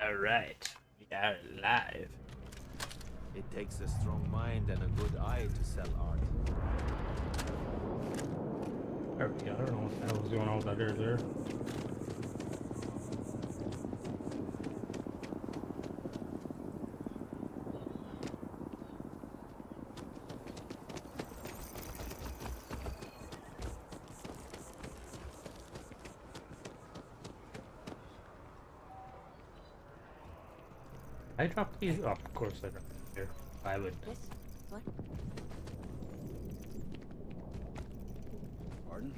Alright, we are live. It takes a strong mind and a good eye to sell art. There we go. I don't know what the hell was going on with that earlier. I dropped these. Oh, of course I dropped them here. I would. Yes? What? Pardon?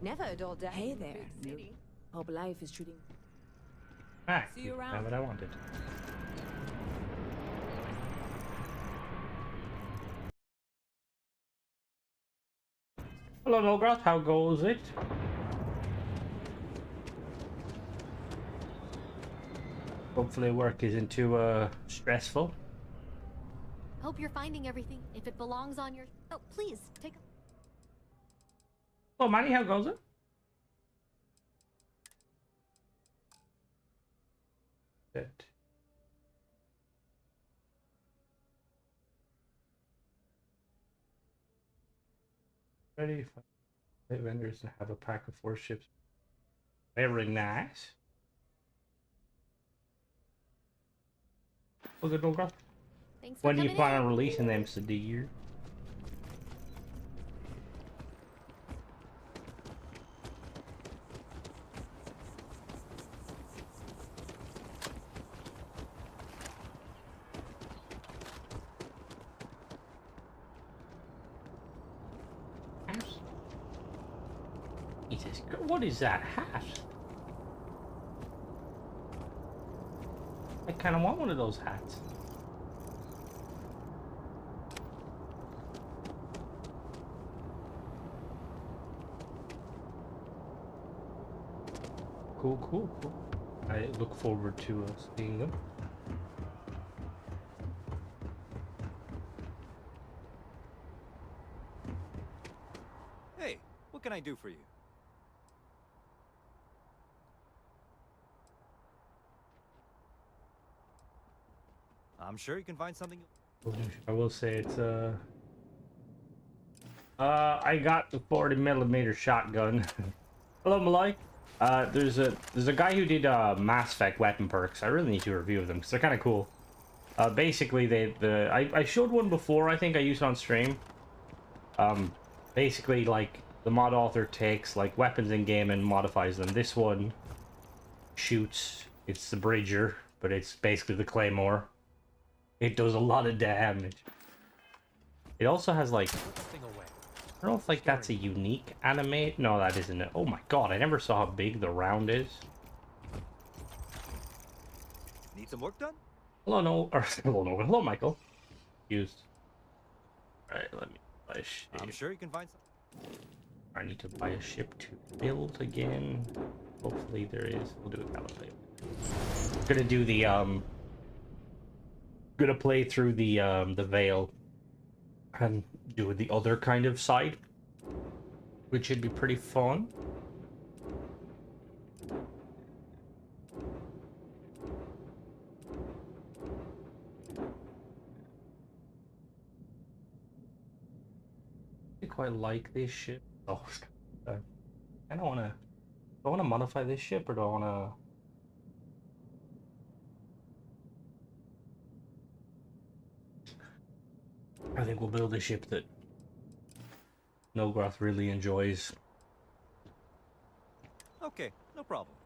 Never a dull day. Hey there. Hope life is treating. Ah, See you not around. what I wanted. Hello, Nogrot. How goes it? Hopefully work isn't too stressful. Hope you're finding everything. If it belongs on your... Oh, please, take a... Hello, Manny. How goes it? Good. Ready? Vendors have a pack of 4 ships. Very nice. Well, good, Nogrot. Thanks for When do you coming plan in. on releasing them, Sadir? Jesus, what is that hat? I kind of want one of those hats. Cool, cool, cool. I look forward to seeing them. Hey, what can I do for you? I'm sure you can find something. I will say it's I got the 40mm shotgun. Hello, Malloy. There's a guy who did Mass Effect weapon perks. I really need to review them because they're kind of cool. Basically, I showed one before. I think I used it on stream. Basically, like the mod author takes like weapons in game and modifies them. This one shoots. It's the Bridger, but it's basically the Claymore. It does a lot of damage. It also has like, I don't know if like that's a unique animate. No, that isn't it. Oh my god, I never saw how big the round is. Need some work done? Hello, no, or hello, no, hello, Michael. Used. Alright, let me buy a ship. I'm sure you can find some. I need to buy a ship to build again. Hopefully there is. We'll do it that way. Gonna do the gonna play through the Veil and do the other kind of side, which should be pretty fun. I quite like this ship. Oh, I don't wanna. Do I wanna modify this ship or do I wanna? I think we'll build a ship that Nogroth really enjoys. Okay, no problem.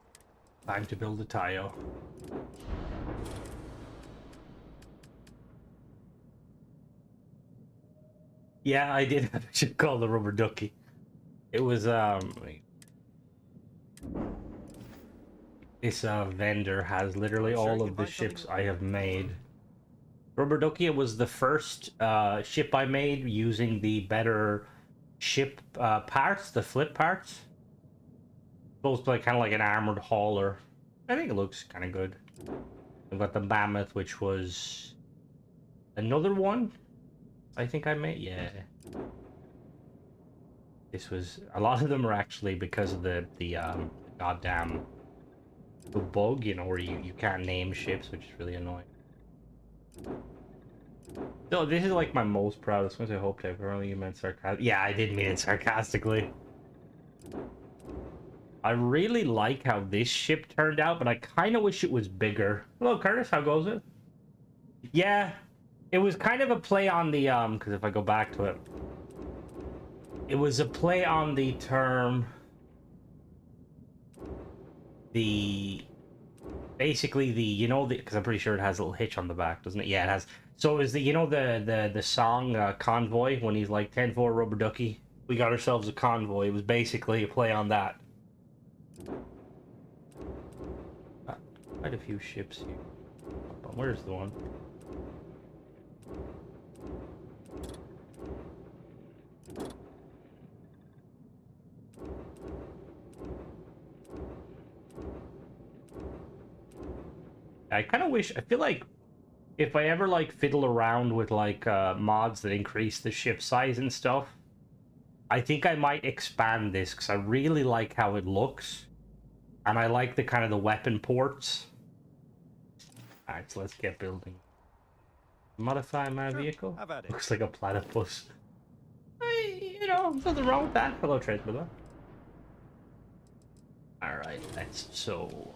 Time to build a Tayo. Yeah, I did have a ship called the Rubber Ducky. It was this vendor has literally I'm sure all you of can the find something- ships I have made. Rubber Ducky, it was the first ship I made using the better ship parts, the flip parts. Supposed to like kind of like an armored hauler. I think it looks kind of good. We've got the Mammoth, which was another one. I think I made, yeah. This was, a lot of them are actually because of the goddamn the bug, you know, where you can't name ships, which is really annoying. So this is like my most proudest one. I hope that apparently you meant sarcastic. Yeah, I did mean it sarcastically. I really like how this ship turned out, but I kind of wish it was bigger. Hello, Curtis. How goes it? Yeah, it was kind of a play on the because if I go back to it, it was a play on the term. Basically the, you know, the, because I'm pretty sure it has a little hitch on the back, doesn't it? Yeah, it has. So it was the, you know, the song Convoy, when he's like 10-4 rubber ducky, we got ourselves a convoy. It was basically a play on that. Quite a few ships here. Where's the one? I kind of wish, I feel like if I ever like fiddle around with like mods that increase the ship size and stuff, I think I might expand this because I really like how it looks, and I like the kind of the weapon ports. All right, so let's get building. Modify my vehicle. Have at it. Looks like a platypus. You know, nothing wrong with that. Hello, Transmiller. All right, so.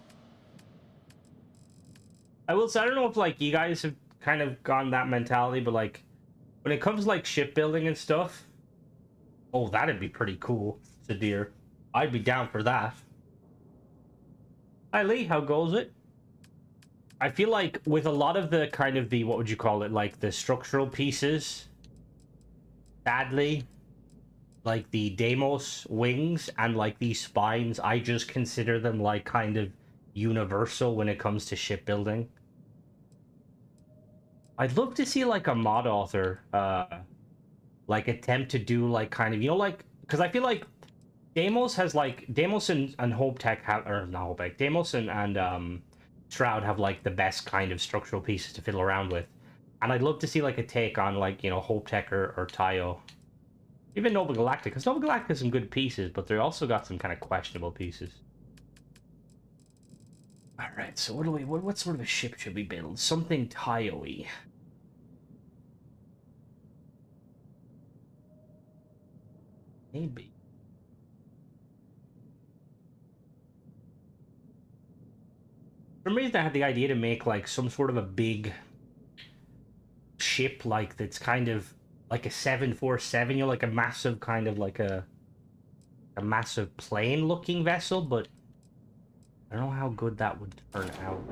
I will say, I don't know if like you guys have kind of gone that mentality, but like when it comes to like shipbuilding and stuff, oh, that'd be pretty cool. It's a deer. I'd be down for that. Hi Lee, how goes it? I feel like with a lot of the kind of the, what would you call it, like the structural pieces, sadly, like the Deimos wings and like these spines, I just consider them like kind of universal when it comes to shipbuilding. I'd love to see like a mod author like attempt to do like kind of, you know, like, because I feel like Deimos has like Deimos and Hope Tech have, or not Hope Tech, Deimos and Shroud have like the best kind of structural pieces to fiddle around with, and I'd love to see like a take on like, you know, Hope Tech or Tayo, even Nova Galactic, because Nova Galactic has some good pieces, but they also got some kind of questionable pieces. All right, so what sort of a ship should we build? Something Tayo-y. Maybe. For some reason, I had the idea to make like some sort of a big ship, like that's kind of like a 747, you know, like a massive kind of like a massive plane-looking vessel, but I don't know how good that would turn out.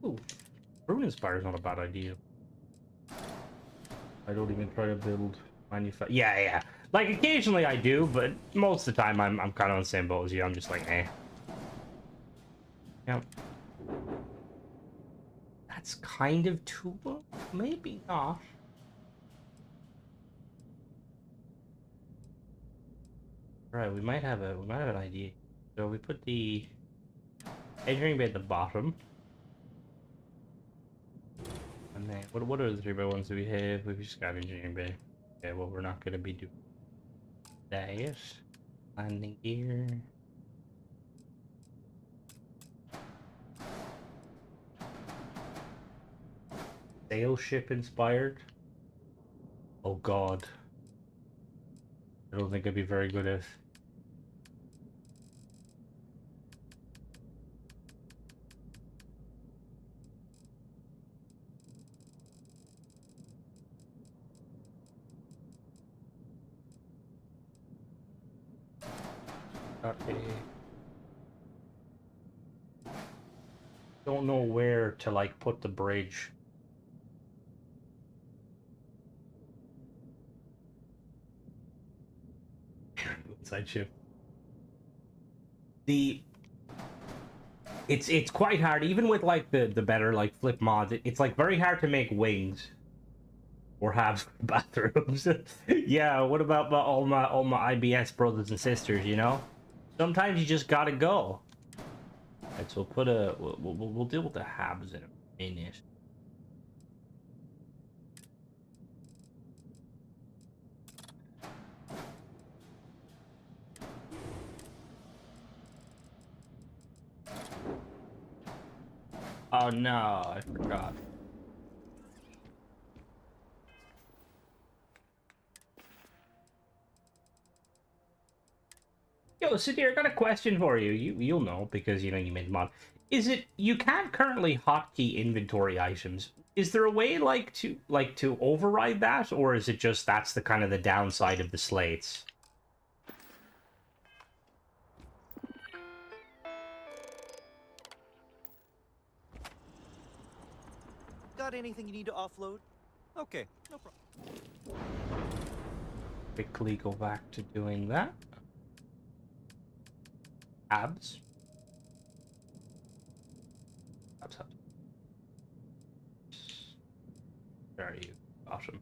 Ooh, Rune Inspire is not a bad idea. I don't even try to build manufacture. Yeah. Like occasionally I do, but most of the time I'm kind of on the same boat as you. I'm just like, eh. Yep. That's kind of too low. Maybe not. Right, we might have an idea. So we put the engineering bay at the bottom. And then what are the 3x1s that we have? We've just got engineering bay. Okay, well we're not gonna be doing that. Landing gear. Sail ship inspired. Oh god. I don't think I'd be very good at. Okay. Don't know where to like put the bridge. Inside ship. It's quite hard, even with like the better like flip mods. It's like very hard to make wings or have bathrooms. Yeah, what about all my IBS brothers and sisters? You know, sometimes you just gotta go. Right, so we'll deal with the habs in a minute. Oh no, I forgot. Yo, Sadir, I got a question for you. You'll know because you know you made the mod. Is it you can't currently hotkey inventory items? Is there a way to override that, or is it just that's the kind of the downside of the slates? Got anything you need to offload? Okay, no problem. Quickly go back to doing that. Abs. Abs. Where are you? Awesome.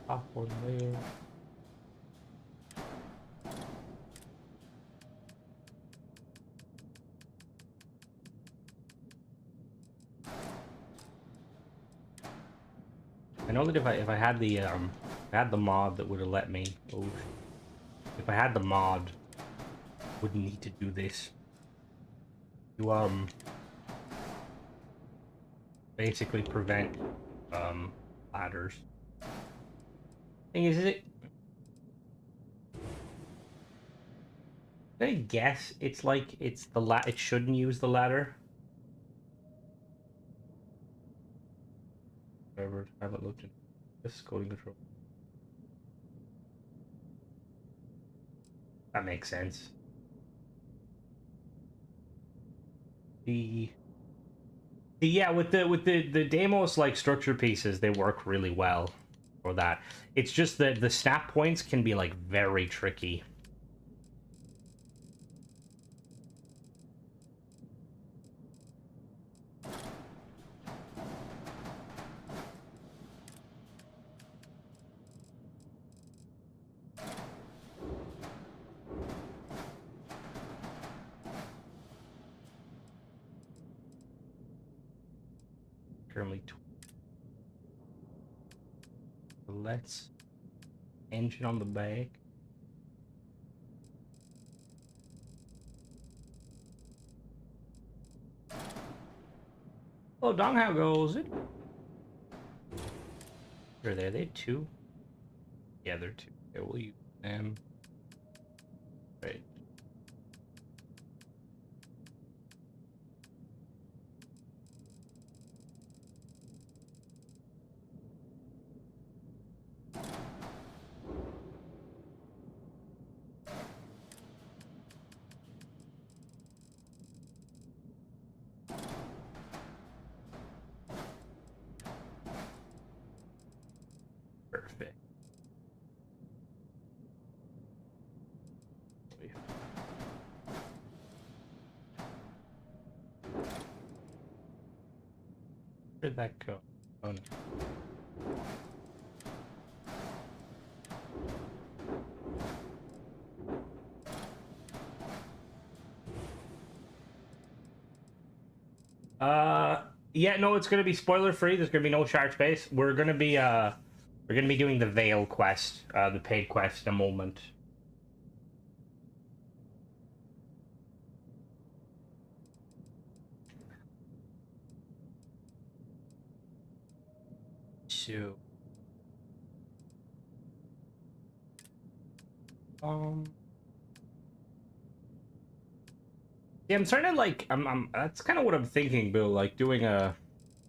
Top one there. I know that if I had the mod that would have let me. Oh, if I had the mod, wouldn't need to do this. You basically prevent ladders. Thing is it? I guess it's like it's the it shouldn't use the ladder. Whatever. I haven't looked at this coding control. That makes sense. Yeah, with the Deimos like structure pieces, they work really well for that. It's just that the snap points can be like very tricky. Currently, let's engine on the back. Oh, Dong, how goes it? Are they two? Yeah, they're two. Okay, we'll use them. Right. Perfect. Where'd that go? Oh no. Yeah, no, it's gonna be spoiler free. There's gonna be no shard space. We're gonna be doing the Veil quest, the paid quest in a moment. So, yeah, I'm starting to like. That's kind of what I'm thinking, Bill. Like doing a,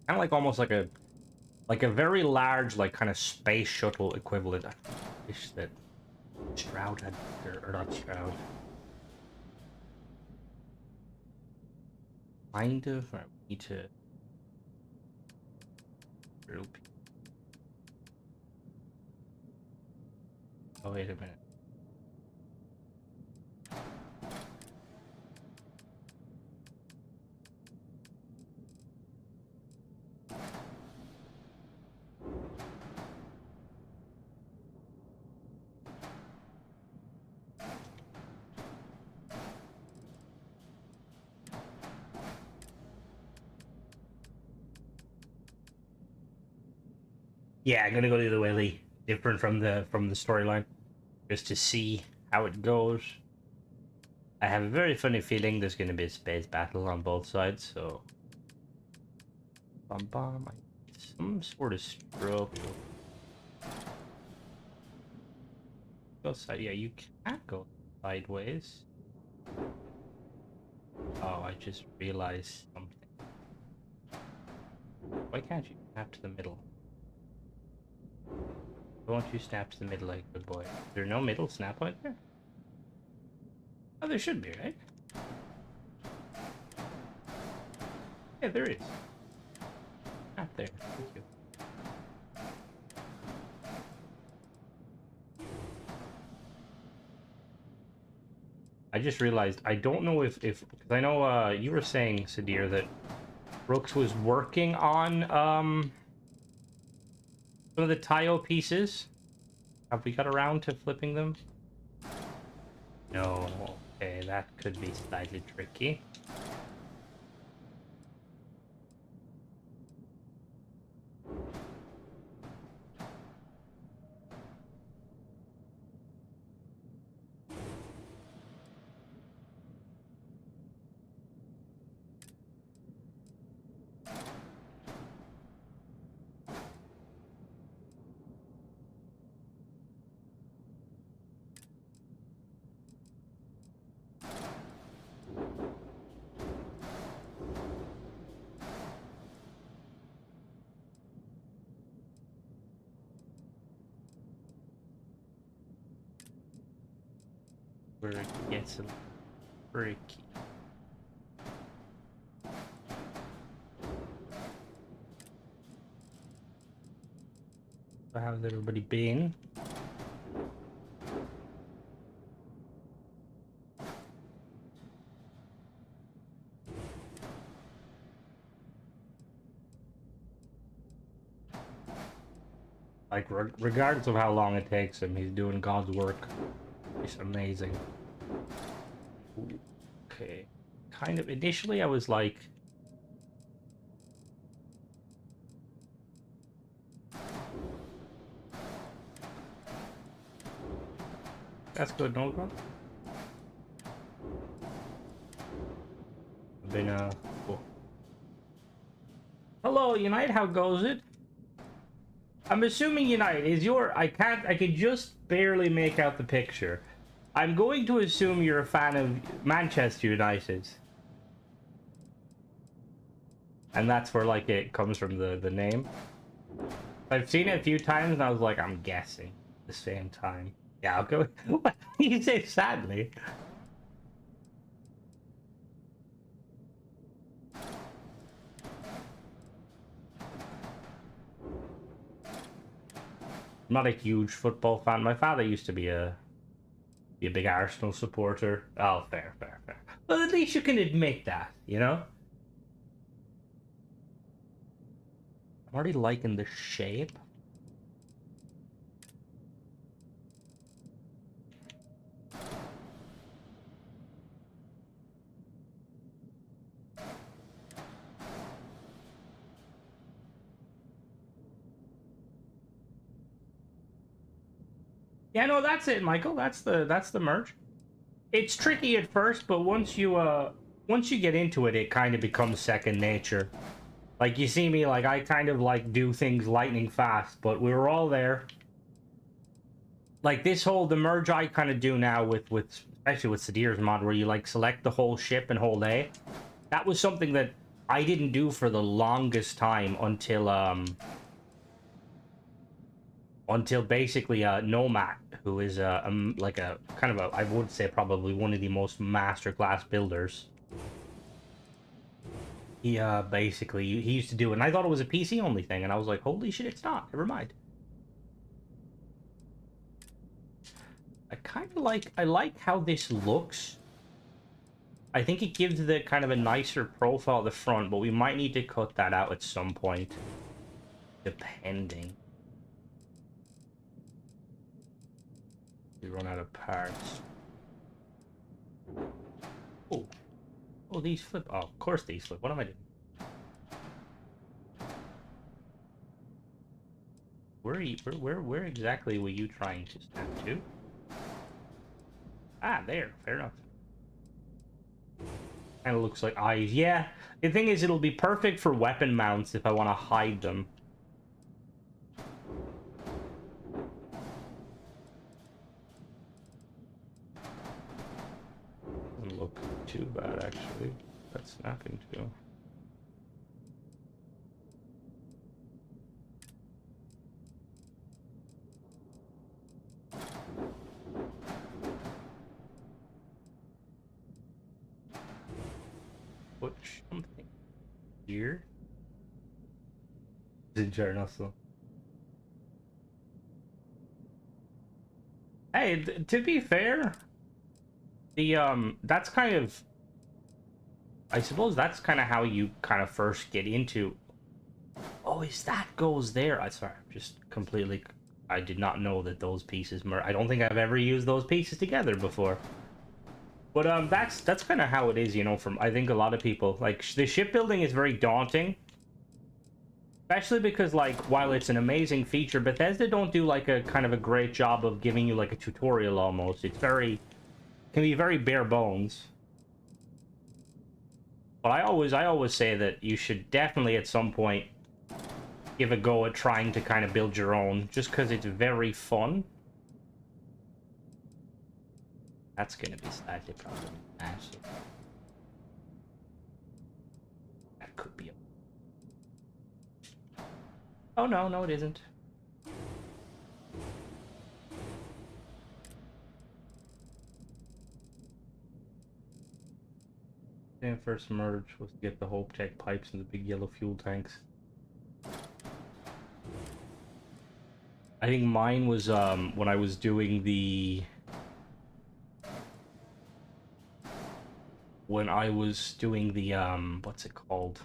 kind of like almost like a very large, like kind of space shuttle equivalent. I wish that Stroud had, or not Stroud. Kind of. I need to. Oh wait a minute. Yeah, I'm gonna go the other way, Lee. Different from the storyline, just to see how it goes. I have a very funny feeling there's gonna be a space battle on both sides, so bomb. Some sort of stroke. Go side. Yeah, you can't go sideways. Oh, I just realized something. Why can't you snap to the middle? Why won't you snap to the middle like a good boy? Is there no middle snap point there? Oh, there should be, right? Yeah, there is. Snap there. Thank you. I just realized I don't know if because I know you were saying, Sadir, that Brooks was working on some of the tile pieces. Have we got around to flipping them? No. Okay, that could be slightly tricky. Where it gets a little tricky. So how's everybody been? Like, regardless of how long it takes him, he's doing God's work. It's amazing. Ooh, okay. Kind of, initially I was like... That's good, no problem. Been, cool. Hello, Unite, how goes it? I'm assuming Unite is your... I can just barely make out the picture. I'm going to assume you're a fan of Manchester United. And that's where, like, it comes from, the name. I've seen it a few times, and I was like, I'm guessing at the same time. Yeah, I'll go... What do you say, sadly? I'm not a huge football fan. My father used to be a big Arsenal supporter. Oh, fair. Well, at least you can admit that, you know? I'm already liking the shape. Yeah, no, that's it, Michael. That's the merge. It's tricky at first, but once you get into it, it kind of becomes second nature. Like, you see me, like, I kind of, like, do things lightning fast, but we were all there. Like, the merge I kind of do now with especially with Sadir's mod, where you, like, select the whole ship and hold A. That was something that I didn't do for the longest time until basically Nomad, who is like a kind of I would say probably one of the most masterclass builders. He basically he used to do it, and I thought it was a PC only thing, and I was like, holy shit, it's not. Never mind. I like how this looks. I think it gives the kind of a nicer profile at the front, but we might need to cut that out at some point, depending. We run out of parts. Oh, these flip. Oh, of course these flip. What am I doing? Where are you? Where exactly were you trying to snap to? Ah, there. Fair enough. Kind of looks like eyes. Yeah. The thing is, it'll be perfect for weapon mounts if I want to hide them. Doesn't look too bad, actually. That's snapping too. Put something here. International. Hey, to be fair, the that's kind of, I suppose that's kind of how you kind of first get into. Oh, is that goes there? I sorry, just completely. I did not know that those pieces. I don't think I've ever used those pieces together before. But that's kind of how it is, you know. From I think a lot of people like the shipbuilding is very daunting, especially because like while it's an amazing feature, Bethesda don't do like a kind of a great job of giving you like a tutorial almost. It's very can be very bare bones. But I always say that you should definitely at some point give a go at trying to kind of build your own, just because it's very fun. That's gonna be slightly problematic. That could be a... Oh no, no it isn't. The first merge was to get the Hope Tech pipes and the big yellow fuel tanks. I think mine was when I was doing the what's it called?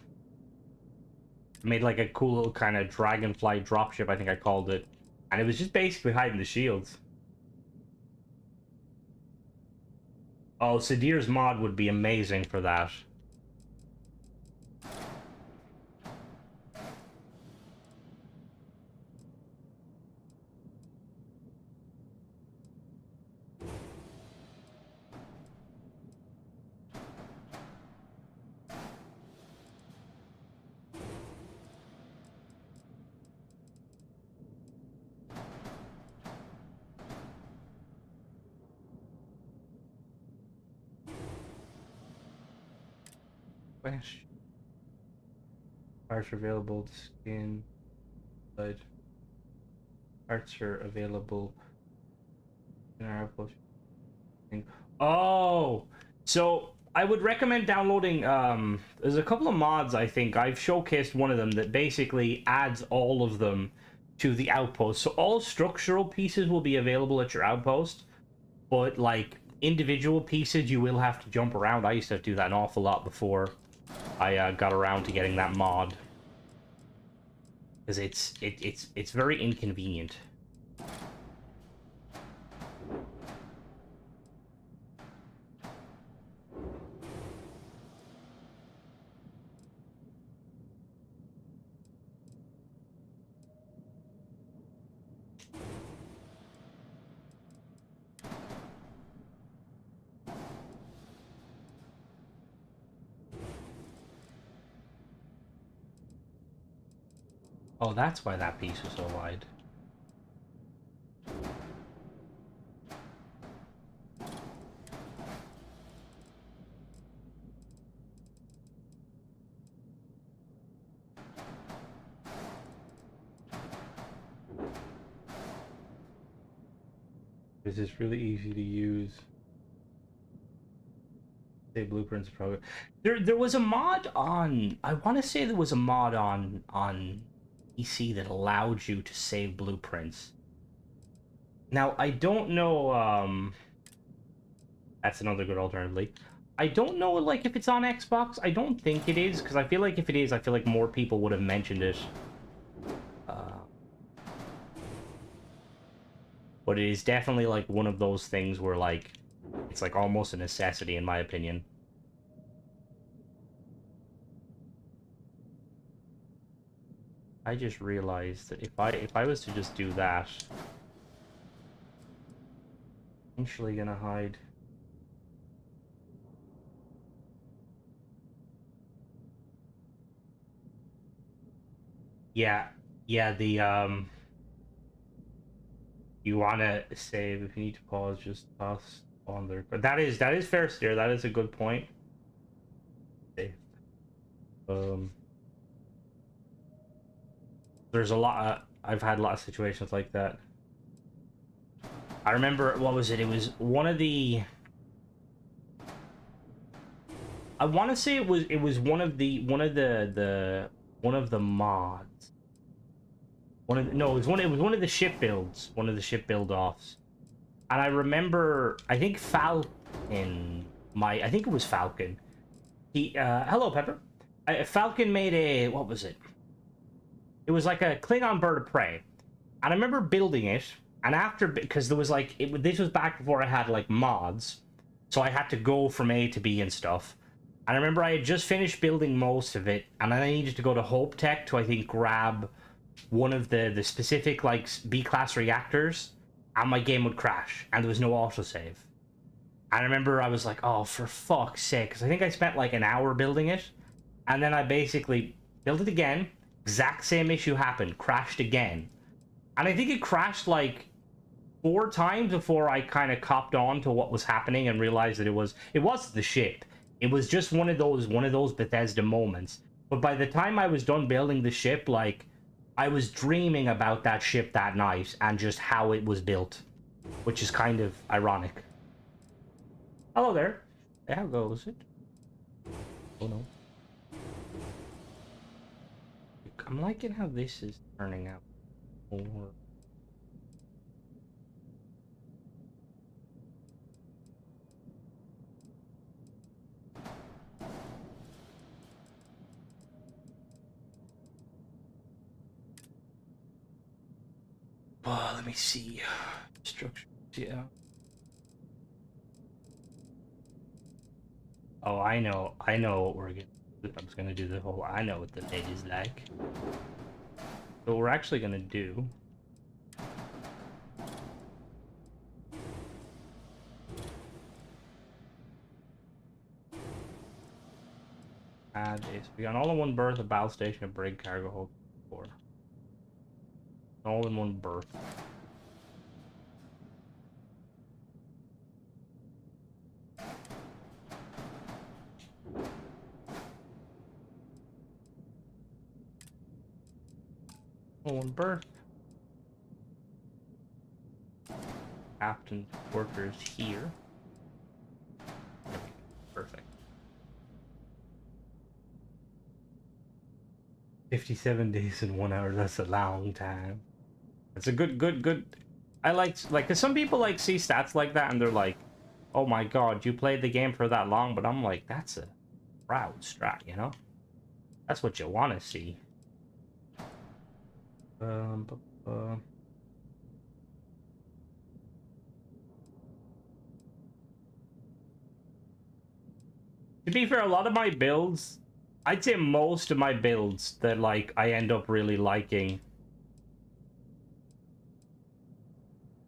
I made like a cool little kind of dragonfly dropship, I think I called it. And it was just basically hiding the shields. Oh, Sadir's mod would be amazing for that. Flash. Parts are available to skin. But parts are available in our outpost. Oh, so I would recommend downloading. There's a couple of mods. I think I've showcased one of them that basically adds all of them to the outpost. So all structural pieces will be available at your outpost, but like individual pieces, you will have to jump around. I used to do that an awful lot before I got around to getting that mod, because it's very inconvenient. Oh, that's why that piece was so wide. This is really easy to use. Say blueprints probably. There was a mod on, I want to say there was a mod on PC that allowed you to save blueprints. Now I don't know, that's another good alternative. I don't know like if it's on Xbox. I don't think it is, because I feel like if it is, I feel like more people would have mentioned it. But it is definitely like one of those things where like it's like almost a necessity in my opinion. I just realized that if I was to just do that, eventually gonna hide. Yeah, yeah, you wanna save if you need to pause, just toss on there. But that is fair steer, that is a good point. Save. There's a lot I've had a lot of situations like that. I remember, what was it? It was one of the, I want to say it was one of the mods. No, it was one of the ship builds, one of the ship build offs. And I remember, I think Falcon, I think it was Falcon. He hello Pepper. Falcon made a, what was it? It was like a Klingon bird of prey. And I remember building it, and after, because there was like, this was back before I had like mods, so I had to go from A to B and stuff. And I remember I had just finished building most of it, and then I needed to go to Hope Tech to, I think, grab one of the specific like B-class reactors, and my game would crash, and there was no autosave. And I remember I was like, oh, for fuck's sake, because I think I spent like an hour building it, and then I basically built it again, exact same issue happened, crashed again. And I think it crashed like 4 times before I kind of copped on to what was happening and realized that it wasn't the ship. It was just one of those Bethesda moments. But by the time I was done building the ship, like, I was dreaming about that ship that night and just how it was built, which is kind of ironic. Hello there. How goes it? Oh no. I'm liking how this is turning out more. Oh, let me see. Structure, yeah. Oh, I know what we're gonna do. I'm just gonna do the whole, I know what the bed is like. So what we're actually gonna do, add is, we got an all-in-one berth, a battle station, a brig, cargo hold, 4. All-in-one berth. All-in-one berth. Captain's quarters here. Perfect. 57 days and 1 hour, that's a long time. It's a good. I like, cause some people like see stats like that and they're like, oh my god, you played the game for that long, but I'm like, that's a proud strat, you know? That's what you want to see. To be fair, a lot of my builds, I'd say most of my builds that like I end up really liking,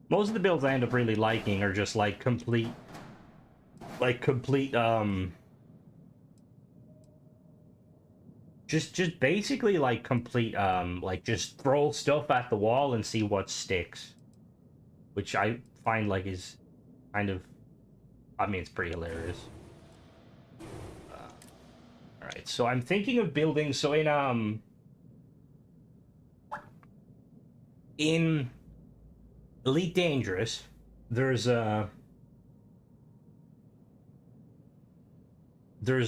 most of the builds I end up really liking are just like complete just basically like complete like just throw stuff at the wall and see what sticks, which I find like is kind of, I mean, it's pretty hilarious. All right, so I'm thinking of building, so in Elite Dangerous, there's a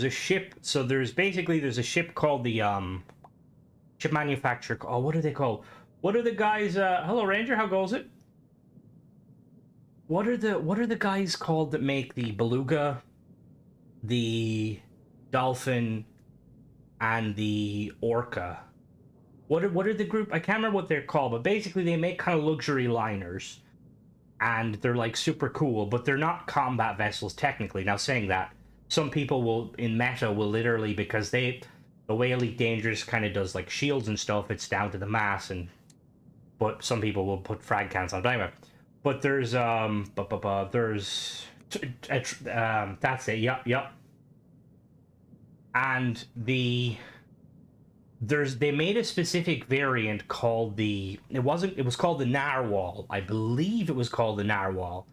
ship, so there's a ship called the ship manufacturer, oh, what are they called? What are the guys, hello Ranger, how goes it? What are the guys called that make the Beluga, the Dolphin, and the Orca? What are the group? I can't remember what they're called, but basically they make kind of luxury liners, and they're like super cool, but they're not combat vessels technically. Now, saying that, some people will in meta will literally, because The way Elite Dangerous kind of does like shields and stuff, it's down to the mass, and but some people will put frag counts on timer. But there's that's it. Yep. And they made a specific variant called it was called the Narwhal. I believe it was called the Narwhal.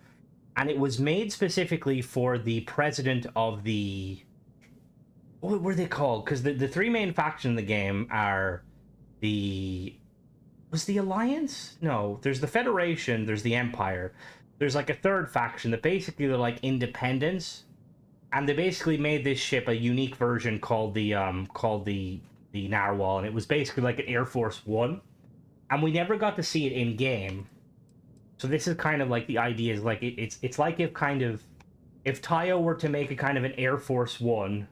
And it was made specifically for the president of what were they called? Because the three main factions in the game are was the Alliance? No, there's the Federation, there's the Empire. There's like a third faction that basically they're like independents. And they basically made this ship a unique version called the Narwhal, and it was basically like an Air Force One. And we never got to see it in game. So this is kind of like the idea is like it's like if Tayo were to make a kind of an Air Force One.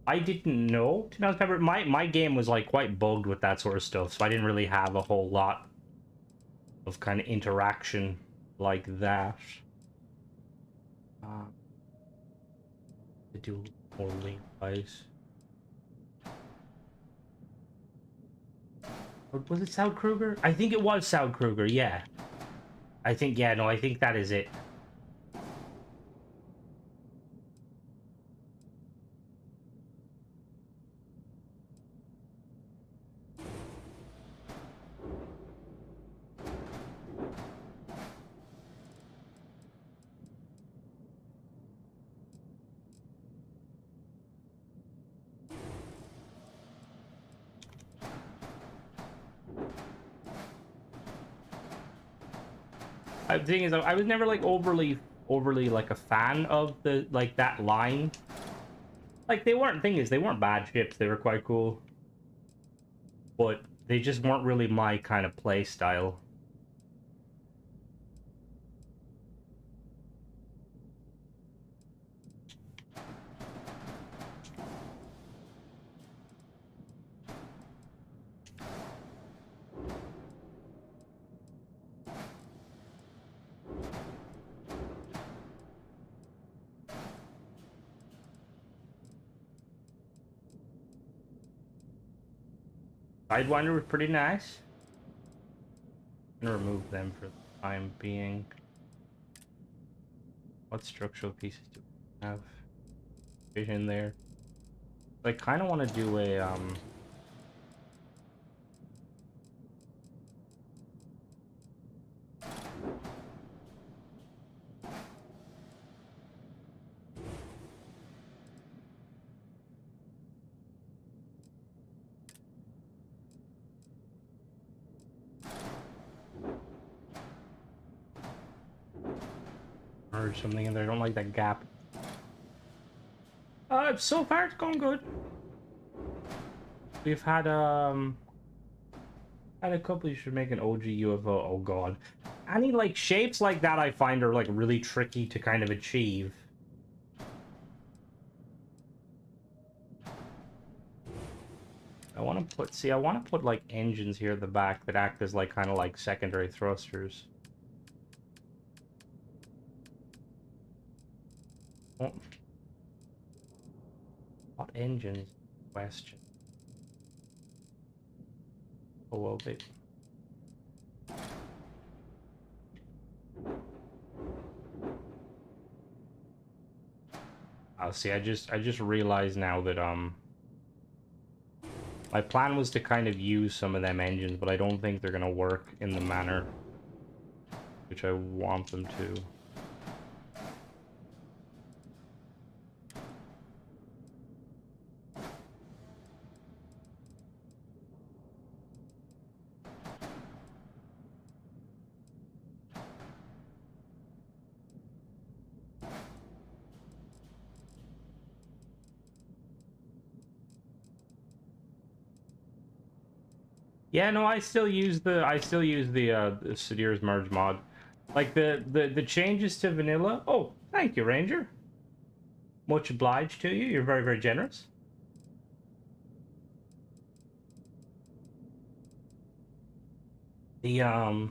I didn't know. To be honest, remember my game was like quite bugged with that sort of stuff, so I didn't really have a whole lot of kind of interaction like that. To do more lean wise. Was it Saud Kruger? I think it was Saud Kruger, yeah. I think that is it. The thing is, I was never like overly like a fan of the like that line. Like they weren't bad ships. They were quite cool, but they just weren't really my kind of play style. Sidewinder was pretty nice. I'm gonna remove them for the time being. What structural pieces do we have? Vision there. I kind of want to do a merge something in there. I don't like that gap. So far it's going good. We've had a couple. You should make an OG UFO. Oh god, any like shapes like that I find are like really tricky to kind of achieve. I want to put like engines here at the back that act as like kind of like secondary thrusters. Oh. What engines? Question. Oh well, they. Oh, see, I just realized now that my plan was to kind of use some of them engines, but I don't think they're gonna work in the manner which I want them to. Yeah, no, I still use the Sadir's merge mod. Like the changes to vanilla. Oh, thank you, Ranger. Much obliged to you. You're very, very generous. The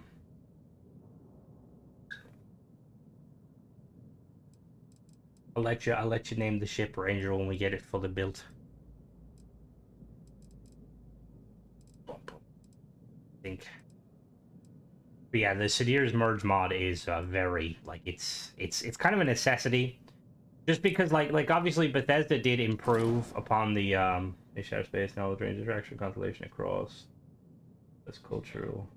I'll let you name the ship Ranger when we get it fully built. I think. But yeah, the Sedir's merge mod is very like it's kind of a necessity, just because like obviously Bethesda did improve upon the shadow space knowledge range interaction constellation across. That's cultural.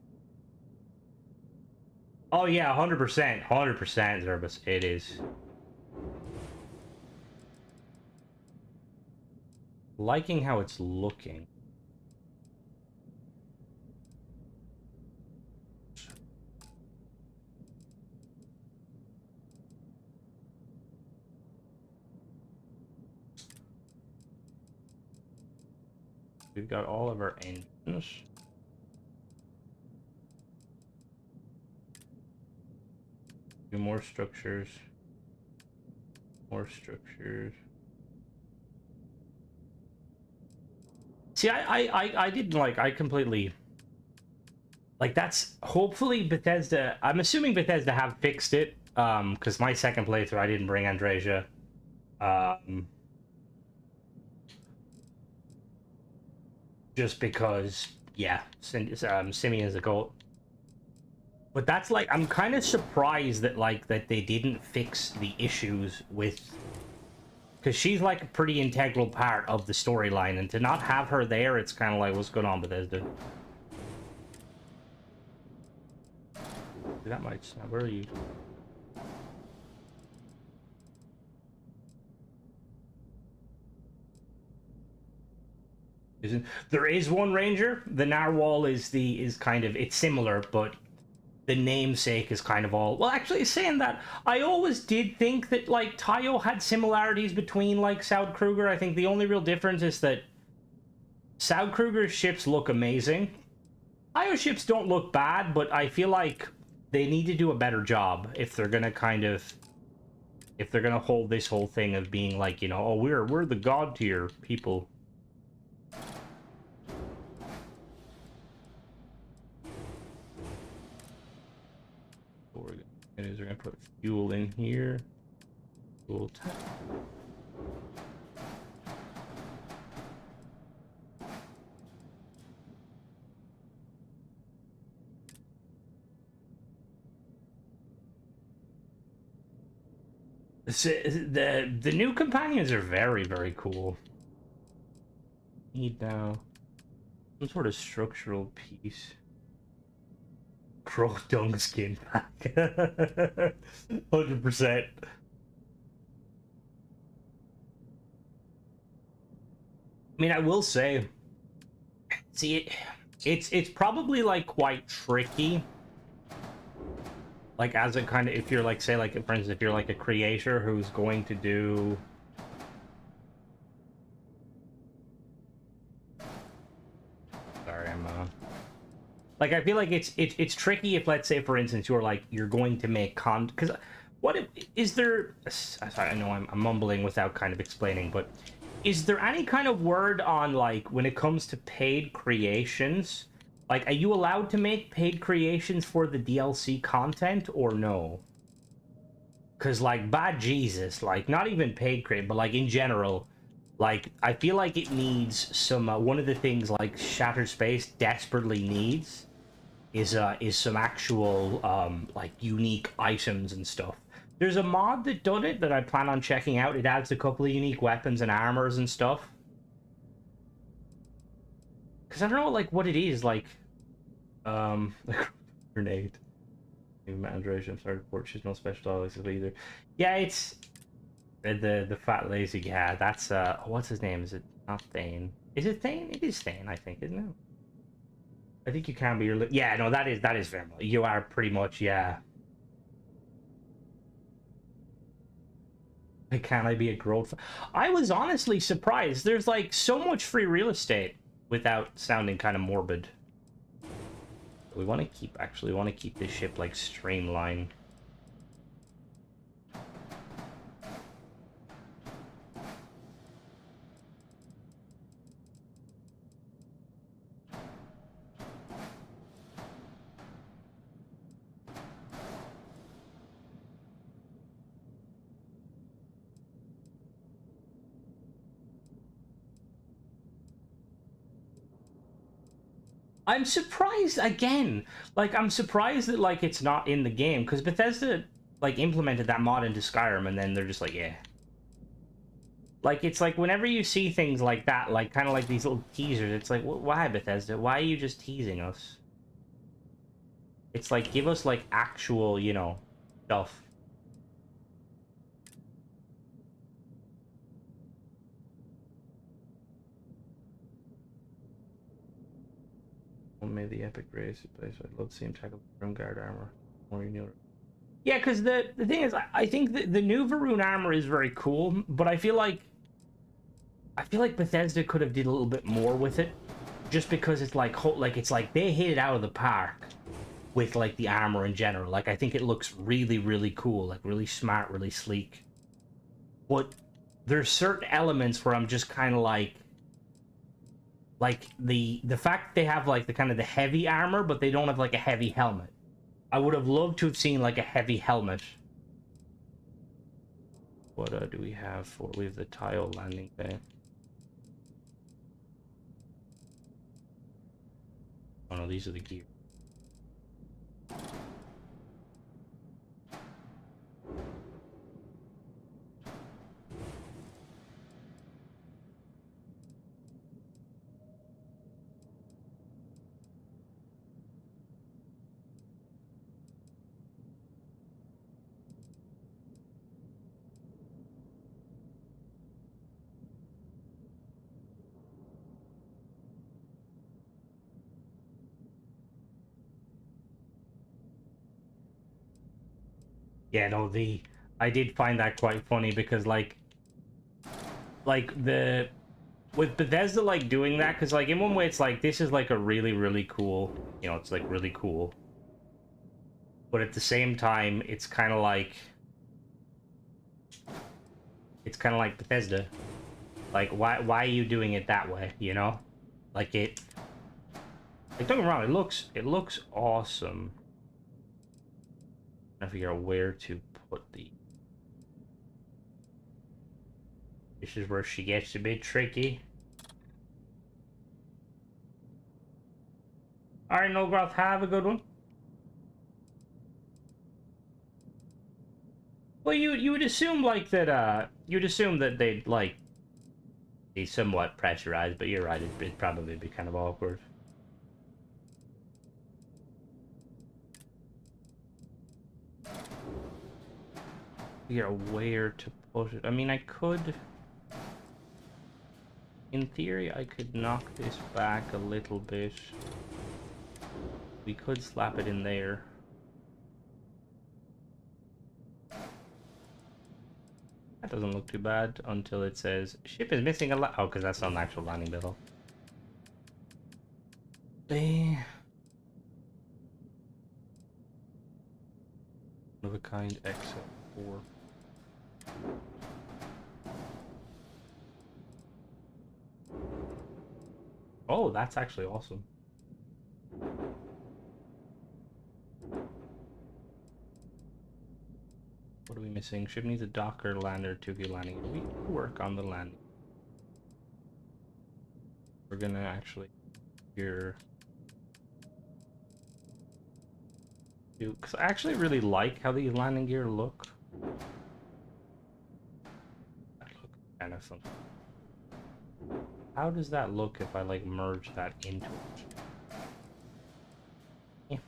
Oh yeah, 100%, 100%, Zerbus. It is. Liking how it's looking. We've got all of our engines. Do more structures. More structures. See, I didn't like, I completely, like, that's, hopefully Bethesda, I'm assuming Bethesda have fixed it, because my second playthrough, I didn't bring Andresia. Just because, yeah, Simeon's a goat. But that's, like, I'm kind of surprised that, like, that they didn't fix the issues with, because she's, like, a pretty integral part of the storyline, and to not have her there, it's kind of like, what's going on, Bethesda? That might snap. Where are you? There is one ranger. The narwhal is kind of, it's similar, but the namesake is kind of all, well, actually saying that, I always did think that like Tayo had similarities between like Saud-Kruger. I think the only real difference is that Saud-Kruger's ships look amazing. Tayo ships don't look bad, but I feel like they need to do a better job if they're gonna kind of, if they're gonna hold this whole thing of being like, you know, oh, we're the god tier people. We're gonna put fuel in here. Fuel tank. The new companions are very, very cool. Need now some sort of structural piece. Crow dung skin pack. 100%. I mean, I will say, see, it's probably like quite tricky. Like as a kind of, if you're like, say like, for instance, if you're like a creator who's going to do, sorry, I'm like, I feel like it's tricky if, let's say, for instance, you're going to make because is there, sorry, I know I'm mumbling without kind of explaining, but is there any kind of word on, like, when it comes to paid creations, like, are you allowed to make paid creations for the DLC content or no? Because, like, bad Jesus, like, not even paid create, but like in general, like, I feel like it needs some, one of the things like Shattered Space desperately needs is some actual, like, unique items and stuff. There's a mod that done it that I plan on checking out. It adds a couple of unique weapons and armors and stuff. Because I don't know, like, what it is, like, like, grenade. Android, I'm sorry, report she's no special dialects either. Yeah, it's the fat lazy. Yeah, that's what's his name? Is it not Thane? Is it Thane? It is Thane, I think, isn't it? I think you can be your. Yeah, no, that is very much. You are pretty much, yeah. Can I be a growth? I was honestly surprised. There's like so much free real estate without sounding kind of morbid. We want to keep, actually want to keep this ship like streamlined. I'm surprised again. Like, I'm surprised that like it's not in the game because Bethesda like implemented that mod into Skyrim, and then they're just like, yeah. Like, it's like whenever you see things like that, like kind of like these little teasers, it's like, why Bethesda? Why are you just teasing us? It's like, give us like actual, you know, stuff. Made the epic race place. I'd love to see him tackle the guard armor. More you know. Yeah, because the thing is, I think the new Varun armor is very cool, but I feel like Bethesda could have did a little bit more with it, just because it's like it's like they hit it out of the park with like the armor in general. Like, I think it looks really, really cool, like really smart, really sleek. But there's certain elements where I'm just kind of like the fact they have like the kind of the heavy armor, but they don't have like a heavy helmet. I would have loved to have seen like a heavy helmet. What do we have for? We have the tile landing bay. Oh no, these are the gear. Yeah, no, I did find that quite funny because like the with Bethesda like doing that, because like in one way it's like this is like a really, really cool, you know, it's like really cool, but at the same time it's kind of like Bethesda, like why are you doing it that way, you know? Like don't get me wrong, it looks awesome. I figure out where to put the. This is where she gets a bit tricky. Alright, Nogrowth, have a good one. Well, you would assume like that you'd assume that they'd like be somewhat pressurized, but you're right, it'd probably be kind of awkward. Figure out where to put it. I mean, I could. In theory, I could knock this back a little bit. We could slap it in there. That doesn't look too bad until it says ship is missing a lot. Oh, because that's not an actual landing biddle. Of a kind XL4. Oh, that's actually awesome. What are we missing? Ship needs a docker, lander, 2K landing. We work on the landing. We're gonna actually here do, because I actually really like how these landing gear look. That looks kind of fun. How does that look if I like merge that into it? Yeah.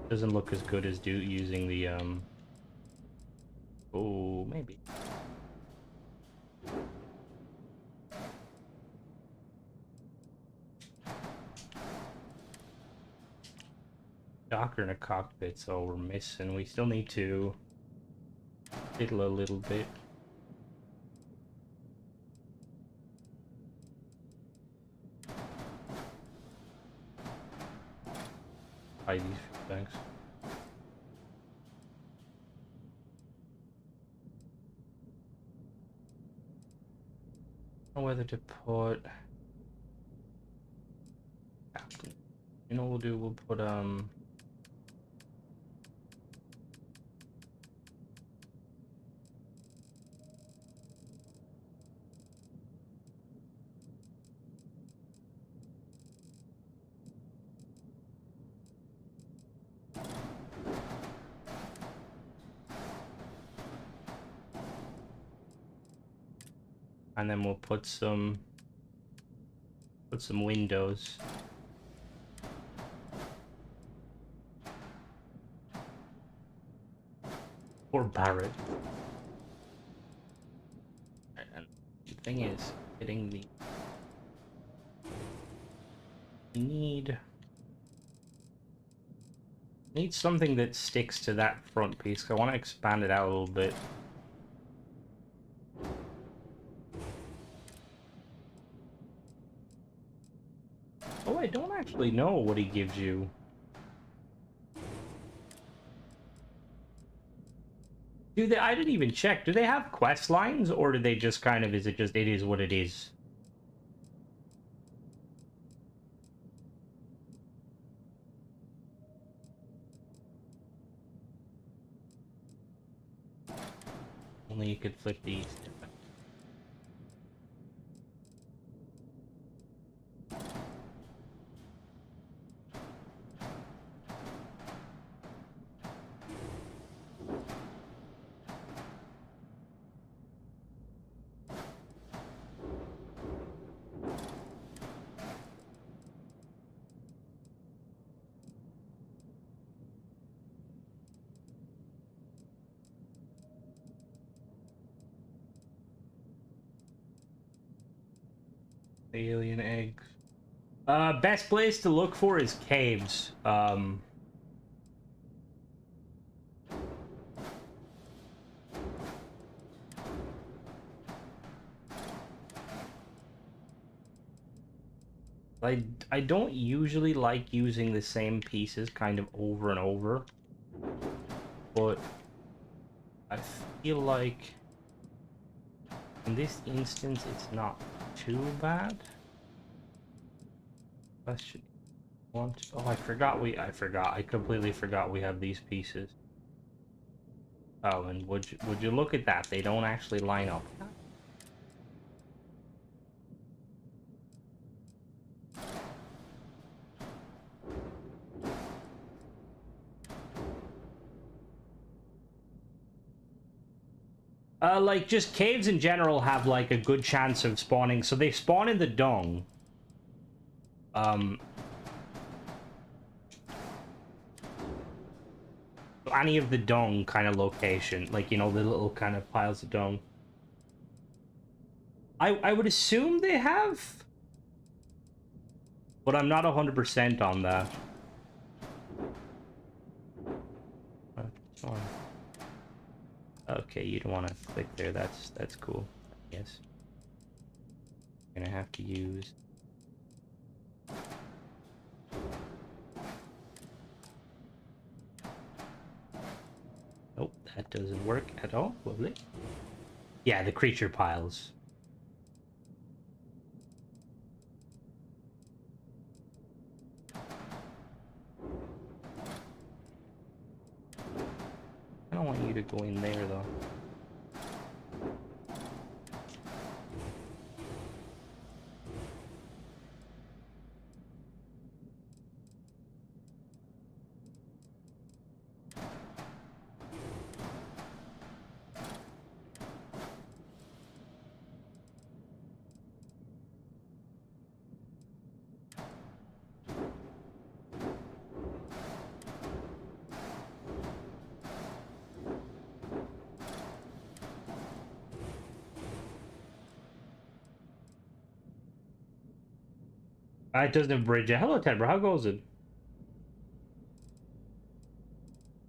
Doesn't look as good as using the oh, maybe. Docker in a cockpit, so we're missing. We still need to fiddle a little bit. Hide these thanks. I don't know whether to put. You know what we'll do? We'll put And then we'll put some windows. Or Barrett. And the thing is, getting the need something that sticks to that front piece. I want to expand it out a little bit. Oh, I don't actually know what he gives you. Do they? I didn't even check. Do they have quest lines, or do they just kind of? Is it just? It is what it is. Only you could flip these. Alien eggs. Best place to look for is caves. I don't usually like using the same pieces kind of over and over, but I feel like in this instance it's not too bad. Question. Oh, I completely forgot we have these pieces. Oh, and would you look at that? They don't actually line up. Like, just caves in general have, like, a good chance of spawning. So they spawn in the dung. Any of the dung kind of location. Like, you know, the little kind of piles of dung. I would assume they have. But I'm not 100% on that. Fine. Okay, you don't want to click there. That's cool. Yes. Gonna have to use. Nope, that doesn't work at all. Lovely. Yeah, the creature piles. I don't want you to go in there though. It doesn't have bridge. Hello, Tenbro. How goes it?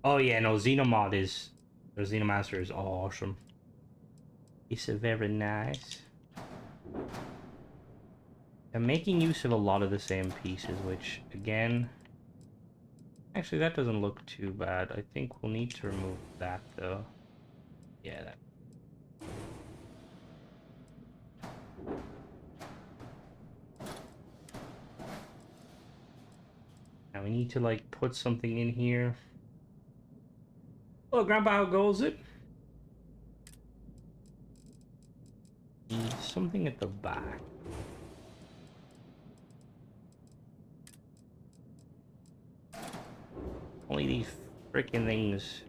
Oh yeah, no. Xenomod is. Or Xenomaster is awesome. It's a very nice. I'm making use of a lot of the same pieces, which again. Actually, that doesn't look too bad. I think we'll need to remove that though. Yeah, that. Now we need to like put something in here. Oh, Grandpa, how goes it? Need something at the back. Only these freaking things.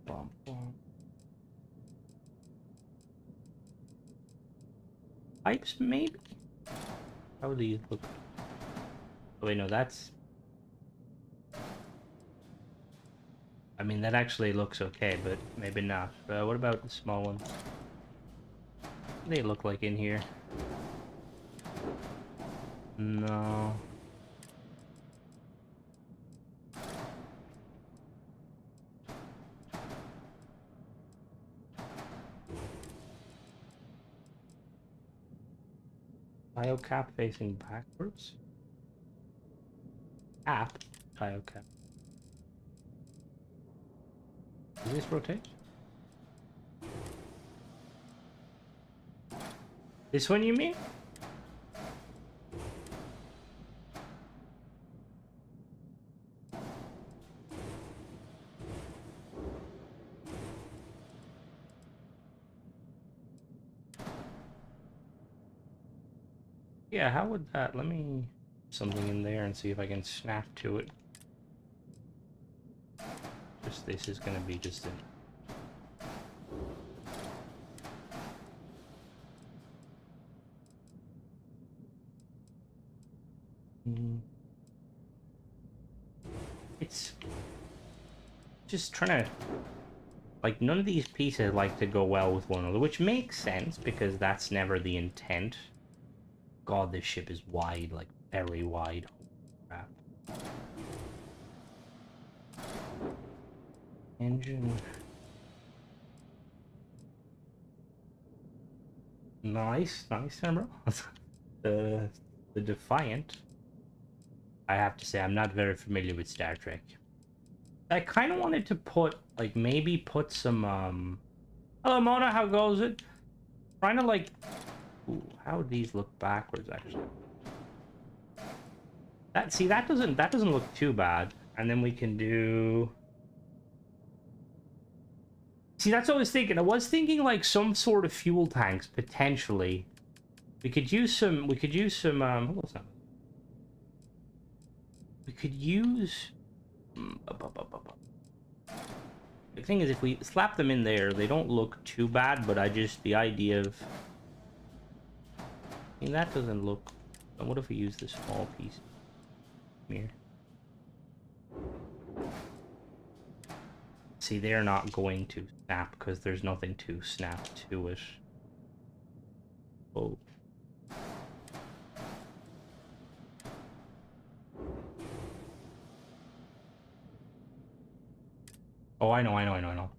Bum, bum. pipes, maybe? How would these look? Oh, wait, no, that's... I mean, that actually looks okay, but maybe not. What about the small ones? What do they look like in here? No. Biocap facing backwards? Cap? Biocap. Does this rotate? This one, you mean? Yeah, how would that... Let me... something in there and see if I can snap to it. Just this is gonna be just a... It's just trying to, like, none of these pieces like to go well with one another, which makes sense because that's never the intent. God, this ship is wide, like very wide. Crap. Engine. Nice, bro. the Defiant. I have to say, I'm not very familiar with Star Trek. I kind of wanted to put, like, maybe put some, Hello, Mona, how goes it? Trying to, like... Ooh, how would these look backwards, actually? See, that doesn't look too bad. And then we can do... See, that's what I was thinking. I was thinking, like, some sort of fuel tanks, potentially. We could use some, hold on a second. We could use... The thing is, if we slap them in there, they don't look too bad, but the idea of... I mean, that doesn't look... What if we use this small piece? Here. See, they're not going to snap, because there's nothing to snap to it. Oh. Oh, I know.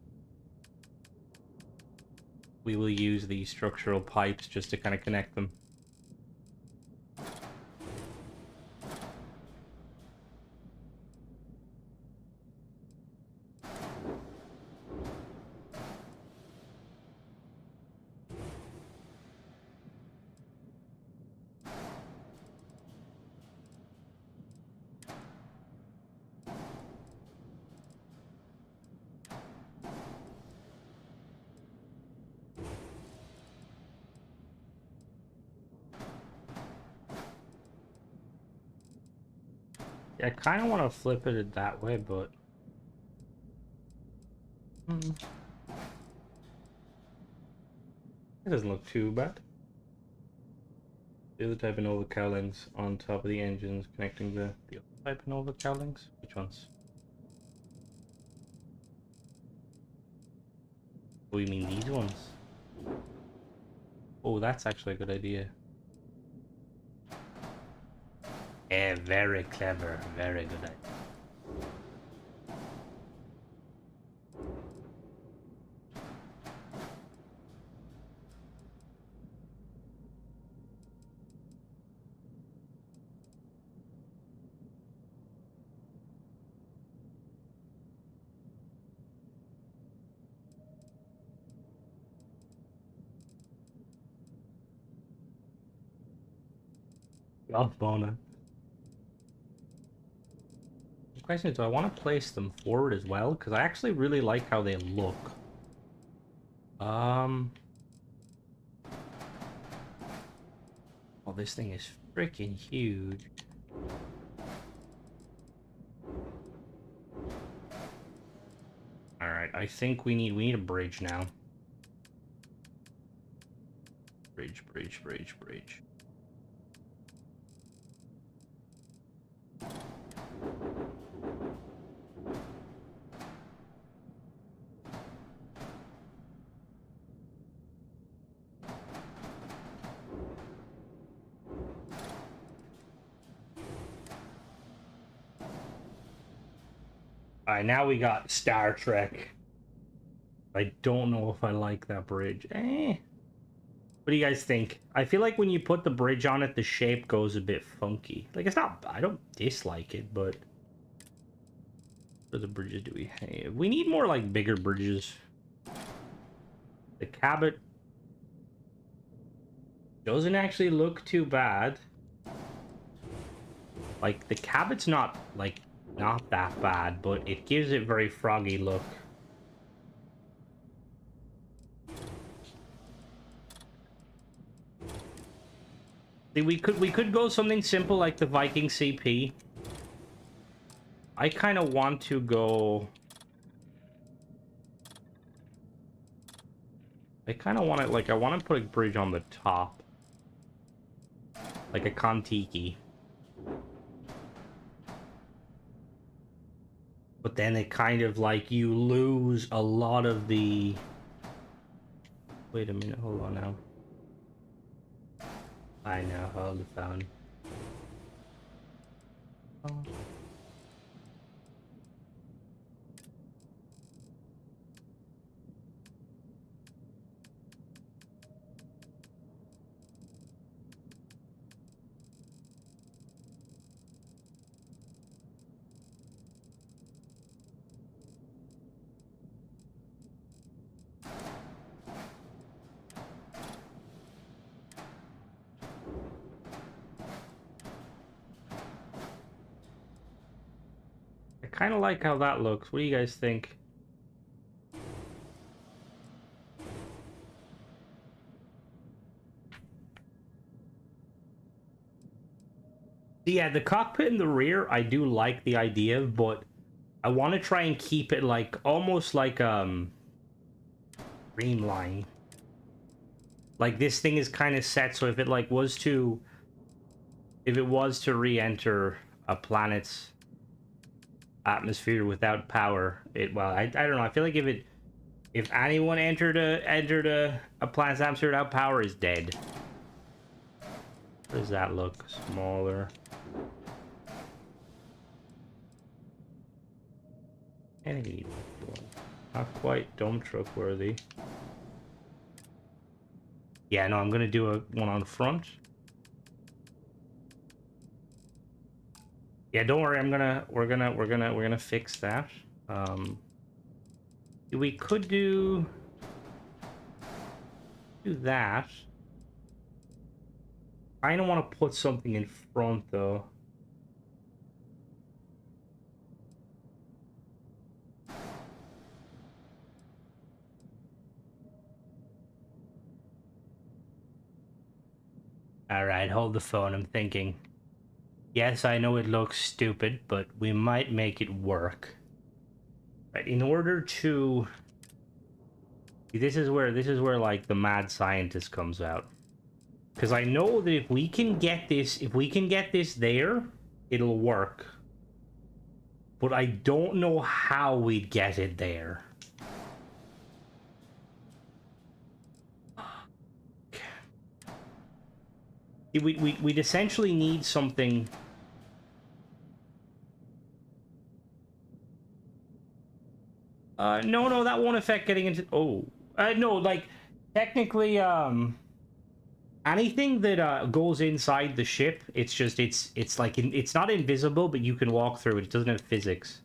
We will use these structural pipes just to kind of connect them. I kind of want to flip it that way, but... It doesn't look too bad. The other type of Nova cowlings on top of the engines connecting the other type of Nova cowlings. Which ones? Oh, you mean these ones? Oh, that's actually a good idea. Yeah, very clever. Very good idea. Golf Bona. The question is, do I want to place them forward as well? Because I actually really like how they look. Oh, this thing is freaking huge. Alright, I think we need a bridge now. Bridge. bridge. Alright, now we got Star Trek. I don't know if I like that bridge. What do you guys think? I feel like when you put the bridge on it, the shape goes a bit funky. Like, it's not... I don't dislike it, but... What other bridges do we have? We need more, like, bigger bridges. The Cabot... doesn't actually look too bad. Like, the Cabot's not, like... not that bad, but it gives it very froggy look. See, we could go something simple like the Viking CP. I kind of want to go... I kind of want it, like, I want to put a bridge on the top. Like a Kontiki. But then it kind of, like, you lose a lot of the... Wait a minute, hold on now. I know, hold the phone. Oh. I kind of like how that looks. What do you guys think? Yeah, the cockpit in the rear, I do like the idea, but I want to try and keep it like almost like streamline. Like this thing is kind of set, so if it like was to re-enter a planet's atmosphere without power, I don't know. I feel like if anyone entered a planet's atmosphere without power, is dead. What does that look? Smaller. Hey, not quite dump truck worthy. Yeah, no, I'm gonna do one on front. Yeah, don't worry. We're gonna fix that. We could do that. I don't want to put something in front though. All right, hold the phone. I'm thinking. Yes, I know it looks stupid, but we might make it work. Right, in order to... This is where like the mad scientist comes out. Because I know that if we can get this there, it'll work. But I don't know how we'd get it there. We'd essentially need something... no, that won't affect getting into... Oh. No, like, technically, anything that, goes inside the ship, it's just, it's like, it's not invisible, but you can walk through it. It doesn't have physics.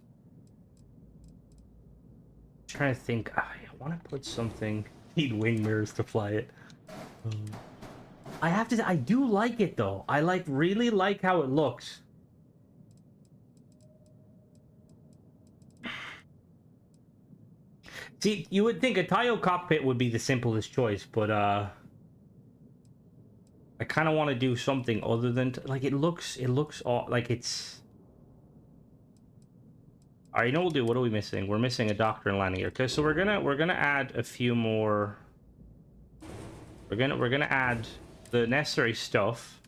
I'm trying to think. I want to put something... Need wing mirrors to fly it. I have to say, I do like it, though. I, like, really like how it looks. See, you would think a tile cockpit would be the simplest choice, but, I kind of want to do something other than... Like, it looks all... Like, it's... Alright, you know what we'll do? What are we missing? We're missing a doctor and landing gear. Okay, so we're gonna add a few more... We're gonna add the necessary stuff,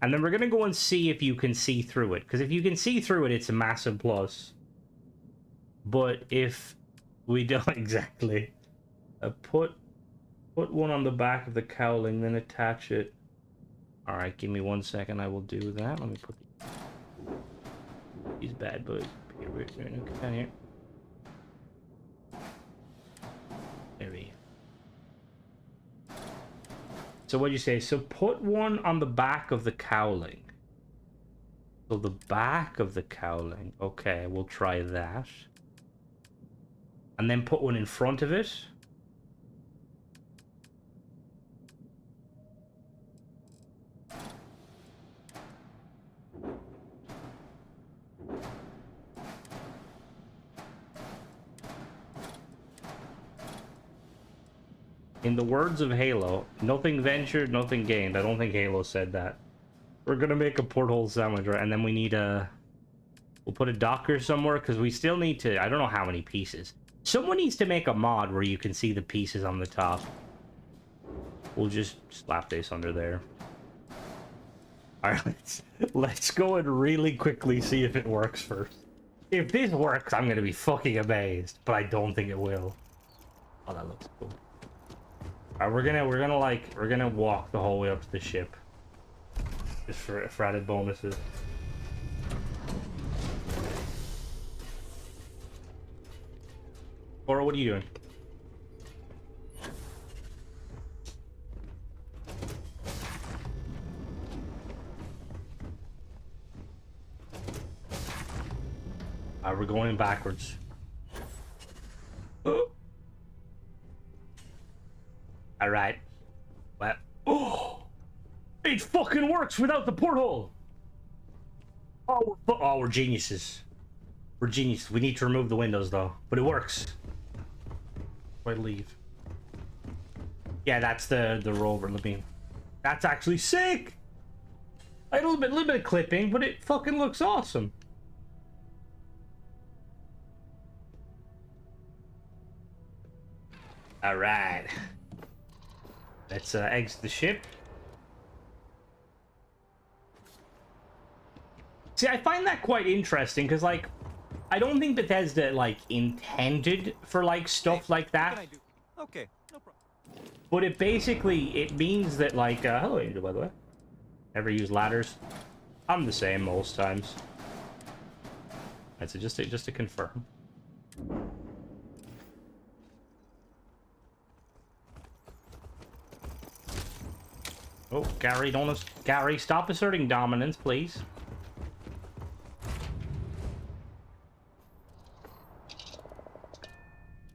and then we're gonna go and see if you can see through it. Because if you can see through it, it's a massive plus. But if we don't exactly, put one on the back of the cowling, then attach it. All right, give me 1 second. I will do that. Let me put these bad boys here. Down here. There we go. So what'd you say? So put one on the back of the cowling. So the back of the cowling. Okay, we'll try that. And then put one in front of it. In the words of Halo, nothing ventured, nothing gained. I don't think Halo said that. We're gonna make a porthole sandwich, right? And then we need a... We'll put a docker somewhere, because we still need to... I don't know how many pieces. Someone needs to make a mod where you can see the pieces on the top. We'll just slap this under there. Alright, let's go and really quickly see if it works first. If this works, I'm gonna be fucking amazed, but I don't think it will. Oh, that looks cool. Alright, we're gonna walk the whole way up to the ship. Just for added bonuses. Laura, what are you doing? We're going in backwards. Alright. Well, oh! It fucking works without the porthole! Oh, we're geniuses. We're geniuses. We need to remove the windows, though. But it works. Why leave? Yeah, that's the rover. Let me... That's actually sick! A little bit of clipping, but it fucking looks awesome. Alright. Let's exit the ship. See, I find that quite interesting, because, like, I don't think Bethesda, like, intended for, like, stuff like that. Okay, no problem. But it basically, it means that, like, hello, Angel, by the way. Ever use ladders? I'm the same most times. Alright, so just to confirm. Oh, Gary, stop asserting dominance, please.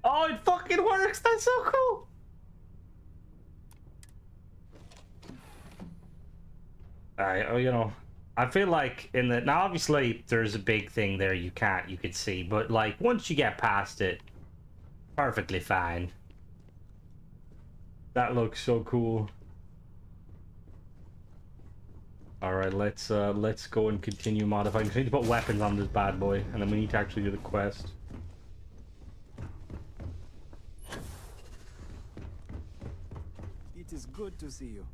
Oh, it fucking works! That's so cool! You know, I feel like in the... Now, obviously, there's a big thing there you could see, but, like, once you get past it, perfectly fine. That looks so cool. Alright, let's go and continue modifying. We need to put weapons on this bad boy, and then we need to actually do the quest. It is good to see you.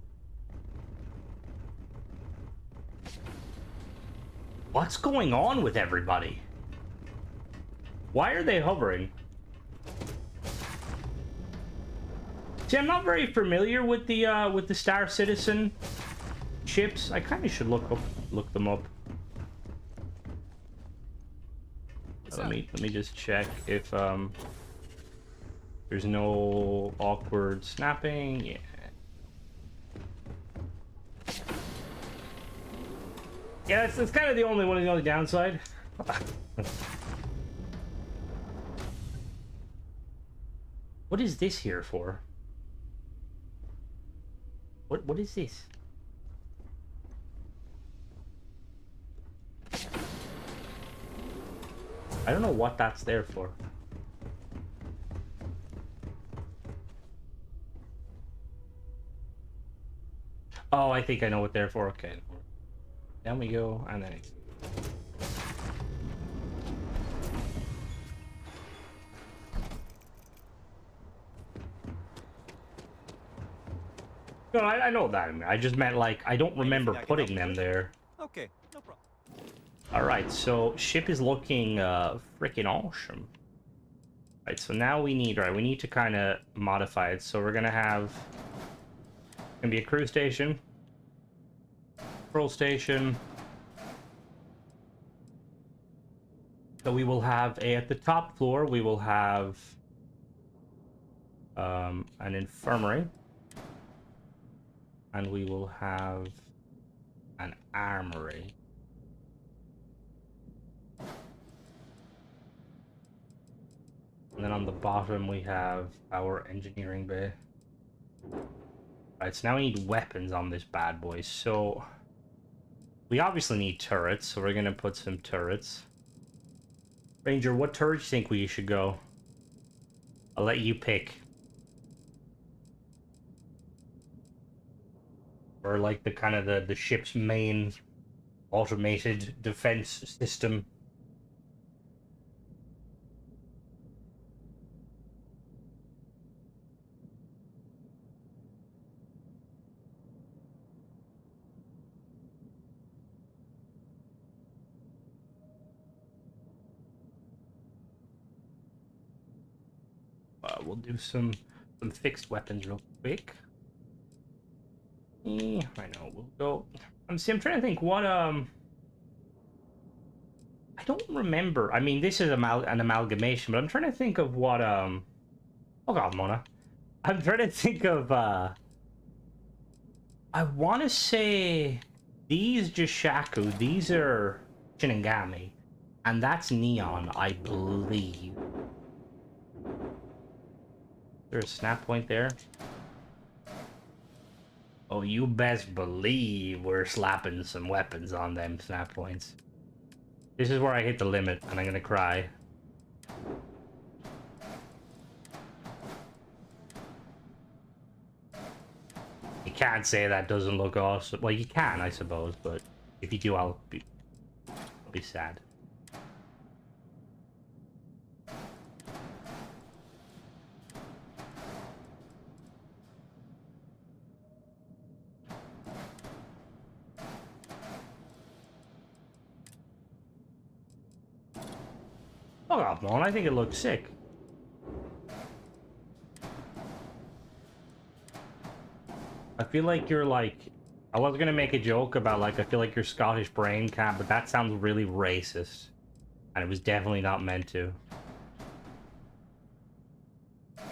What's going on with everybody? Why are they hovering? See, I'm not very familiar with the Star Citizen ships. I kind of should look them up. Let me just check if there's no awkward snapping. Yeah. Yeah, that's kind of the only downside. What is this here for? What is this? I don't know what that's there for. Oh, I think I know what they're for. Okay. Down we go, and then... No, I know that. I just meant like I don't remember Anything I can putting help them with? there. Okay, no problem. All right, so ship is looking freaking awesome. Right, so now we need to kind of modify it. So we're gonna have gonna be a crew station, patrol station. So we will have at the top floor we will have an infirmary, and we will have an armory. And then on the bottom we have our engineering bay. Right, so now we need weapons on this bad boy. So we obviously need turrets, so we're gonna put some turrets. Ranger, what turret do you think we should go? I'll let you pick. Or like the kind of the ship's main automated defense system. We'll do some fixed weapons real quick. I know, we'll go. I'm trying to think what I don't remember. I mean, this is an amalgamation, but I'm trying to think of what oh god, Mona. I'm trying to think of I want to say these Jishaku, these are Shinigami, and that's Neon, I believe. There's a snap point there. Oh, you best believe we're slapping some weapons on them snap points. This is where I hit the limit, and I'm gonna cry. You can't say that doesn't look awesome. Well, you can, I suppose, but if you do, I'll be sad. Oh, God, man, I think it looks sick. I feel like you're like... I was gonna make a joke about, like, I feel like you're Scottish brain cat, but that sounds really racist. And it was definitely not meant to. I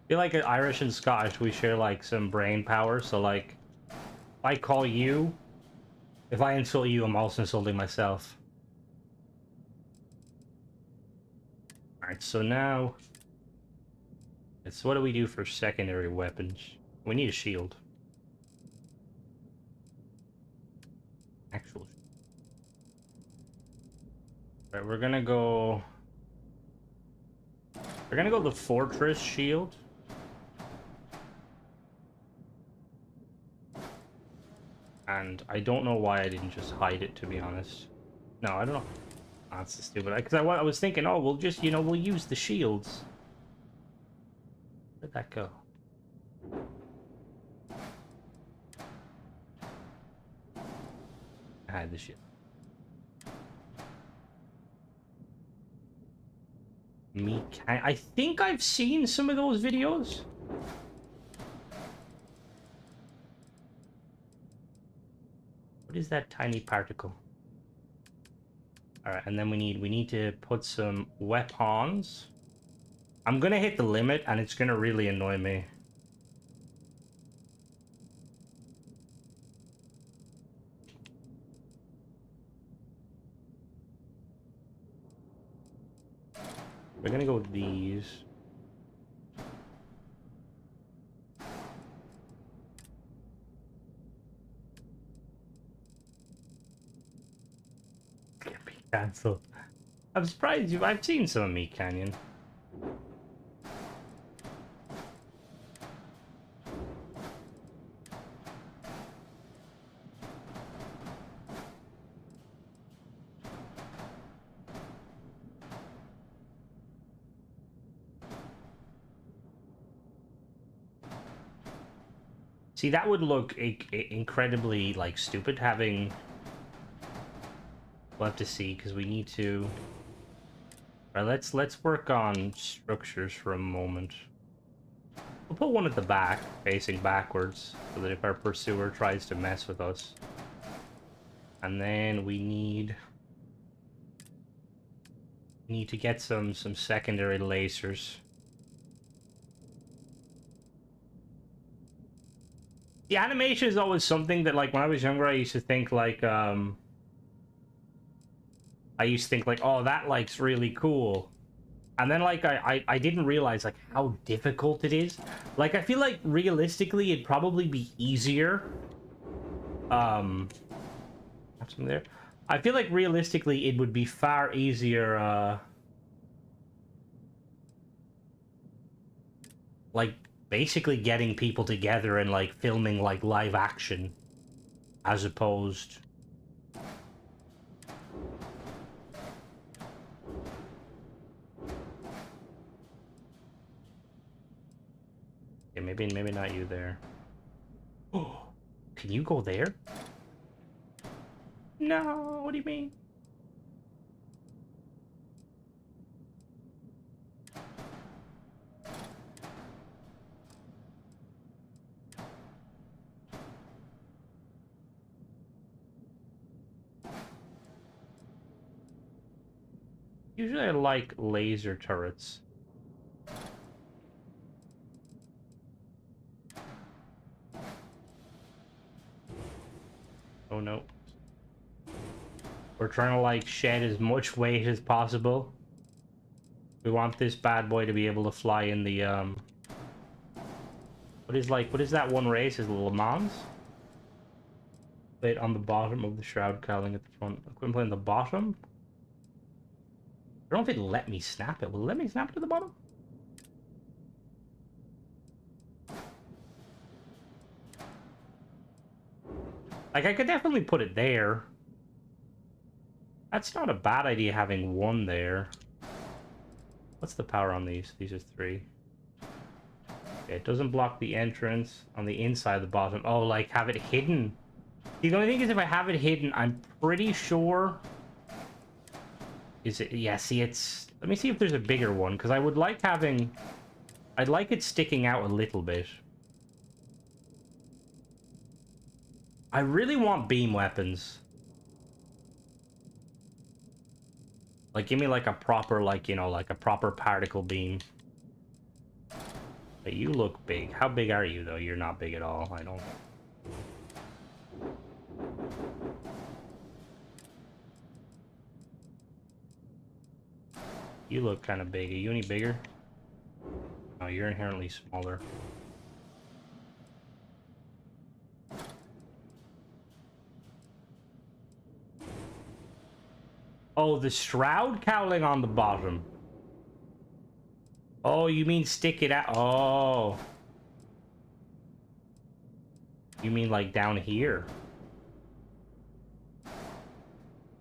feel like Irish and Scottish, we share, like, some brain power, so, like... If I call you... If I insult you, I'm also insulting myself. Alright, so now... So what do we do for secondary weapons? We need a shield. Actual. Right, we're gonna go the fortress shield. And I don't know why I didn't just hide it, to be honest. No, I don't know. Oh, that's stupid. Because I was thinking, oh, we'll just, you know, we'll use the shields. Where'd that go? I had the shield. I think I've seen some of those videos. What is that tiny particle? All right, and then we need to put some weapons. I'm gonna hit the limit, and it's gonna really annoy me. We're gonna go with these. Cancel. I'm surprised you. I've seen some of Meat Canyon. See, that would look incredibly, like, stupid having... We'll have to see, because we need to... Alright, let's work on structures for a moment. We'll put one at the back, facing backwards, so that if our pursuer tries to mess with us. And then we need to get some secondary lasers. The animation is always something that, like, when I was younger, I used to think, like, oh, that, like's really cool. And then, like, I didn't realize, like, how difficult it is. Like, I feel like, realistically, it'd probably be easier. Have something there? I feel like, realistically, it would be far easier, like, basically getting people together and, like, filming, like, live action. As opposed... Okay, maybe not you there. Oh, can you go there? No, what do you mean? Usually I like laser turrets. Oh no. We're trying to, like, shed as much weight as possible. We want this bad boy to be able to fly in the, what is that one race? Is it Le Mans? Plate on the bottom of the shroud cowling at the front. Equipment plate on the bottom? I don't know if it'll let me snap it. Will it let me snap it to the bottom? Like, I could definitely put it there. That's not a bad idea, having one there. What's the power on these? These are 3. Okay, it doesn't block the entrance on the inside of the bottom. Oh, like, have it hidden. The only thing is, if I have it hidden, I'm pretty sure... Is it... Yeah, see, it's... Let me see if there's a bigger one, because I would like having... I'd like it sticking out a little bit. I really want beam weapons. Like, give me, like, a proper, like, you know, like, a proper particle beam. But you look big. How big are you, though? You're not big at all. I don't... You look kind of big. Are you any bigger? No, you're inherently smaller. Oh, the shroud cowling on the bottom. Oh, you mean stick it out? Oh. You mean like down here?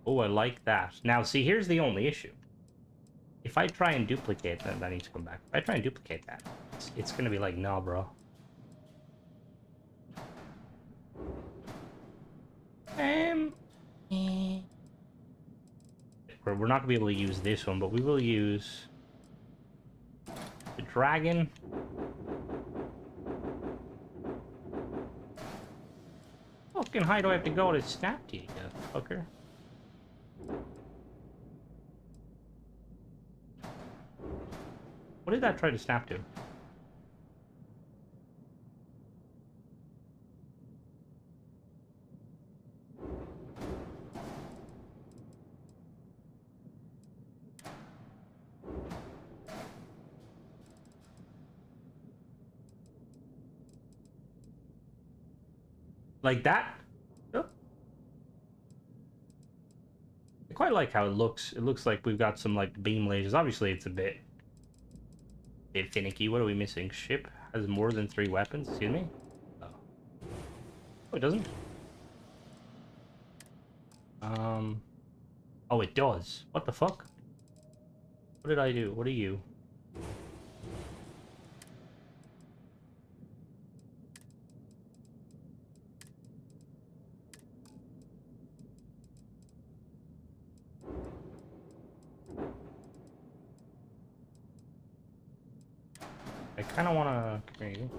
Oh, I like that. Now, see, here's the only issue. If I try and duplicate that, that needs to come back. If I try and duplicate that, it's gonna be like, nah, bro. We're not gonna be able to use this one, but we will use the dragon. Fucking high do I have to go to snap to you, fucker? What did that try to snap to? Like that? Oh. I quite like how it looks. It looks like we've got some, like, beam lasers. Obviously, it's a bit finicky. What are we missing? Ship has more than 3 weapons. Excuse me? Oh, oh, it doesn't? Oh, it does. What the fuck? What did I do? What are you? I kind of want to...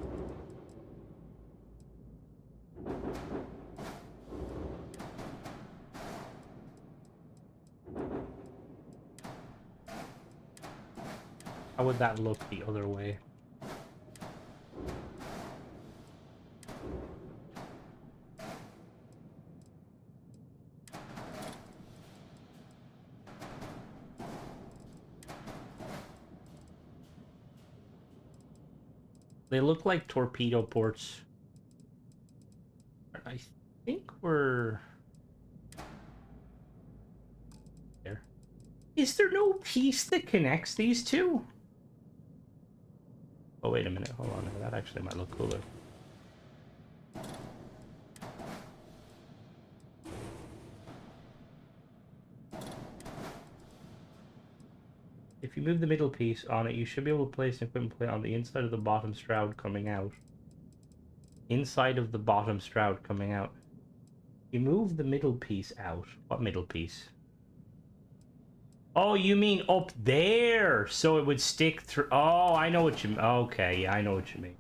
How would that look the other way? They look like torpedo ports. I think we're... there. Is there no piece that connects these two? Oh, wait a minute. Hold on. That actually might look cooler. If you move the middle piece on it, you should be able to place an equipment plate on the inside of the bottom shroud coming out. Inside of the bottom shroud coming out. You move the middle piece out. What middle piece? Oh, you mean up there, so it would stick through. Oh, I know what you mean. Okay, yeah, I know what you mean.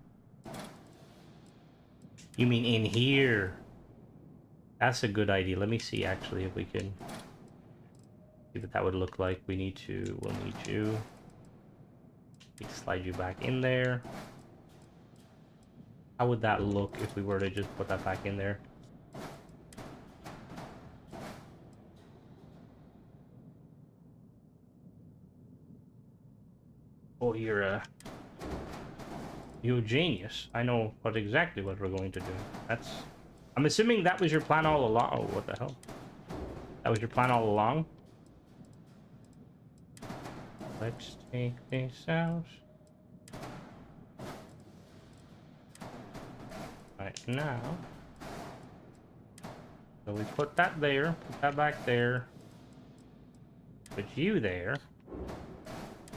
You mean in here. That's a good idea. Let me see, actually, if we can see what that would look like. We'll need to slide you back in there. How would that look if we were to just put that back in there? Oh, you're a genius. I know exactly what we're going to do. I'm assuming that was your plan all along. Oh, what the hell? That was your plan all along? Let's take this out. Right now. So we put that there, put that back there. Put you there.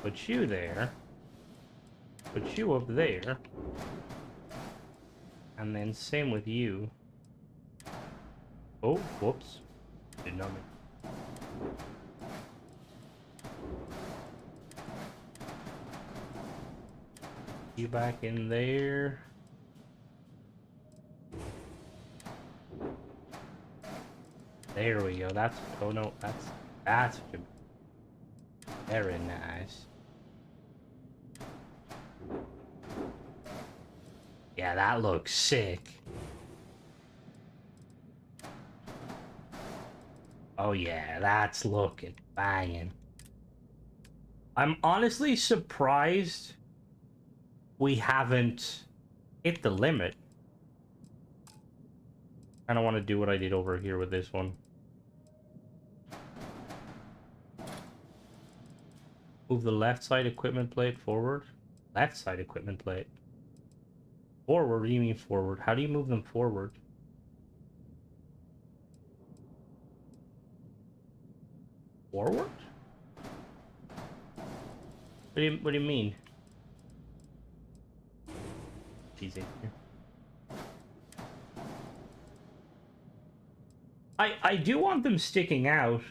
Put you there. Put you up there. And then same with you. Oh, whoops. Did not mean. You back in there. There we go. That's... oh no, that's very nice. Yeah, that looks sick. Oh yeah, that's looking banging. I'm honestly surprised we haven't hit the limit. I don't want to do what I did over here with this one. Move the left side equipment plate forward. Left side equipment plate. Forward? What do you mean forward? How do you move them forward? Forward? What do you mean? Teasing here. I do want them sticking out.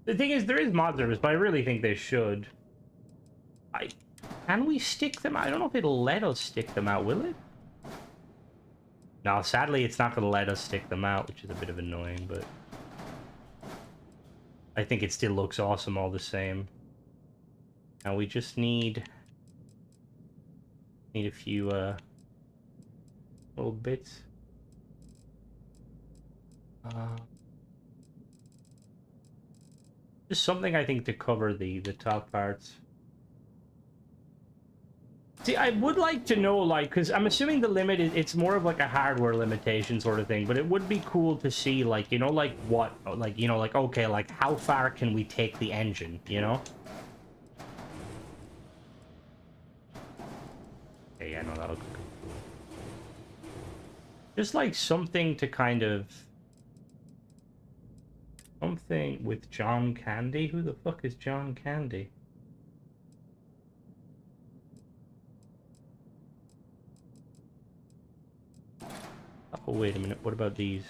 The thing is, there is mod service, but I really think they should. Can we stick them? I don't know if it'll let us stick them out, will it? No, sadly, it's not going to let us stick them out, which is a bit of annoying, but I think it still looks awesome all the same. Now we just need a few little bits. Just something I think to cover the top parts. See, I would like to know, like, because I'm assuming the limit is, it's more of like a hardware limitation sort of thing, but it would be cool to see, like, you know, like what, like, you know, like, okay, like how far can we take the engine, you know? Okay, yeah, no, that'll go. Just like something to kind of... something with John Candy? Who the fuck is John Candy? Oh, wait a minute. What about these?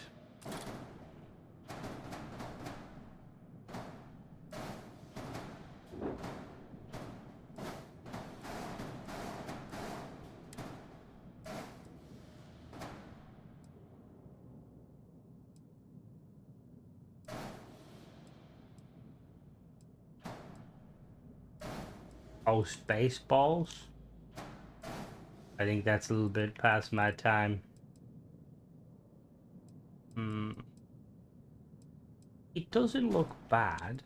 Oh, Spaceballs? I think that's a little bit past my time. It doesn't look bad.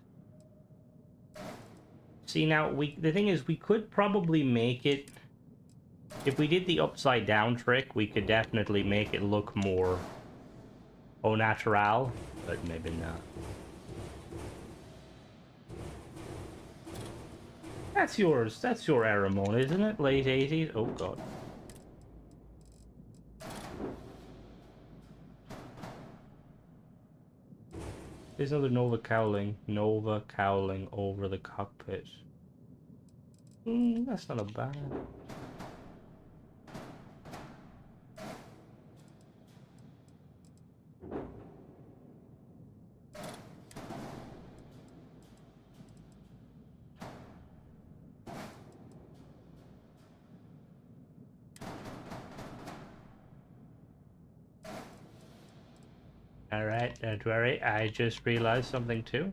See, now, the thing is, we could probably make it... If we did the upside down trick, we could definitely make it look more au natural, but maybe not. That's yours. That's your Aramon, isn't it? Late 80s? Oh, God. There's another Nova cowling. Nova cowling over the cockpit. That's not a bad... Alright, don't worry. I just realized something too.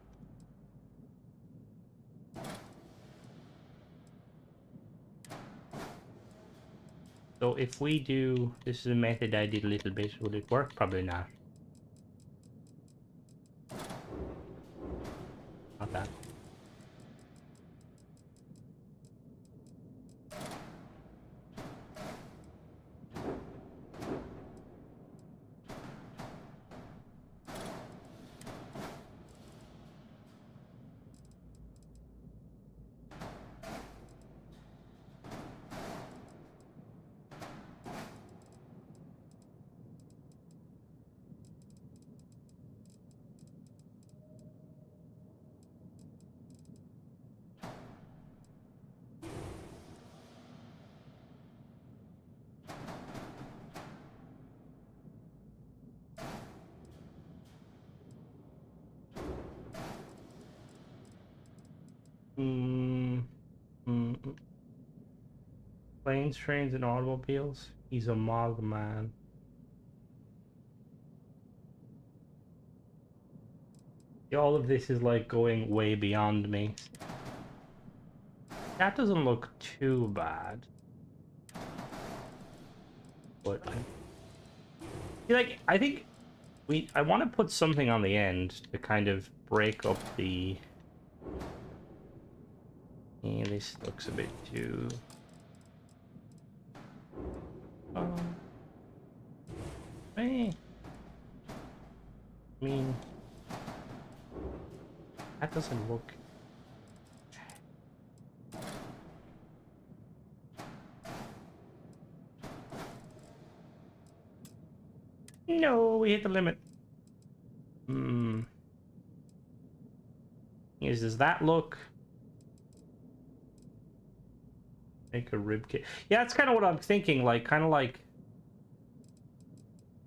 So if we do... This is a method I did a little bit. Will it work? Probably not. Not that. Planes, trains, and automobiles. He's a Mog man. All of this is like going way beyond me. That doesn't look too bad. But I think I want to put something on the end to kind of break up the... Yeah, this looks a bit too... I mean, that doesn't look... No, we hit the limit. Does that look... Make a rib kit. Yeah, that's kind of what I'm thinking. Like, kind of like...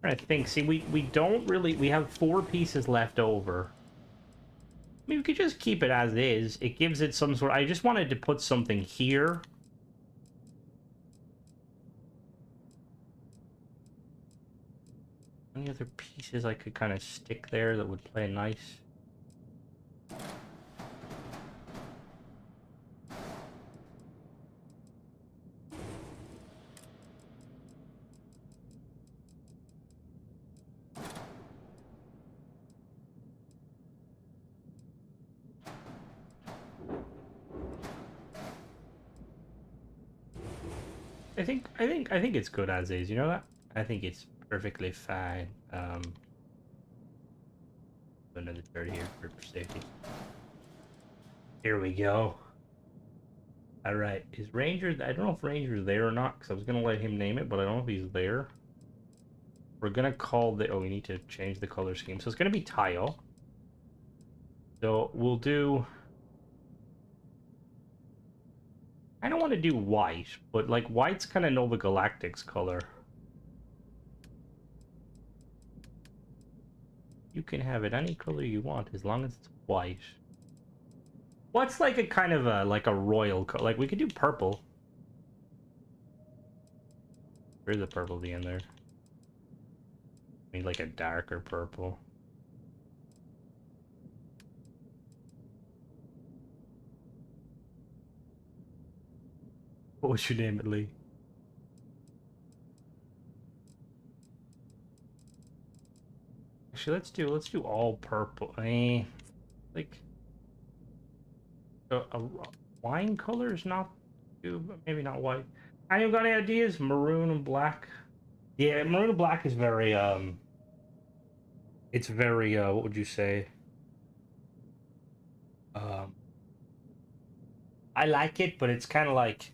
I think. See, we don't really... We have 4 pieces left over. I mean, we could just keep it as is. It gives it some sort... I just wanted to put something here. Any other pieces I could kind of stick there that would play nice? I think it's good as is, you know that? I think it's perfectly fine. Another 30 here for safety. Here we go. Alright, is Ranger... I don't know if Ranger's there or not, because I was going to let him name it, but I don't know if he's there. We're going to call the... Oh, we need to change the color scheme. So it's going to be tile. So we'll do... I don't want to do white, but like white's kind of Nova Galactic's color. You can have it any color you want as long as it's white. What's like a kind of a like a royal color? Like we could do purple. Where's the purple be in there? I mean like a darker purple. What you name it, Lee? Actually, let's do all purple. Like a wine color is not too, but maybe not white. You got any ideas? Maroon and black. Yeah, maroon and black is very it's very what would you say? Um, I like it, but it's kind of like,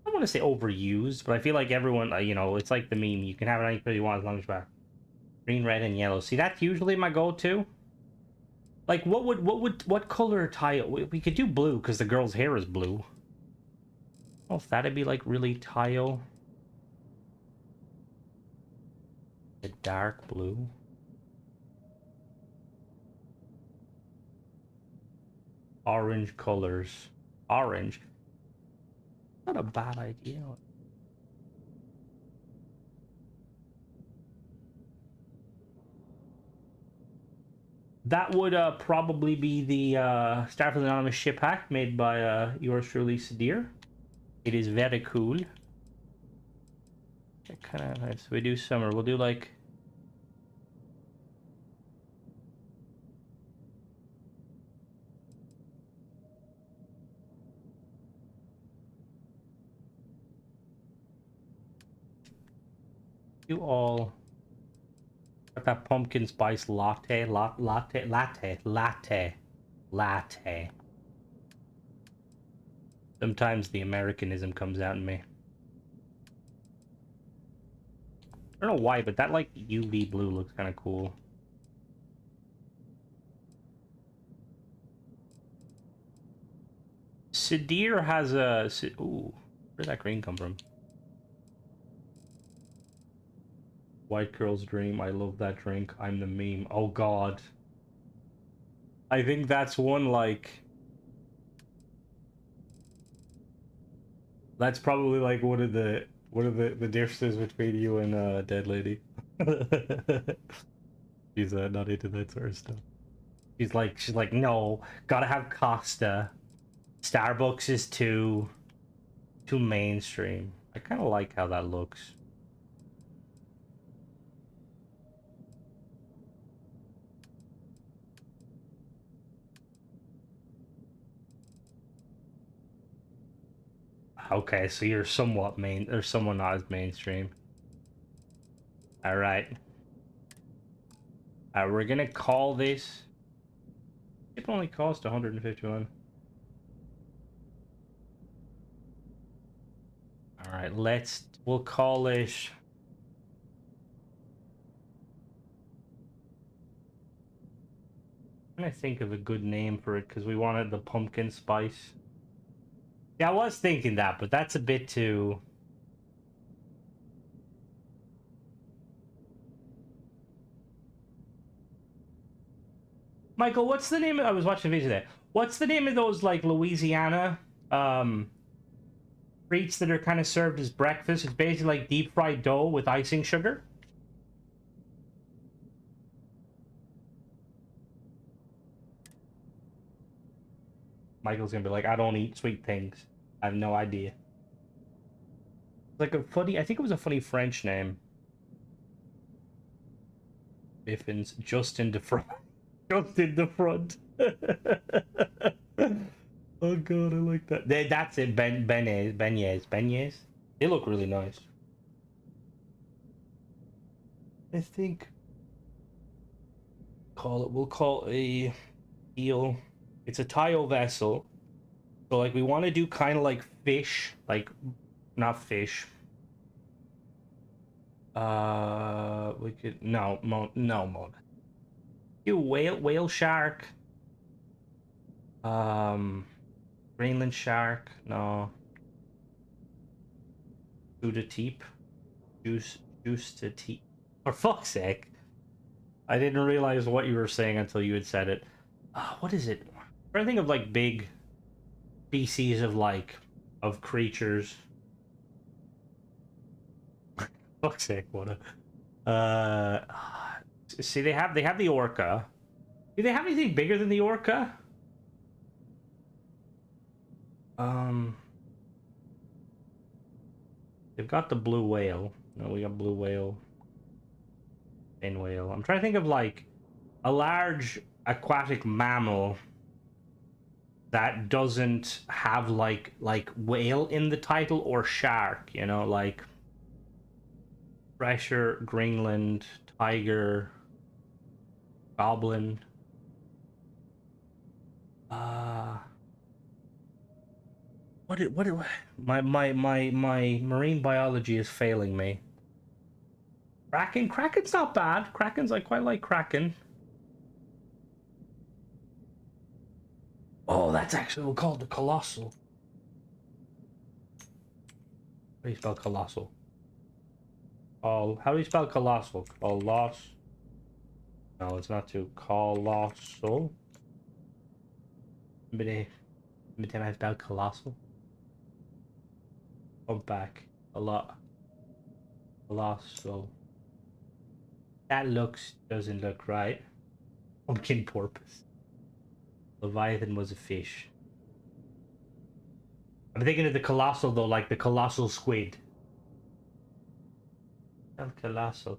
I don't want to say overused, but I feel like everyone, you know, it's like the meme. You can have it any color you want as long as it's black. Green, red, and yellow. See, that's usually my go-to. Like, what color tile? We could do blue because the girl's hair is blue. Oh, if that'd be like really tile. A dark blue. Orange colors. Orange. Not a bad idea. That would probably be the Starfield Anonymous ship hack made by yours truly, Sadir. It is very cool. Kind of nice. We do summer. We'll do like. You all. Got that pumpkin spice latte. Sometimes the Americanism comes out in me. I don't know why, but that like UV blue looks kind of cool. Sadir has a... Ooh, where'd that green come from? White girl's dream. I love that drink. I'm the meme. Oh god. I think that's one like... That's probably like one of the differences between you and Dead Lady. She's not into that sort of stuff. She's like, no, gotta have Costa. Starbucks is too mainstream. I kind of like how that looks. Okay, so you're somewhat or somewhat not as mainstream. All right. We're gonna call this. It only cost 151. All right, we'll call it. I'm trying to think of a good name for it because we wanted the pumpkin spice. Yeah, I was thinking that, but that's a bit too... Michael, what's the name of... I was watching a video there. What's the name of those, like, Louisiana, treats that are kind of served as breakfast? It's basically like deep fried dough with icing sugar. Michael's gonna be like, I don't eat sweet things. I have no idea. Like a funny, I think it was a funny French name. Biffins, just in the front. Just in the front. Oh god, I like that. That's it, beignets. They look really nice. I think we'll call a eel. It's a tile vessel. So like we want to do kind of like fish, like not fish. We could no mode. Do whale shark. Greenland shark, no. Juice to teep. For fuck's sake. I didn't realize what you were saying until you had said it. What is it? I'm trying to think of like big species of of creatures. Fuck's sake, what a... see, they have the orca. Do they have anything bigger than the orca? They've got the blue whale. No, we got blue whale. Fin whale. I'm trying to think of like a large aquatic mammal that doesn't have like whale in the title or shark, you know, like Fresher, Greenland, tiger, goblin. My marine biology is failing me. Kraken's not bad. I quite like Kraken. Oh, that's actually called the colossal. How do you spell colossal? Oh, how do you spell colossal? Coloss. No, it's not too colossal. But time I spell colossal. Come back a lot. Colossal. That doesn't look right. Pumpkin porpoise. Leviathan was a fish. I'm thinking of the colossal though, like the colossal squid. El colossal.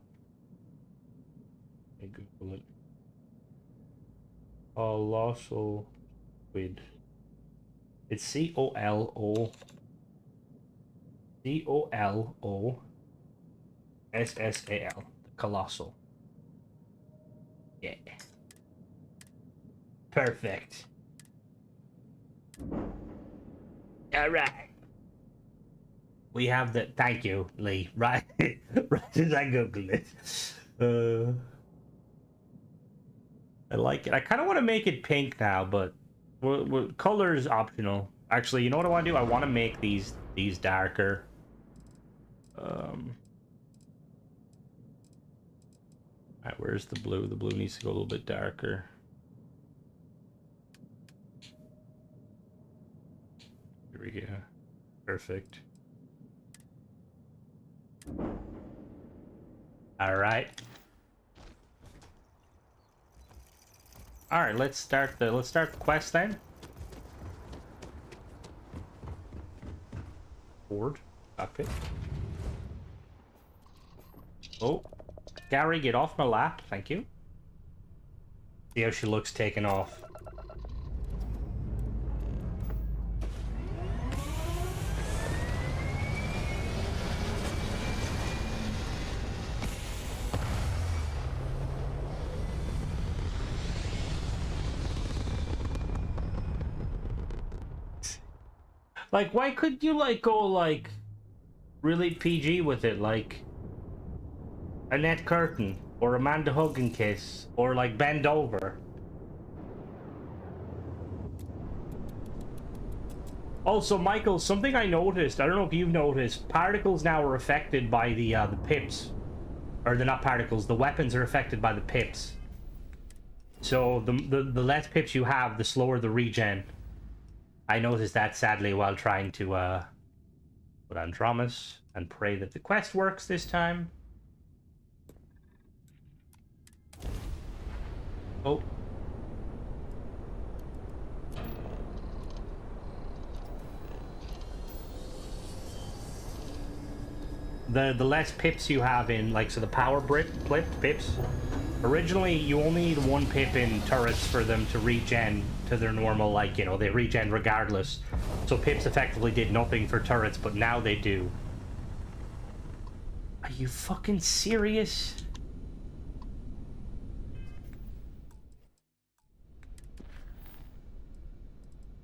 Let me Google it. Colossal squid. It's COLOSSAL. Colossal. Yeah. Perfect. All right. We have the. Thank you, Lee. Right, right as I googled it. I like it. I kind of want to make it pink now, but color is optional. Actually, you know what I want to do? I want to make these darker. Alright, where's the blue? The blue needs to go a little bit darker. Here we go. Perfect. Alright. Alright, let's start the quest then. Board. Cockpit. Oh. Gary, get off my lap, thank you. See how she looks taken off. Like, why could you, like, go, like, really PG with it? Like, Annette Curtin, or Amanda Hugginkiss, or, like, Bend Over. Also, Michael, something I noticed, I don't know if you've noticed, particles now are affected by the pips. Or they're not particles, the weapons are affected by the pips. So, the less pips you have, the slower the regen. I noticed that, sadly, while trying to put on Andromus and pray that the quest works this time. Oh. The less pips you have in, like, so the power pips. Originally, you only need one pip in turrets for them to regen to their normal, like, you know, they regen regardless. So pips effectively did nothing for turrets, but now they do. Are you fucking serious?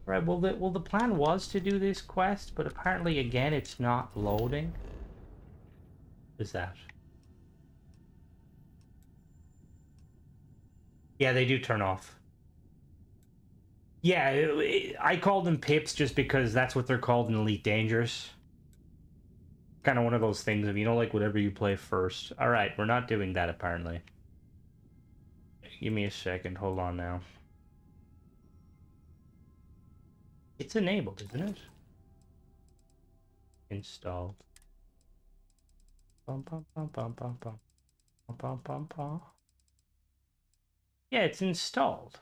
Right, well the plan was to do this quest, but apparently, again, it's not loading. What is that? Yeah, they do turn off. Yeah, I call them pips just because that's what they're called in Elite Dangerous. Kind of one of those things of, you know, like whatever you play first. Alright, we're not doing that apparently. Give me a second, hold on now. It's enabled, isn't it? Installed. Bum, bum, bum, bum, bum, bum. Bum, bum, bum, bum. Yeah, it's installed.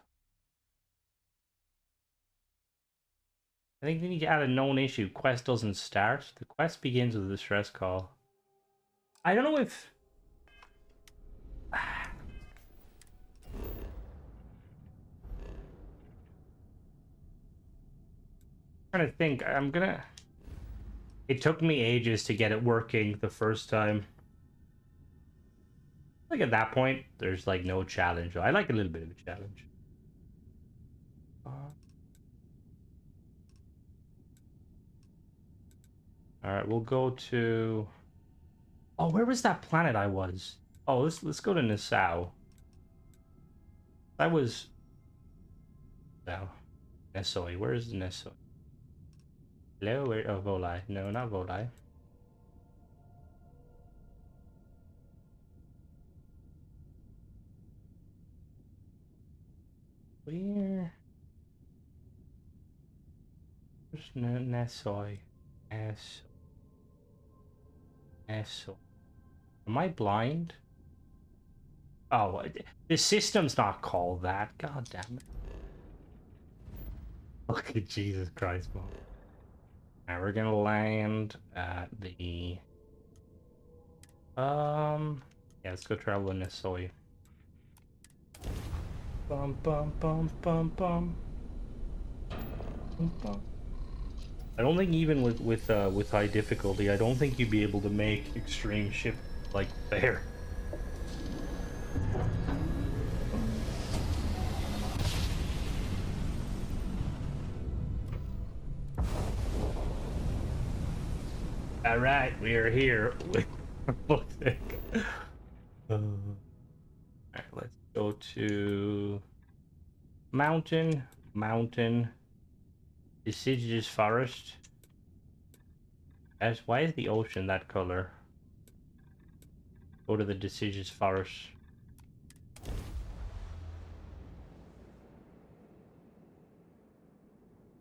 I think they need to add a known issue. Quest doesn't start. The quest begins with a distress call. I don't know if... trying to think. I'm gonna... It took me ages to get it working the first time. Like at that point, there's like no challenge. I like a little bit of a challenge. Alright, we'll go to... Oh, where was that planet I was? Oh, let's go to Nassau. That was... No. Nassau. Where is Nassau? Hello? Where... Oh, Volai. No, not Volai. Where? Where's Nassau? Nassau. Am I blind? Oh, the system's not called that. God damn it. Look at Jesus Christ, Mom. Now we're gonna land at the... Yeah, let's go travel in Nassau. Bum bum bum bum bum. Bum bum. I don't think even with high difficulty, I don't think you'd be able to make extreme ship like there. All right, we are here. Alright, let's go to mountain, deciduous forest. Why is the ocean that color? Go to the deciduous forest.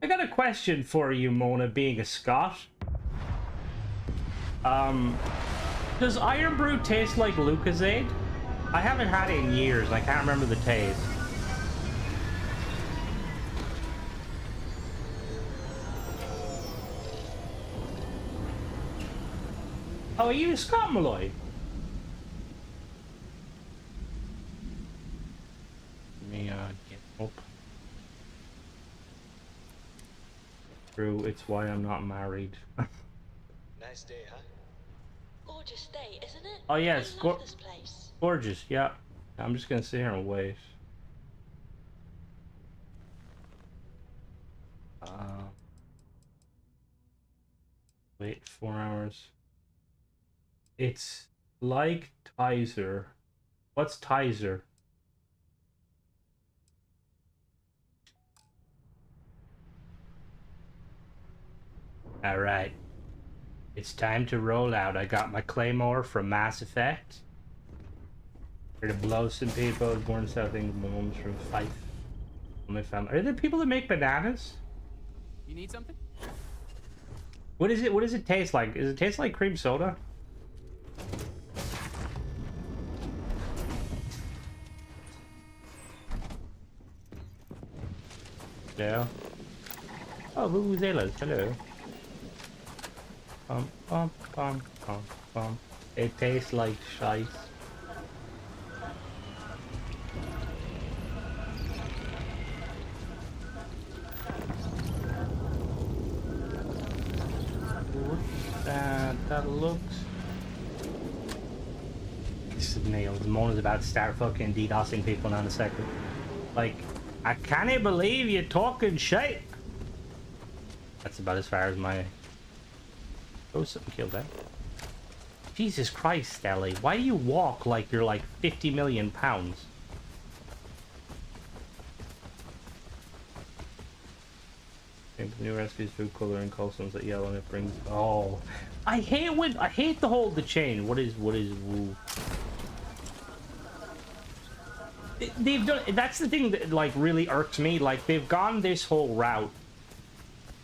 I got a question for you, Mona, being a Scot. Does Iron Brew taste like Lucozade? I haven't had it in years, and I can't remember the taste. Oh, are you a Scot, Malloy? Let me, get up. True, it's why I'm not married. Nice day, huh? Gorgeous day, isn't it? Oh yeah, I it's love this place. gorgeous, yeah. I'm just gonna sit here and wait. Wait 4 hours. It's like Tizer. What's Tizer? Alright. It's time to roll out. I got my claymore from Mass Effect. Here to blow some people. I was born South England. My mom's from Fife. My family. Are there people that make bananas? You need something? What is it? What does it taste like? Does it taste like cream soda? Yeah. Oh, vuvuzelas. Hello. Bum, bum, bum, bum, bum. It tastes like shite. That looks... This is nailed. Mona's about to start fucking DDoSing people now in a second. Like, I can't believe you're talking shit. That's about as far as my... Oh, something killed that. Jesus Christ, Ellie. Why do you walk like you're like 50 million pounds? New recipes, food coloring, customs that yellow and it brings... Oh. I hate the whole the chain. What is woo? They've done... That's the thing that like really irks me. Like they've gone this whole route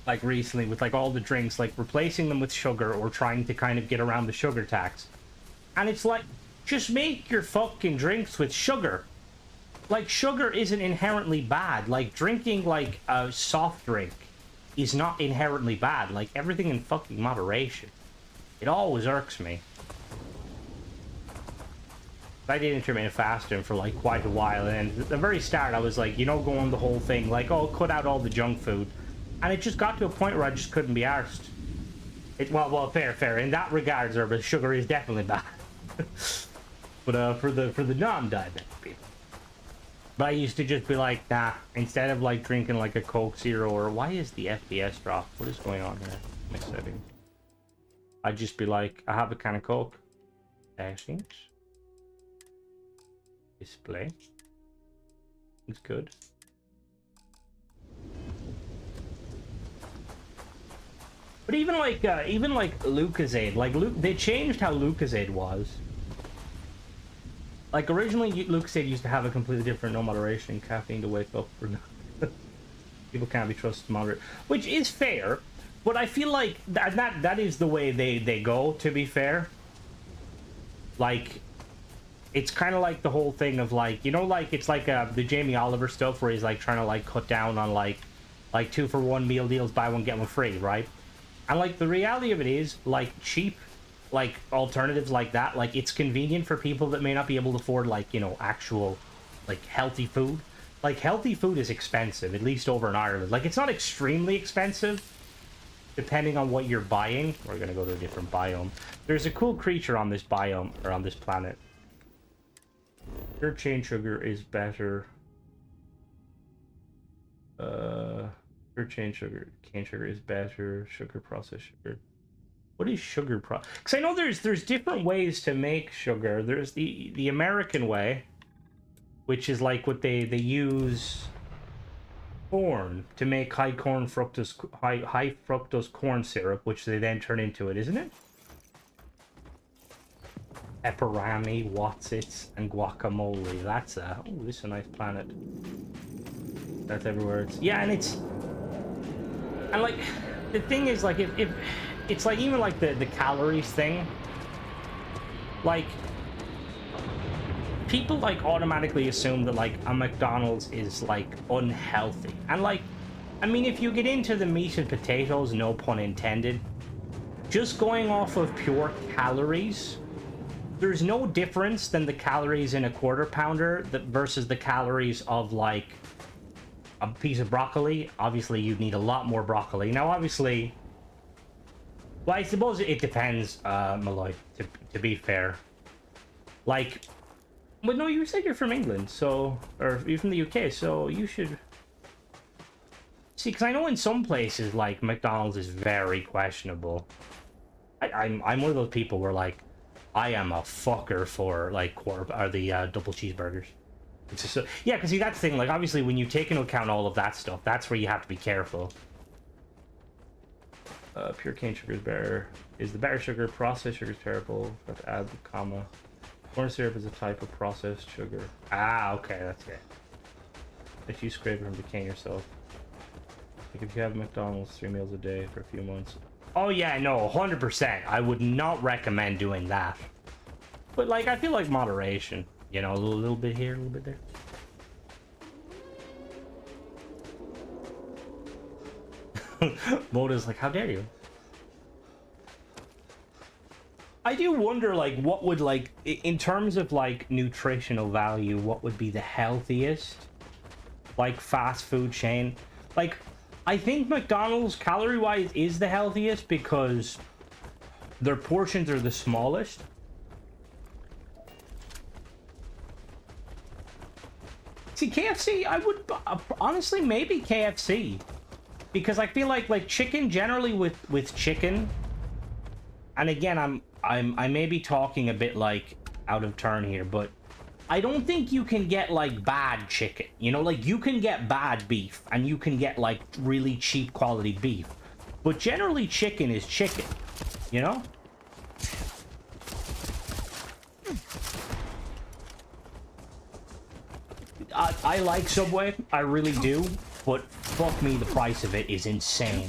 like recently with like all the drinks, like replacing them with sugar or trying to kind of get around the sugar tax. And it's like, just make your fucking drinks with sugar. Like sugar isn't inherently bad. Like drinking like a soft drink is not inherently bad. Like, everything in fucking moderation. It always irks me. I did intermittent fasting for like quite a while, and at the very start I was like, you know, going the whole thing like, oh, cut out all the junk food, and it just got to a point where I just couldn't be arsed. Well, fair. In that regards, but sugar is definitely bad. But for the non-diabetic people. But I used to just be like, nah. Instead of like drinking like a Coke Zero, or why is the FPS drop? What is going on here? My settings. I'd just be like, I have a can of Coke. Settings. Display. It's good. But even like Lucozade, like they changed how Lucozade was. Like originally, Lucozade used to have a completely different no moderation caffeine to wake up. People can't be trusted to moderate, which is fair. But I feel like that is the way they go. To be fair, like. It's kind of like the whole thing of like, you know, like it's like the Jamie Oliver stuff where he's like trying to like cut down on like 2-for-1 meal deals, buy one get one free, right? And like the reality of it is like cheap like alternatives like that, like it's convenient for people that may not be able to afford like, you know, actual like healthy food. Like healthy food is expensive, at least over in Ireland. Like it's not extremely expensive depending on what you're buying. We're gonna go to a different biome. There's a cool creature on this biome or on this planet. Pure cane sugar is better. Pure cane sugar is better. Sugar processed sugar. What is sugar Because I know there's different ways to make sugar. There's the American way, which is like what they use corn to make high fructose corn syrup, which they then turn into it, isn't it? Pepperami, Wotsits, and guacamole. That's a... Oh, this is a nice planet. That's everywhere. Yeah, and it's... And, like, the thing is, like, if it's, like, even, like, the calories thing. Like, people, like, automatically assume that, like, a McDonald's is, like, unhealthy. And, like, I mean, if you get into the meat and potatoes, no pun intended, just going off of pure calories... There's no difference than the calories in a quarter pounder versus the calories of like a piece of broccoli. Obviously, you'd need a lot more broccoli. Now, obviously, well, I suppose it depends, Malloy, to be fair. Like, but no, you said you're from England, so, or you're from the UK, so you should... See, because I know in some places, like, McDonald's is very questionable. I'm one of those people where, like, I am a fucker for like the double cheeseburgers. It's just yeah, because see that's the thing. Like obviously, when you take into account all of that stuff, that's where you have to be careful. Pure cane sugar is better. Is the better sugar? Processed sugar is terrible. Have to add the comma. Corn syrup is a type of processed sugar. Ah, okay, that's it. If you scrape it from the cane yourself. Like if you have McDonald's 3 meals a day for a few months. Oh yeah, no, 100%. I would not recommend doing that. But like, I feel like moderation. You know, a little bit here, a little bit there. Moda's like, how dare you? I do wonder, like, what would, like, in terms of, like, nutritional value, what would be the healthiest, like, fast food chain? Like, I think McDonald's, calorie-wise, is the healthiest because their portions are the smallest. See, KFC, I would, honestly, maybe KFC. Because I feel like chicken, generally with chicken, and again, I may be talking a bit, like, out of turn here, but I don't think you can get, like, bad chicken. You know, like, you can get bad beef, and you can get, like, really cheap quality beef. But generally, chicken is chicken, you know? I like Subway, I really do, but fuck me, the price of it is insane.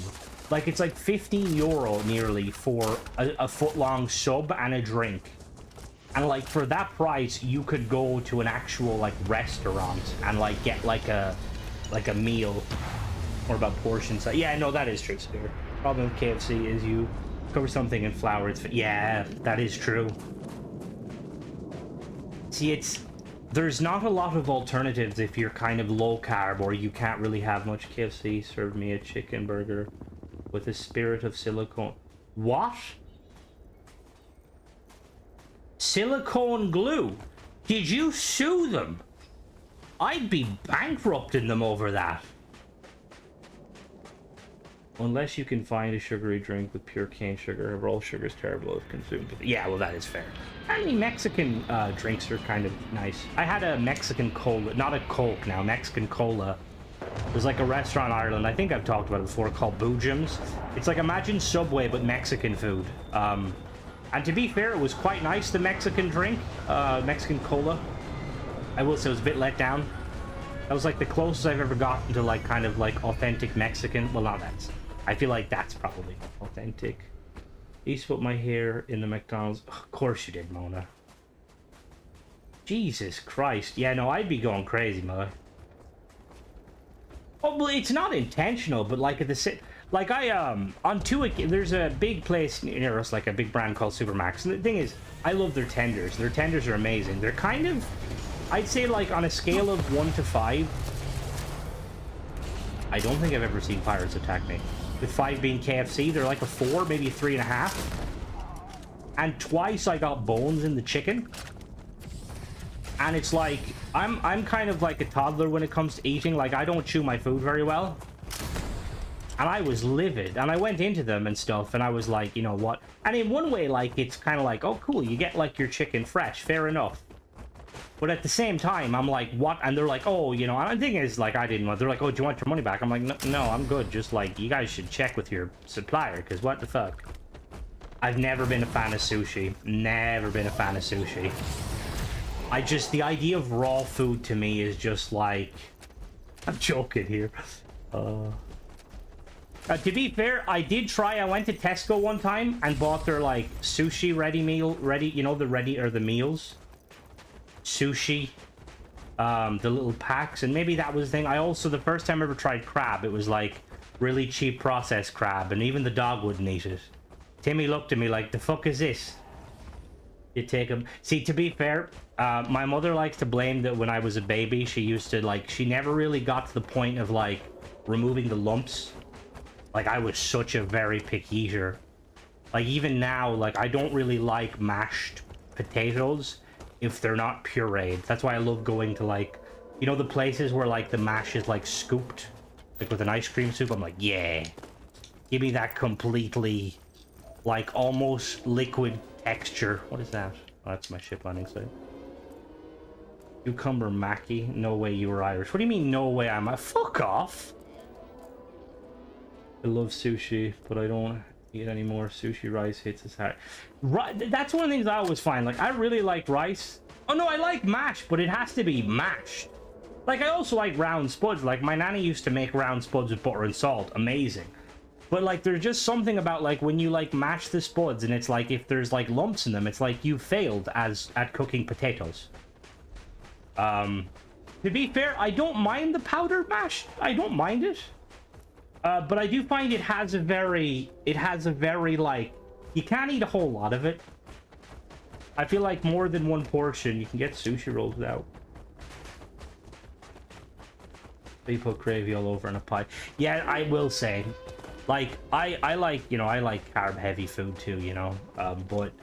Like, it's like €15 nearly for a foot-long sub and a drink. And, like, for that price, you could go to an actual, like, restaurant and, like, get, like a meal. Or about portion size. Yeah, no, that is true, Spear. Problem with KFC is you cover something in flour. Yeah, that is true. See, there's not a lot of alternatives if you're kind of low carb or you can't really have much. KFC served me a chicken burger with a spirit of silicone. What? Silicone glue? Did you sue them? I'd be bankrupting them over that. Unless you can find a sugary drink with pure cane sugar, all sugar is terrible if consumed. Yeah, well, that is fair. I mean, Mexican drinks are kind of nice. I had a Mexican cola, not a Coke now, Mexican cola. There's like a restaurant in Ireland, I think I've talked about it before, called Boojum's. It's like, imagine Subway, but Mexican food. And to be fair, it was quite nice, the Mexican drink, Mexican cola. I will say it was a bit let down. That was like the closest I've ever gotten to like kind of like authentic Mexican. Well, not that. I feel like that's probably authentic. I used to put my hair in the McDonald's. Oh, of course you did, Mona. Jesus Christ. Yeah, no, I'd be going crazy, Mona. Oh, well, it's not intentional, but like at the like on two, there's a big place near us, like a big brand called Supermax. And the thing is, I love their tenders. Their tenders are amazing. They're kind of, I'd say like on a scale of 1 to 5. I don't think I've ever seen pirates attack me. With 5 being KFC, they're like a 4, maybe a 3.5. And twice I got bones in the chicken. And it's like, I'm kind of like a toddler when it comes to eating. Like, I don't chew my food very well. And I was livid. And I went into them and stuff, and I was like, you know what? And in one way, like, it's kind of like, oh, cool, you get, like, your chicken fresh. Fair enough. But at the same time, I'm like, what? And they're like, oh, you know, and the thing is, like, I didn't want, they're like, oh, do you want your money back? I'm like, no, I'm good. Just, like, you guys should check with your supplier, because what the fuck? I've never been a fan of sushi. Never been a fan of sushi. The idea of raw food to me is just like, I'm joking here. To be fair, I did try, I went to Tesco one time and bought their, like, sushi ready, you know, the meals. Sushi, the little packs, and maybe that was the thing. I also, the first time I ever tried crab, it was like really cheap processed crab, and even the dog wouldn't eat it. Timmy looked at me like, the fuck is this? You take him. See, to be fair, my mother likes to blame that when I was a baby, she used to, like, she never really got to the point of, like, removing the lumps. Like, I was such a very picky eater. Like, even now, like, I don't really like mashed potatoes if they're not pureed. That's why I love going to, like, you know, the places where, like, the mash is, like, scooped, like, with an ice cream soup. I'm like, yeah, give me that completely, like, almost liquid texture. What is that? Oh, that's my ship landing site. Cucumber Mackie? No way you were Irish. What do you mean, no way I'm a... Fuck off! I love sushi, but I don't eat anymore. Sushi rice hits us hard. That's one of the things I always find. Like, I really like rice. Oh no, I like mash, but it has to be mashed. Like, I also like round spuds. Like, my nanny used to make round spuds with butter and salt. Amazing. But, like, there's just something about, like, when you, like, mash the spuds, and it's like, if there's, like, lumps in them, it's like you failed at cooking potatoes. To be fair, I don't mind the powdered mash. I don't mind it. But I do find it has a very, like, you can't eat a whole lot of it. I feel like more than one portion, you can get sushi rolls without. They put gravy all over in a pie. Yeah, I will say, like, I like, you know, I like carb heavy food too, you know, but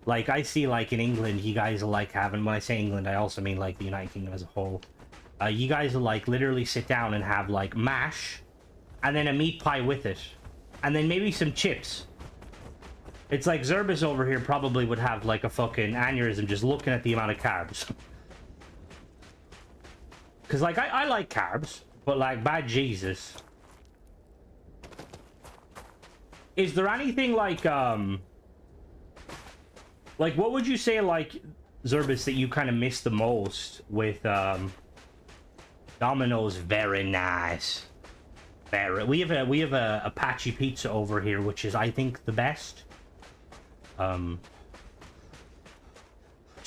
like, I see, like, in England, you guys will like having, when I say England, I also mean like the United Kingdom as a whole. You guys will like literally sit down and have like mash and then a meat pie with it, and then maybe some chips. It's like Zerbis over here probably would have like a fucking aneurysm just looking at the amount of carbs. Because like, I like carbs, but like, bad Jesus. Is there anything like what would you say, like, Zerbis, that you kind of miss the most with Domino's? Very nice. We have a Apache pizza over here, which is, I think, the best.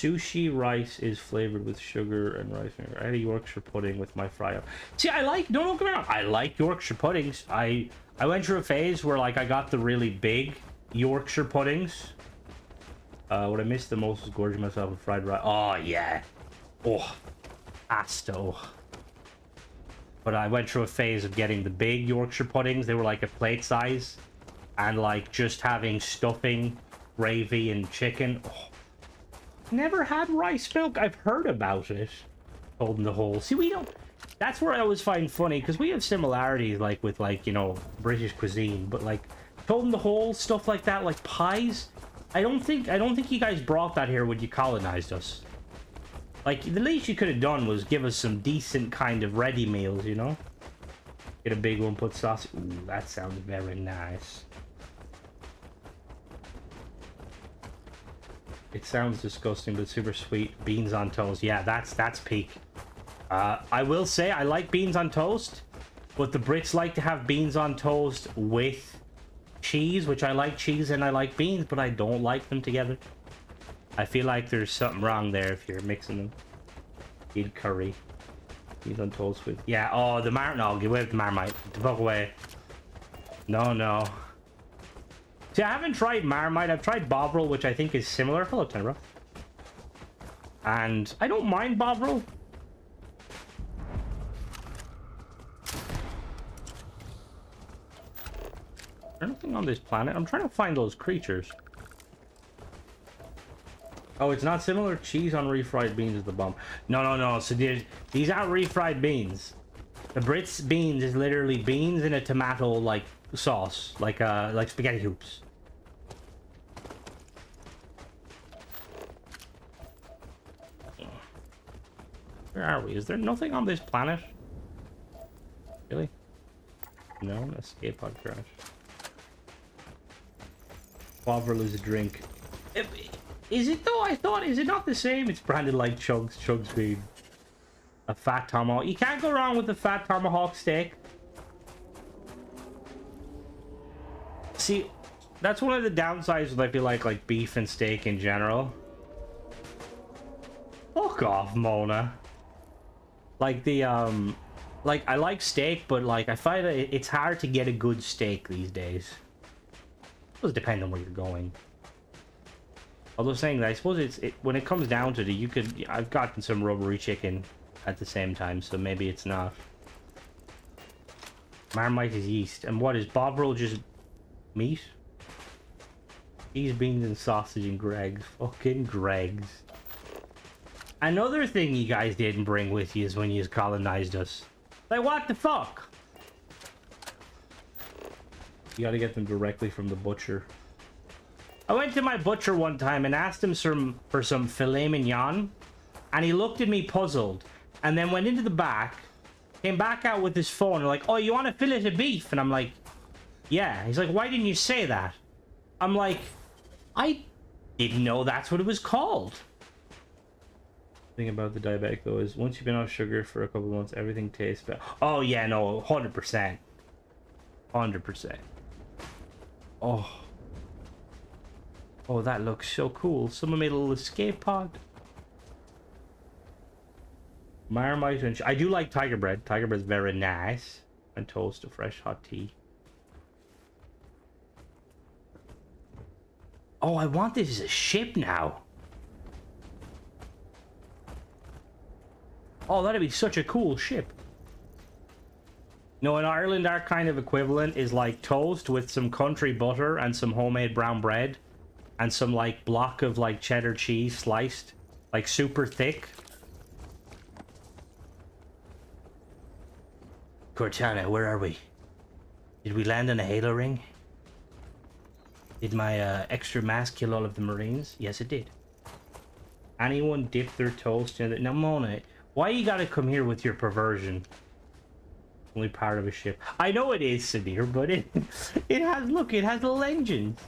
Sushi rice is flavored with sugar and rice vinegar. I had a Yorkshire pudding with my fry up. See, I like, don't get me wrong, I like Yorkshire puddings. I went through a phase where like I got the really big Yorkshire puddings. What I missed the most was gorging myself with fried rice. Oh yeah. Oh, pasta. Oh. But I went through a phase of getting the big Yorkshire puddings. They were like a plate size. And like just having stuffing, gravy, and chicken. Oh. Never had rice milk. I've heard about it. Holding the hole. See, we don't... That's where I always find funny, because we have similarities, like, with, like, you know, British cuisine. But, like, told in the hole, stuff like that, like pies. I don't think you guys brought that here when you colonized us. Like, the least you could have done was give us some decent kind of ready meals, you know? Get a big one, put sauce. Ooh, that sounds very nice. It sounds disgusting, but super sweet. Beans on toast. Yeah, that's peak. I will say I like beans on toast, but the Brits like to have beans on toast with cheese, which I like cheese and I like beans, but I don't like them together. I feel like there's something wrong there if you're mixing them. Eat curry. Beans on toast with... Yeah, oh, the no, get away with the Marmite. Get the fuck away. No, no. See, I haven't tried Marmite. I've tried Bovril, which I think is similar. Hello, Tenra. And I don't mind Bovril. There's nothing on this planet. I'm trying to find those creatures. Oh, it's not similar. Cheese on refried beans is the bomb. No, no, no. So these aren't refried beans. The Brits beans is literally beans in a tomato like sauce, like spaghetti hoops. Where are we? Is there nothing on this planet? Really? No, escape pod crash. Bovril is a drink. Is it though? I thought, is it not the same? It's branded like Chug's bean. A fat tomahawk. You can't go wrong with a fat tomahawk steak. See, that's one of the downsides with, I feel like beef and steak in general. Fuck off, Mona. Like the like I like steak, but like I find it's hard to get a good steak these days. It does depend on where you're going. Although saying that, I suppose when it comes down to it, I've gotten some rubbery chicken at the same time, so maybe it's not. Marmite is yeast, and what is Bovril? Just meat? Cheese, beans, and sausage and Greg's. Fucking Greg's. Another thing you guys didn't bring with you is when you colonized us. Like, what the fuck? You gotta get them directly from the butcher. I went to my butcher one time and asked him for some filet mignon, and he looked at me puzzled, and then went into the back, came back out with his phone, and like, oh, you want a fillet of beef? And I'm like, yeah. He's like, why didn't you say that? I'm like, I didn't know that's what it was called. Thing about the diabetic though is once you've been off sugar for a couple of months, everything tastes better. Oh yeah, no, 100%. 100%. Oh, that looks so cool. Someone made a little escape pod. Marmite and I do like tiger bread. Tiger bread's very nice. And toast to fresh hot tea. Oh, I want this as a ship now. Oh, that'd be such a cool ship. No, in Ireland, our kind of equivalent is like toast with some country butter and some homemade brown bread and some like block of like cheddar cheese sliced, like super thick. Cortana, where are we? Did we land on a halo ring? Did my extra mass kill all of the Marines? Yes, it did. Anyone dip their toast in it? Now, Mona, why you gotta come here with your perversion? Only part of a ship. I know it is, Sadir, but it has, look, it has little engines.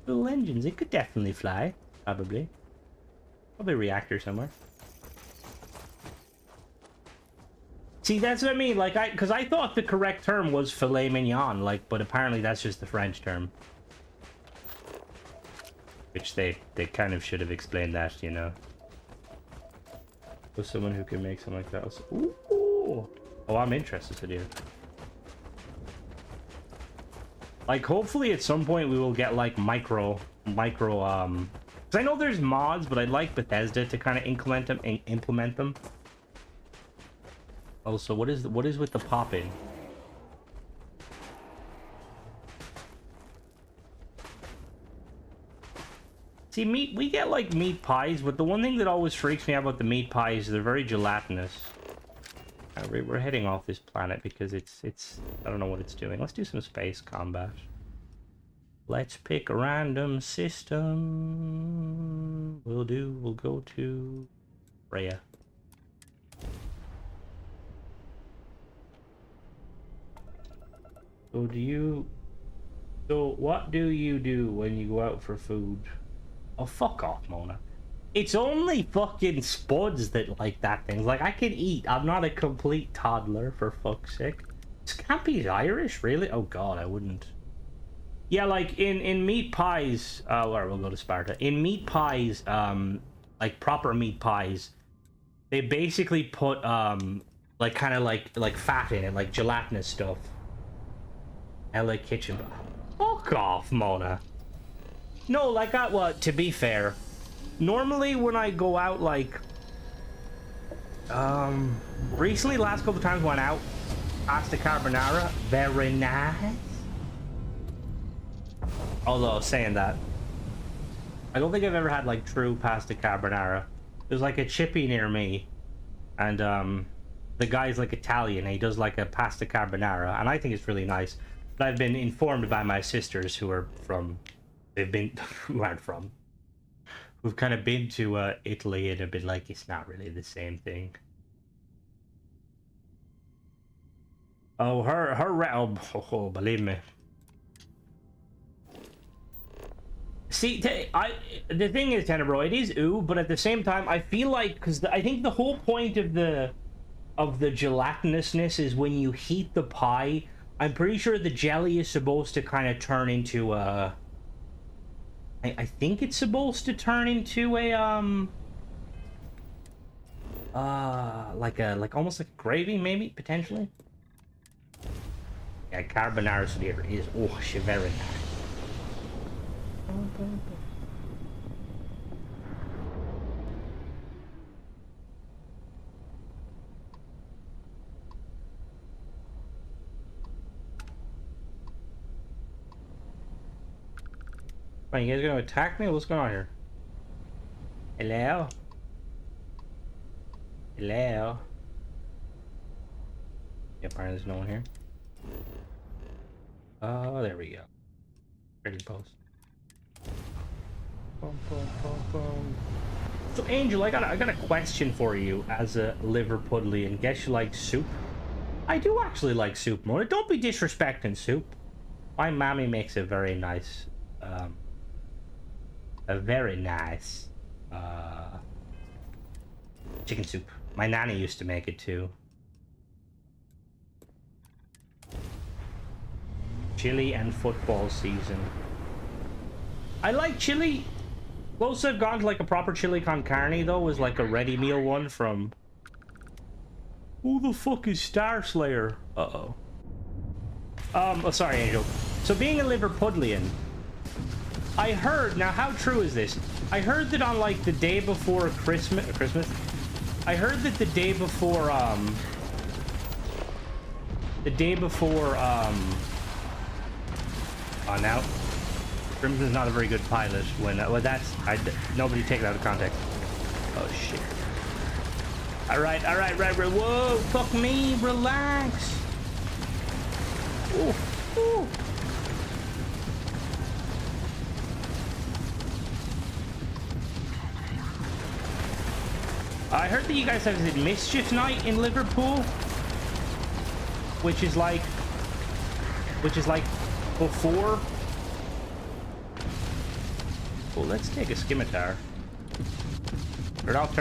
Little engines. It could definitely fly. Probably. Probably a reactor somewhere. See, that's what I mean. Like, because I thought the correct term was filet mignon, like, but apparently that's just the French term. Which Which they kind of should have explained that, you know. For someone who can make something like that. Ooh. Oh, I'm interested to do. Like, hopefully at some point we will get like micro because I know there's mods, but I'd like Bethesda to kind of implement them. Also, what is with the pop-in? See, we get like meat pies, but the one thing that always freaks me out about the meat pies is they're very gelatinous. We're heading off this planet because it's I don't know what it's doing. Let's do some space combat. Let's pick a random system. We'll go to Rhea. So what do you do when you go out for food? Oh, fuck off, Mona. It's only fucking spuds that like that things. Like, I can eat. I'm not a complete toddler, for fuck's sake. Scampi's Irish, really? Oh god, I wouldn't. Yeah, like in meat pies, or we'll go to Sparta. In meat pies, like proper meat pies, they basically put like kind of like fat in it, like gelatinous stuff. LA Kitchen. Fuck off, Mona. No, like to be fair, normally when I go out, like recently last couple times went out, pasta carbonara, very nice. Although saying that, I don't think I've ever had like true pasta carbonara. There's like a chippy near me, and the guy's like Italian and he does like a pasta carbonara, and I think it's really nice. But I've been informed by my sisters who are from, who aren't from, who've kind of been to Italy and have been like, it's not really the same thing. Oh, oh, believe me. See, the thing is, Tenebro, it is ooh, but at the same time, I feel like, because I think the whole point of the gelatinousness is when you heat the pie, I'm pretty sure the jelly is supposed to kind of turn into a... I think it's supposed to turn into a, like almost like gravy, maybe, potentially? Yeah, carbonara flavor is, oh, shit, very nice. Are you guys gonna attack me? What's going on here? Hello? Hello? Yeah, apparently there's no one here. Oh, there we go. Pretty post. Boom, boom, boom, boom. So, Angel, I got a question for you as a Liverpudlian. Guess you like soup? I do actually like soup, Mona. Don't be disrespecting soup. My mommy makes a very nice, chicken soup. My nanny used to make it too. Chili and football season. I like chili. Closest I've gone to like a proper chili con carne though was like a ready meal one from... Who the fuck is Star Slayer? Uh-oh. Oh, sorry, Angel. So being a Liverpudlian, I heard, now how true is this? I heard that on like the day before Christmas, I heard that the day before, oh, now, Crimson's not a very good pilot when, well, that's, nobody take it out of context. Oh, shit. Alright, whoa, fuck me, relax. Ooh, ooh. I heard that you guys have this Mischief Night in Liverpool, which is like before. Oh, let's take a scimitar. Turn off.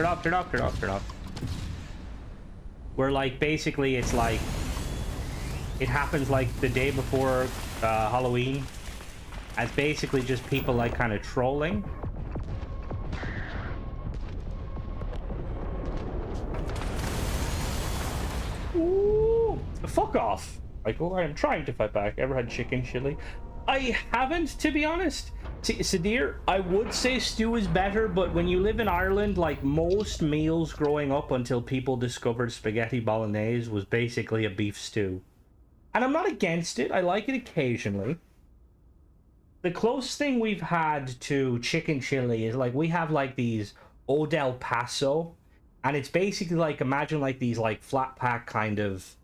Where like basically it's like it happens like the day before Halloween. As basically just people like kind of trolling. Fuck off. Michael, I am trying to fight back. Ever had chicken chili? I haven't, to be honest. See, Sadir, I would say stew is better, but when you live in Ireland, like most meals growing up until people discovered spaghetti bolognese was basically a beef stew. And I'm not against it. I like it occasionally. The closest thing we've had to chicken chili is like we have like these Eau del Paso, and it's basically like, imagine like these like flat pack kind of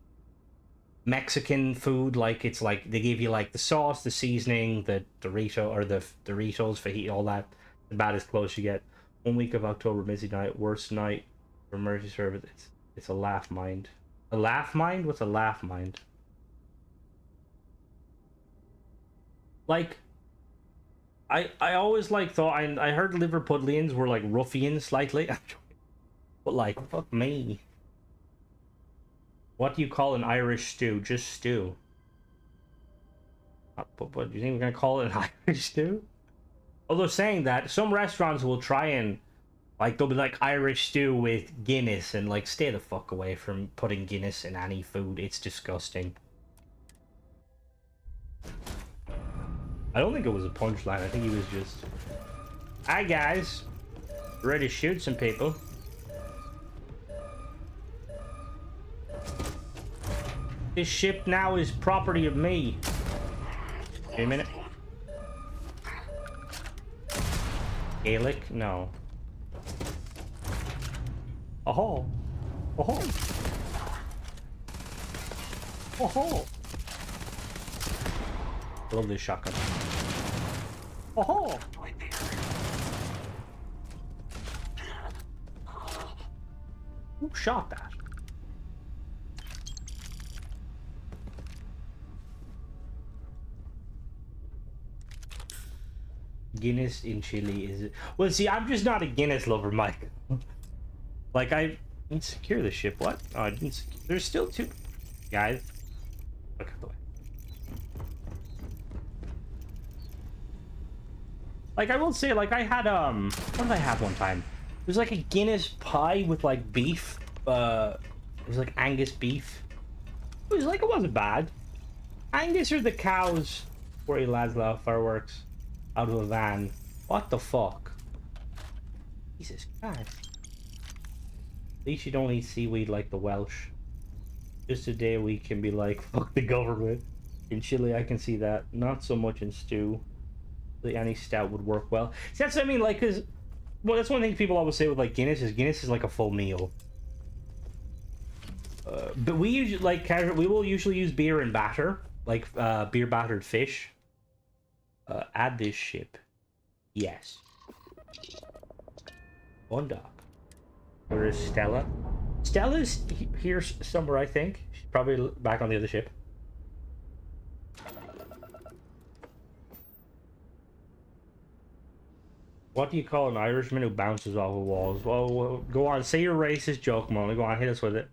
Mexican food. Like it's like they give you like the sauce, the seasoning, the Dorito or the Doritos, fajita, all that. About as close you get. 1 week of October, busy night, worst night for emergency service. It's a laugh mind. A laugh mind? What's a laugh mind? Like, I always like thought I heard Liverpudlians were like ruffians slightly, but like fuck me. What do you call an Irish stew? Just stew. But do you think we're gonna call it an Irish stew? Although saying that, some restaurants will try and like they'll be like Irish stew with Guinness and like stay the fuck away from putting Guinness in any food. It's disgusting. I don't think it was a punchline. I think he was just, "Hi guys, ready to shoot some people." This ship now is property of me. Wait a minute. Gaelic? No. Oh. Oh. Oh. Love this shotgun. Oh. Who shot that? Guinness in chili is it? Well, see, I'm just not a Guinness lover, Mike. Like, I didn't secure the ship. What? Oh, I didn't. There's still two guys. Look out the way. Like, I will say, like, I had what did I have one time? It was like a Guinness pie with like beef. It was like Angus beef. It was like, it wasn't bad. Angus are the cows. 40 lads love fireworks out of a van. What the fuck? Jesus Christ. At least you don't eat seaweed like the Welsh. Just a day we can be like, fuck the government. In chili, I can see that. Not so much in stew. Any stout would work well. See, that's what I mean, like, cause, well, that's one thing people always say with like Guinness is like a full meal. But we usually like we will usually use beer and batter, like beer battered fish. Add this ship. Yes. One dock. Where is Stella? Stella's here somewhere, I think. She's probably back on the other ship. What do you call an Irishman who bounces off of walls? Well, go on. Say your racist joke, Molly. Go on, hit us with it.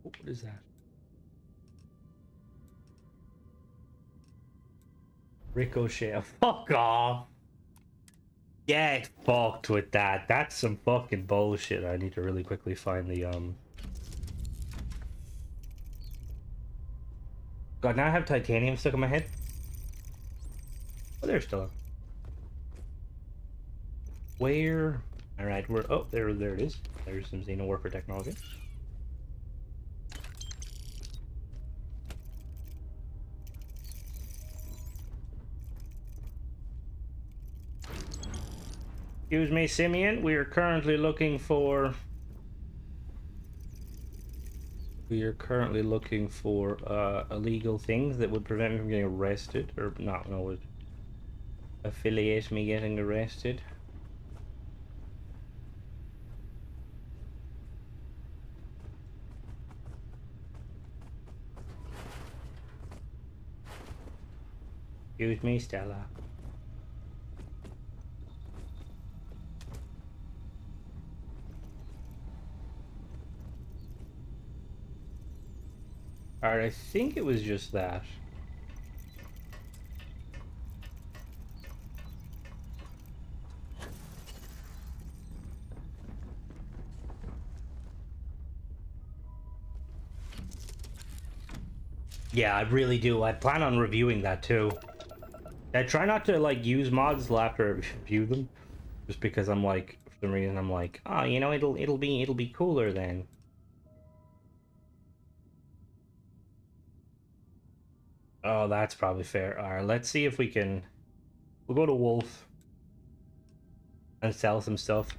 What is that? Ricochet. Fuck off. Get fucked with that. That's some fucking bullshit. I need to really quickly find the God, now I have titanium stuck in my head. Oh, there's still a... Where? Alright, we're... Oh, there it is. There's some Xeno Warfare technology. Excuse me, Simeon. We are currently looking for... illegal things that would prevent me from getting arrested, or not, no, would affiliate me getting arrested. Excuse me, Stella. Alright, I think it was just that. Yeah, I really do. I plan on reviewing that too. I try not to like use mods till after I review them, just because I'm like, for some reason I'm like, oh, you know, it'll be cooler then. Oh, that's probably fair. All right, let's see if we can. We'll go to Wolf and sell some stuff.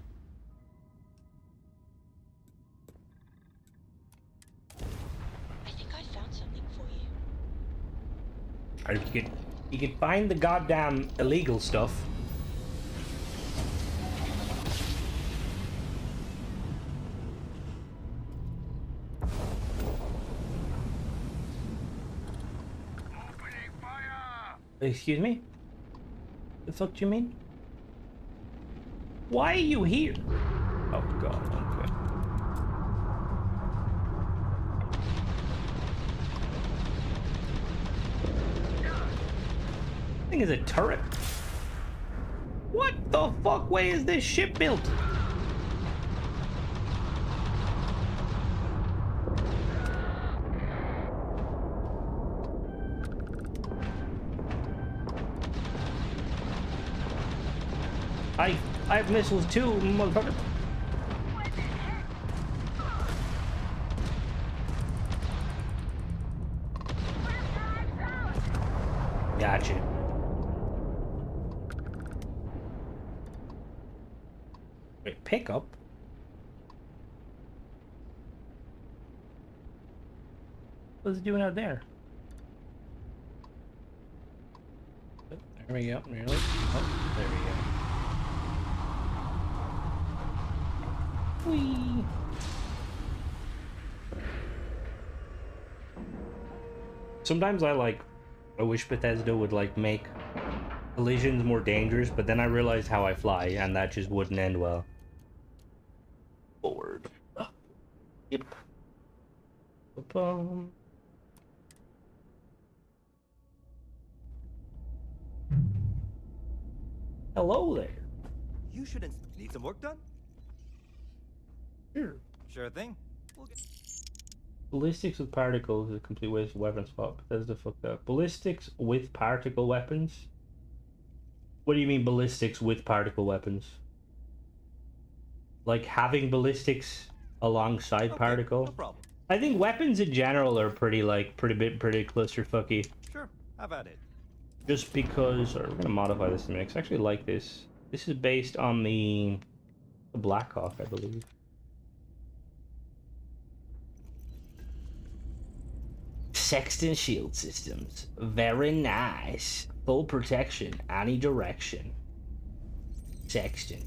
I think I found something for you. Or you could find the goddamn illegal stuff. Excuse me? The fuck do you mean? Why are you here? Oh god, okay. Thing is a turret. What the fuck way is this ship built? I have missiles too, motherfucker. Gotcha. Wait, pickup? What's it doing out there? There we go. Really? Oh, there we go. Whee! Sometimes I wish Bethesda would like make collisions more dangerous, but then I realized how I fly, and that just wouldn't end well. Forward. Yep. Ba-bum. Hello there. You shouldn't need some work done. Sure thing. We'll get... Ballistics with particles is a complete waste of weapon spot. Bethesda fucked up. Ballistics with particle weapons? What do you mean ballistics with particle weapons? Like having ballistics alongside particle? No problem. I think weapons in general are pretty clusterfucky. Sure, have at it. Just because, or we're gonna modify this in a minute. 'Cause I actually like this. This is based on the Blackhawk, I believe. Sexton shield systems. Very nice. Full protection, any direction. Sexton.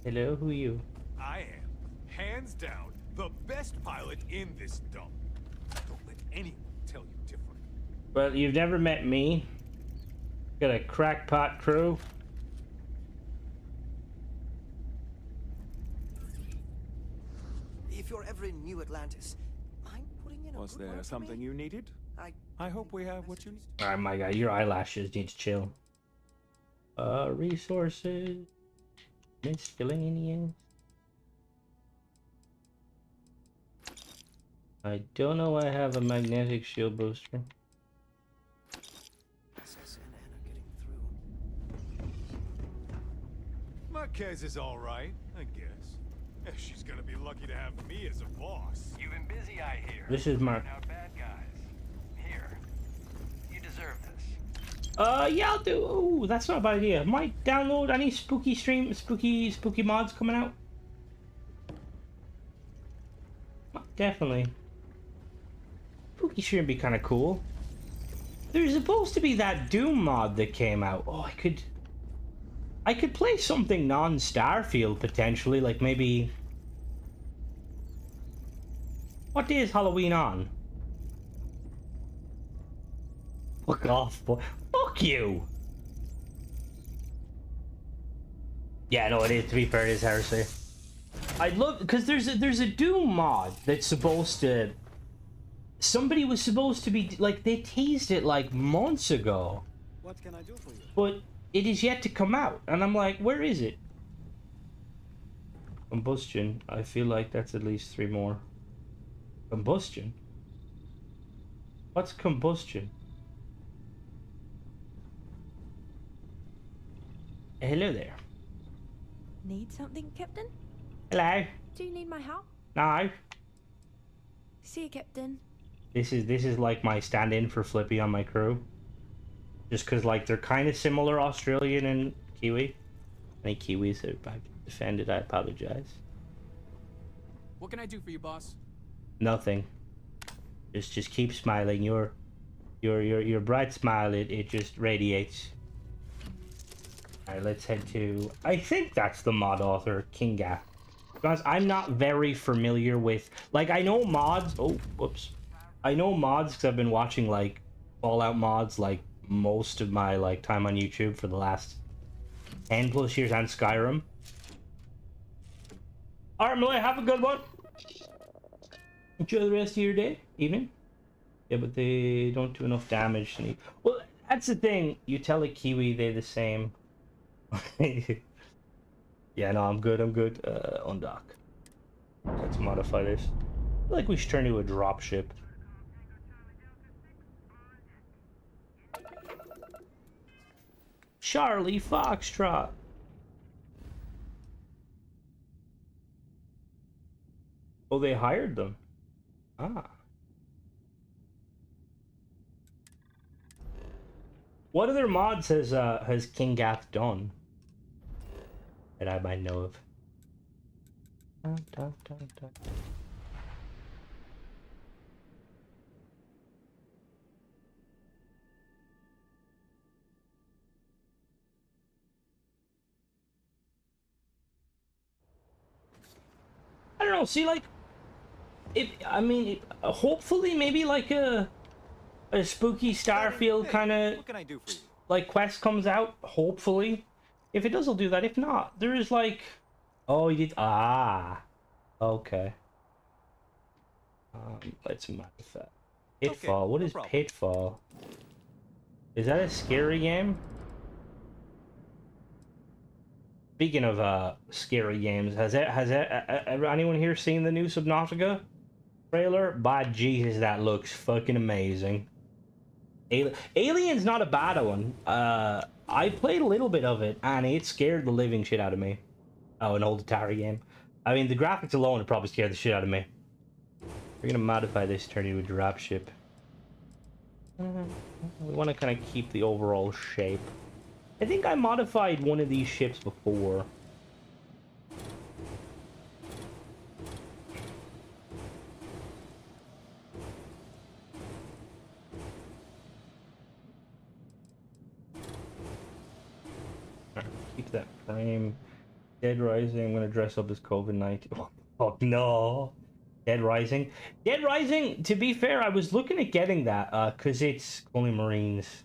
Hello, who are you? I am, hands down, the best pilot in this dump. Don't let anyone tell you different. Well, you've never met me. Got a crackpot crew. If you're ever in New Atlantis, I'm putting in a Was good there word for something me. you needed? I hope we have what you need. Alright, my guy, your eyelashes need to chill. Resources. Miscellaneous. I don't know I have a magnetic shield booster. Access and Anna getting through. Marquez is all right, I guess. She's gonna be lucky to have me as a boss. You've been busy, I hear. This is my... Out bad guys. Here. You deserve this. Yeah, I'll do... Ooh, that's not a bad idea. Might download any spooky mods coming out. Definitely. Spooky stream would be kind of cool. There's supposed to be that Doom mod that came out. Oh, I could play something non-Starfield potentially, like maybe... What day is Halloween on? Fuck off, boy. Fuck you! Yeah, no, it is. To be fair, it is heresy. I'd love... Because there's a Doom mod that's supposed to... Somebody was supposed to be... Like, they teased it, like, months ago. What can I do for you? But... It is yet to come out, and I'm like, where is it? Combustion. I feel like that's at least 3 more. Combustion? What's combustion? Hello there. Need something, Captain? Hello. Do you need my help? No. See you, Captain. This is like my stand-in for Flippy on my crew. Just because like they're kind of similar, Australian and Kiwi. Any Kiwis that I've offended, I apologize. What can I do for you, boss? Nothing. Just keep smiling. Your bright smile, it just radiates. Alright, let's head to... I think that's the mod author, Kinga. Because I'm not very familiar with... Like, I know mods... Oh, whoops. I know mods because I've been watching, like, Fallout mods, like, most of my, like, time on YouTube for the last 10 plus years, and Skyrim. Alright, Malay, have a good one. Enjoy the rest of your day, evening. Yeah, but they don't do enough damage to need... Well, that's the thing. You tell a Kiwi they're the same. Yeah, no, I'm good. On dock. Let's modify this. I feel like we should turn into a dropship. Charlie Foxtrot. Oh, they hired them. Ah. What other mods has King Gath done that I might know of? Dun, dun, dun, dun. I don't know. See, like, hopefully, maybe like a spooky Starfield kind of What can I do for you? like quest comes out. Hopefully, if it does, I'll do that. If not, there is like, oh, you did okay. Let's map that. Pitfall. Okay, What no is problem. Pitfall? Is that a scary game? Speaking of scary games, has anyone here seen the new Subnautica trailer? By Jesus, that looks fucking amazing. Alien's not a bad one. I played a little bit of it, and it scared the living shit out of me. Oh, an old Atari game. I mean, the graphics alone would probably scare the shit out of me. We're gonna modify this to turn into a dropship. We want to kind of keep the overall shape. I think I modified one of these ships before. Keep that frame. Dead Rising, I'm gonna dress up as COVID-19. Oh no. Dead Rising. Dead Rising, to be fair, I was looking at getting that, cause it's only Marines.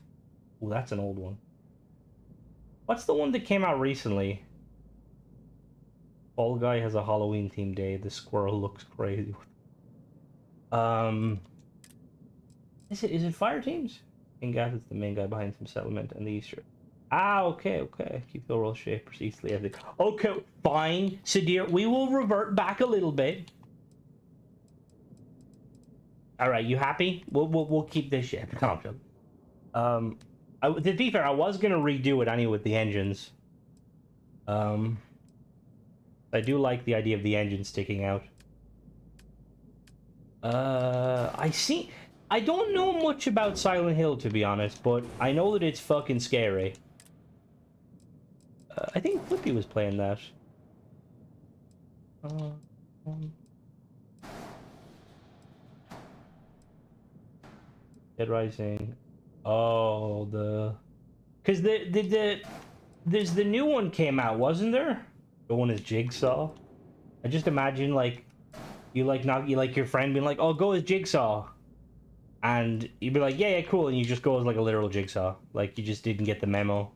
Oh, that's an old one. What's the one that came out recently? Fall Guy has a Halloween themed day. The squirrel looks crazy. Is it Fire Teams? King Gath is the main guy behind some settlement and the Easter. Ah, okay. Keep the overall shape precisely. Okay, fine, Sadir. We will revert back a little bit. All right, you happy? We'll keep this ship. Calm down. To be fair, I was gonna redo it anyway with the engines. I do like the idea of the engine sticking out. I don't know much about Silent Hill, to be honest, but I know that it's fucking scary. I think Flippy was playing that. Dead Rising. Oh, because there's the new one came out, wasn't there? The one is Jigsaw. I just imagine like you like your friend being like, "Oh, go as Jigsaw," and you'd be like, "Yeah, cool," and you just go as like a literal Jigsaw, like you just didn't get the memo.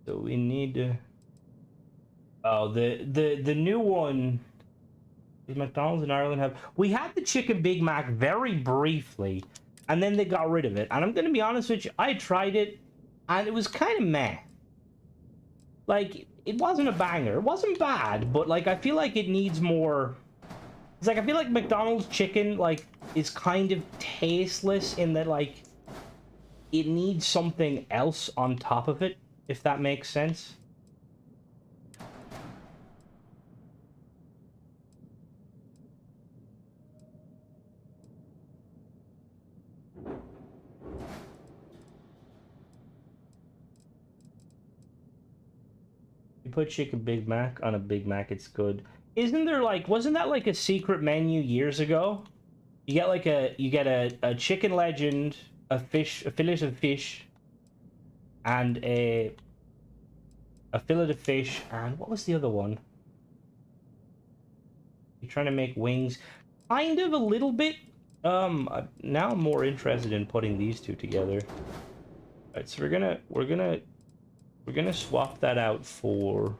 So we need to... Oh, the new one. McDonald's in Ireland have... We had the chicken Big Mac very briefly, and then they got rid of it. And I'm gonna be honest with you, I tried it, and it was kind of meh. like, it wasn't a banger. It wasn't bad, but like, I feel like it needs more. It's like, I feel like McDonald's chicken, like, is kind of tasteless in that, like, it needs something else on top of it, if that makes sense. You put chicken Big Mac on a Big Mac, it's good. Isn't there like, wasn't that like a secret menu years ago? You get like a chicken legend, a fillet of fish, and a fillet of fish, and what was the other one? You're trying to make wings, kind of a little bit. Now I'm more interested in putting these two together. All right, so we're gonna swap that out for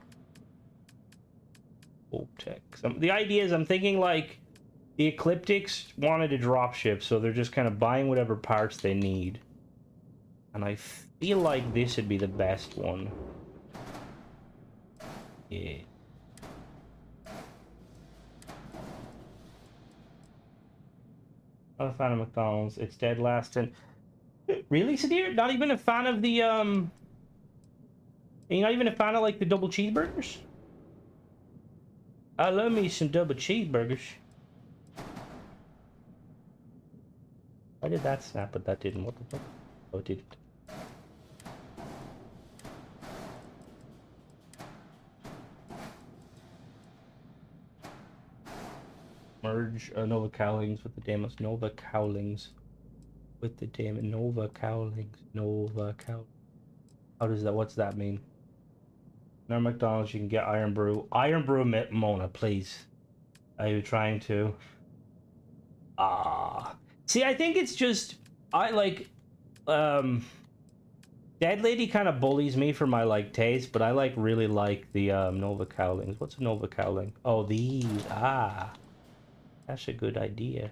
Tech. The idea is, I'm thinking like the Ecliptics wanted a dropship, so they're just kind of buying whatever parts they need. And I feel like this would be the best one. Yeah. Not a fan of McDonald's. It's dead last. And really, Sadir? Not even a fan of the You're not even a fan of like the double cheeseburgers? I love me some double cheeseburgers. Why did that snap, but that didn't? What the fuck? Oh, it didn't. Merge Nova Cowlings with the Daemons. Nova Cowlings with the Daemon. Nova Cowlings. Nova Cow. How does that? What's that mean? No McDonald's, you can get Iron Brew. Iron Brew, Mona, please. Are you trying to? See, I think it's just I like Dead Lady kind of bullies me for my like taste, but I like really like the Nova Cowlings. What's a Nova Cowling? Oh, these. That's a good idea.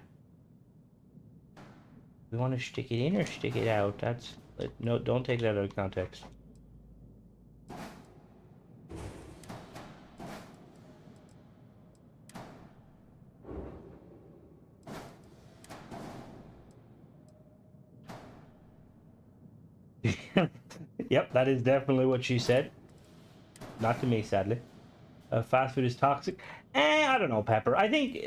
We want to stick it in or stick it out? That's no, don't take that out of context. Yep, that is definitely what she said. Not to me, sadly. Fast food is toxic. I don't know, Pepper. I think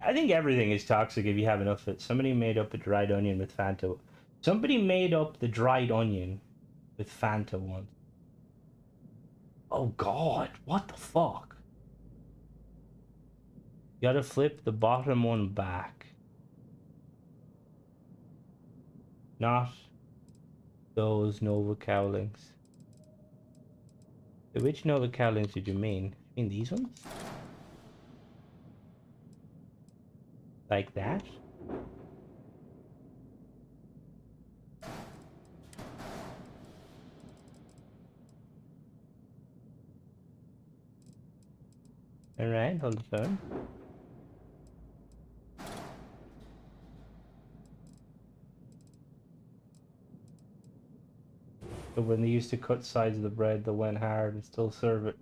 everything is toxic if you have enough of it. Somebody made up a dried onion with Fanta. Somebody made up the dried onion with Fanta once. Oh God, what the fuck? You gotta flip the bottom one back. Not those Nova Cowlings. Which Nova Cowlings did you mean? You mean these ones? Like that? Alright, hold the phone. So when they used to cut sides of the bread that went hard and still serve it.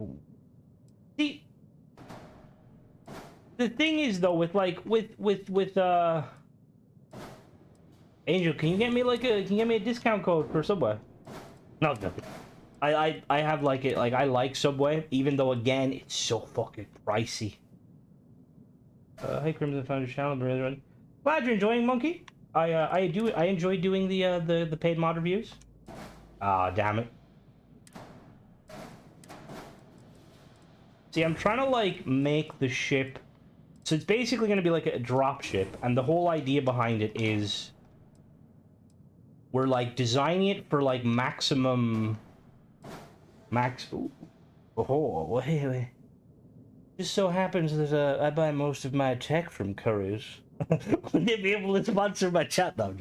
See, the thing is though, with Angel, can you get me a discount code for Subway? No. I have like it, like I like Subway, even though again it's so fucking pricey. Hi Crimson Founders channel, brethren. Glad you're enjoying, Monkey. I enjoy doing the paid mod reviews. Ah, damn it. See, I'm trying to like make the ship, so it's basically going to be like a drop ship, and the whole idea behind it is we're like designing it for like maximum oh wait. Just so happens that I buy most of my tech from Curry's. Would they be able to sponsor my chat though?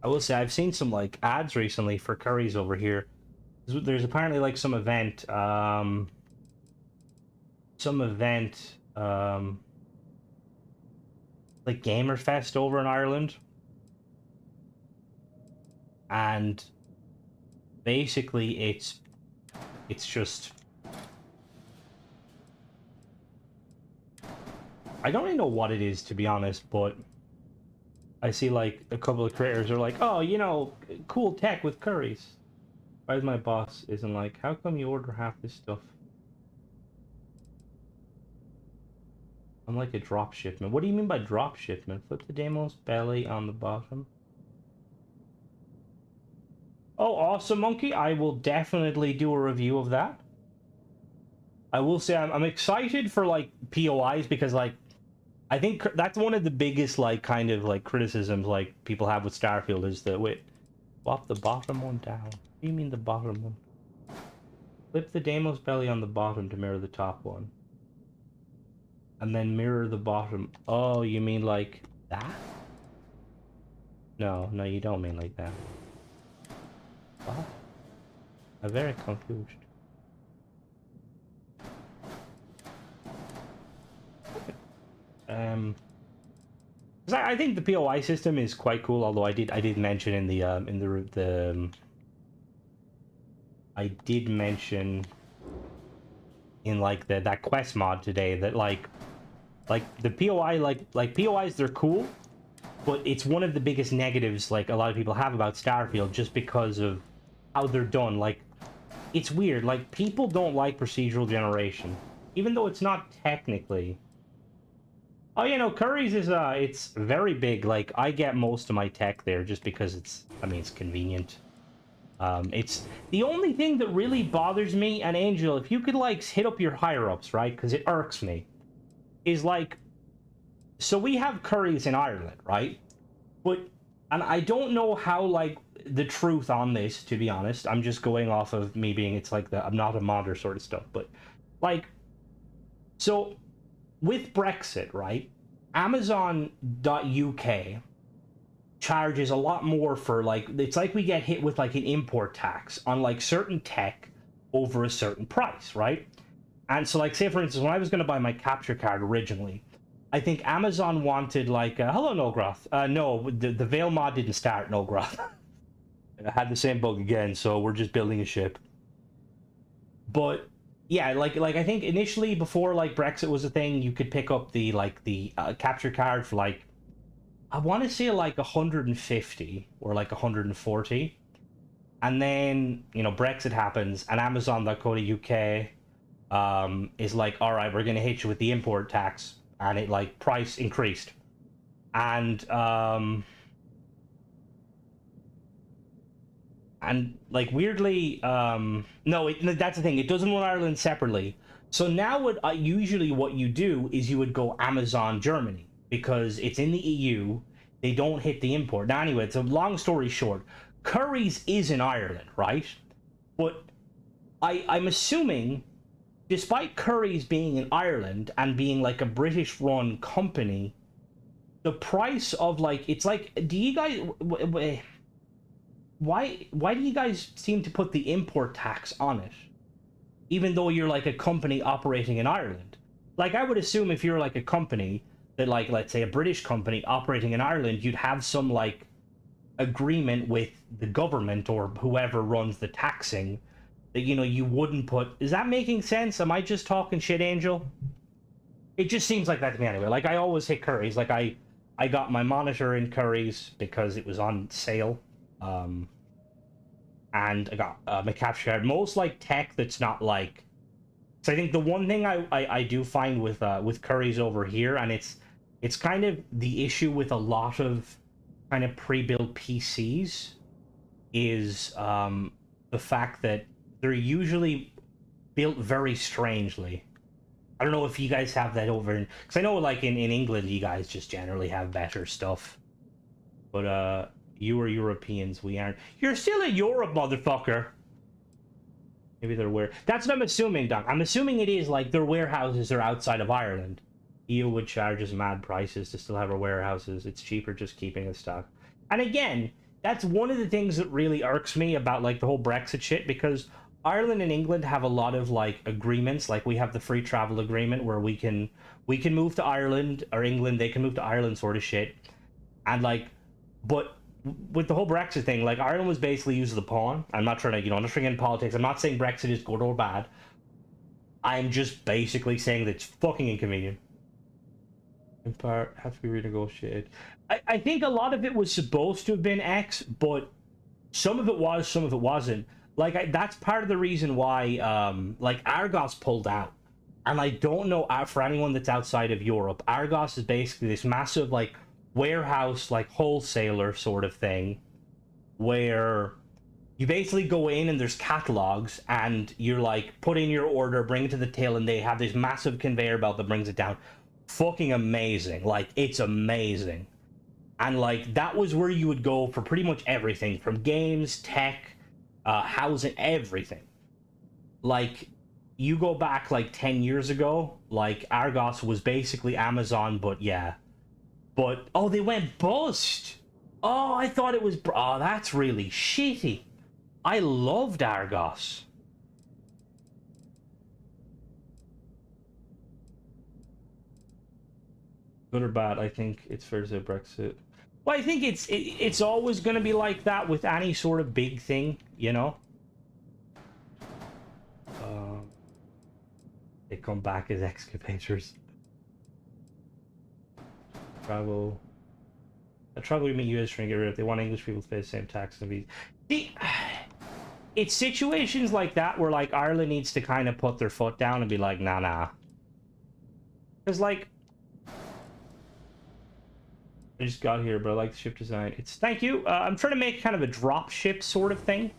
I will say I've seen some like ads recently for Curry's over here. There's apparently like some event like Gamer Fest over in Ireland, and basically it's just, I don't really know what it is, to be honest, but I see like a couple of creators are like, oh, you know, cool tech with curries. Why is my boss isn't like, how come you order half this stuff? I'm like a drop shipment. What do you mean by drop shipment? Flip the demo's belly on the bottom. Oh, awesome, Monkey. I will definitely do a review of that. I will say I'm excited for like POIs because like I think that's one of the biggest like kind of like criticisms like people have with Starfield is that wait, swap the bottom one down. What do you mean the bottom one? Flip the demo's belly on the bottom to mirror the top one. And then mirror the bottom. Oh, you mean like that? No, you don't mean like that. What? I'm very confused. Because I think the POI system is quite cool. Although I did mention in the I did mention in like that quest mod today that like the POI like POIs, they're cool, but it's one of the biggest negatives like a lot of people have about Starfield just because of how they're done. Like it's weird, like people don't like procedural generation even though it's not technically. Oh, you know, Curry's is it's very big. Like I get most of my tech there just because it's convenient. It's the only thing that really bothers me. And Angel, if you could like hit up your higher ups, right, because it irks me, is like, so we have Curry's in Ireland, right? But, and I don't know how, like, the truth on this, to be honest. I'm just going off of me being, it's like I'm not a modder sort of stuff. But, like, so with Brexit, right, Amazon.uk charges a lot more for, like, it's like we get hit with, like, an import tax on, like, certain tech over a certain price, right? And so, like, say, for instance, when I was going to buy my capture card originally, I think Amazon wanted, like, hello, Nogroth. No, the Veil mod didn't start, Nogroth. I had the same bug again, so we're just building a ship. But, yeah, like I think initially, before, like, Brexit was a thing, you could pick up the, like, the capture card for, like, I want to say, like, 150 or, like, 140. And then, you know, Brexit happens, and Amazon.co.uk is like, all right, we're going to hit you with the import tax. And it, like, price increased. And like, weirdly, no, that's the thing. It doesn't run Ireland separately. So now usually what you do is you would go Amazon Germany, because it's in the EU. They don't hit the import. Now, anyway, it's a long story short. Curry's is in Ireland, right? But I'm assuming, despite Curry's being in Ireland and being, like, a British-run company, the price of, like, it's like, do you guys... Why do you guys seem to put the import tax on it? Even though you're, like, a company operating in Ireland. Like, I would assume if you're, like, a company that, like, let's say a British company operating in Ireland, you'd have some, like, agreement with the government or whoever runs the taxing that, you know, you wouldn't put... Is that making sense? Am I just talking shit, Angel? It just seems like that to me anyway. Like, I always hit Curry's. Like, I got my monitor in Curry's because it was on sale. And I got my capture card. Most, like, tech that's not, like... So I think the one thing I do find with Curry's over here, and it's kind of the issue with a lot of kind of pre-built PCs, is the fact that they're usually built very strangely. I don't know if you guys have that over in... Because I know, like, in England, you guys just generally have better stuff. But, you are Europeans, we aren't. You're still in Europe, motherfucker! Maybe they're where... That's what I'm assuming, Doc. I'm assuming it is, like, their warehouses are outside of Ireland. EU would charge us mad prices to still have our warehouses. It's cheaper just keeping the stock. And again, that's one of the things that really irks me about, like, the whole Brexit shit, because Ireland and England have a lot of, like, agreements. Like, we have the free travel agreement where we can move to Ireland, or England, they can move to Ireland sort of shit. And, like, but with the whole Brexit thing, like Ireland was basically used as the pawn. I'm not trying to, I'm not trying to get into politics. I'm not saying Brexit is good or bad. I'm just basically saying that it's fucking inconvenient. In part, have to be renegotiated. I think a lot of it was supposed to have been X, but some of it was, some of it wasn't. Like, that's part of the reason why, like, Argos pulled out. And I don't know, for anyone that's outside of Europe, Argos is basically this massive, like, warehouse, like, wholesaler sort of thing, where you basically go in and there's catalogs, and you're, like, put in your order, bring it to the till, and they have this massive conveyor belt that brings it down. Fucking amazing. Like, it's amazing. And, like, that was where you would go for pretty much everything, from games, tech, housing, everything. Like, you go back like 10 years ago, like Argos was basically Amazon, but yeah. But, oh, they went bust. Oh, I thought it was, oh, that's really shitty. I loved Argos. Good or bad, I think it's fair to say Brexit. Well, I think it's always going to be like that with any sort of big thing, you know? They come back as excavators. Travel. A travel agreement US trying to get rid of. They want English people to pay the same tax and be. See, it's situations like that where like Ireland needs to kind of put their foot down and be like, nah. Because like, I just got here, but I like the ship design. It's thank you. I'm trying to make kind of a drop ship sort of thing.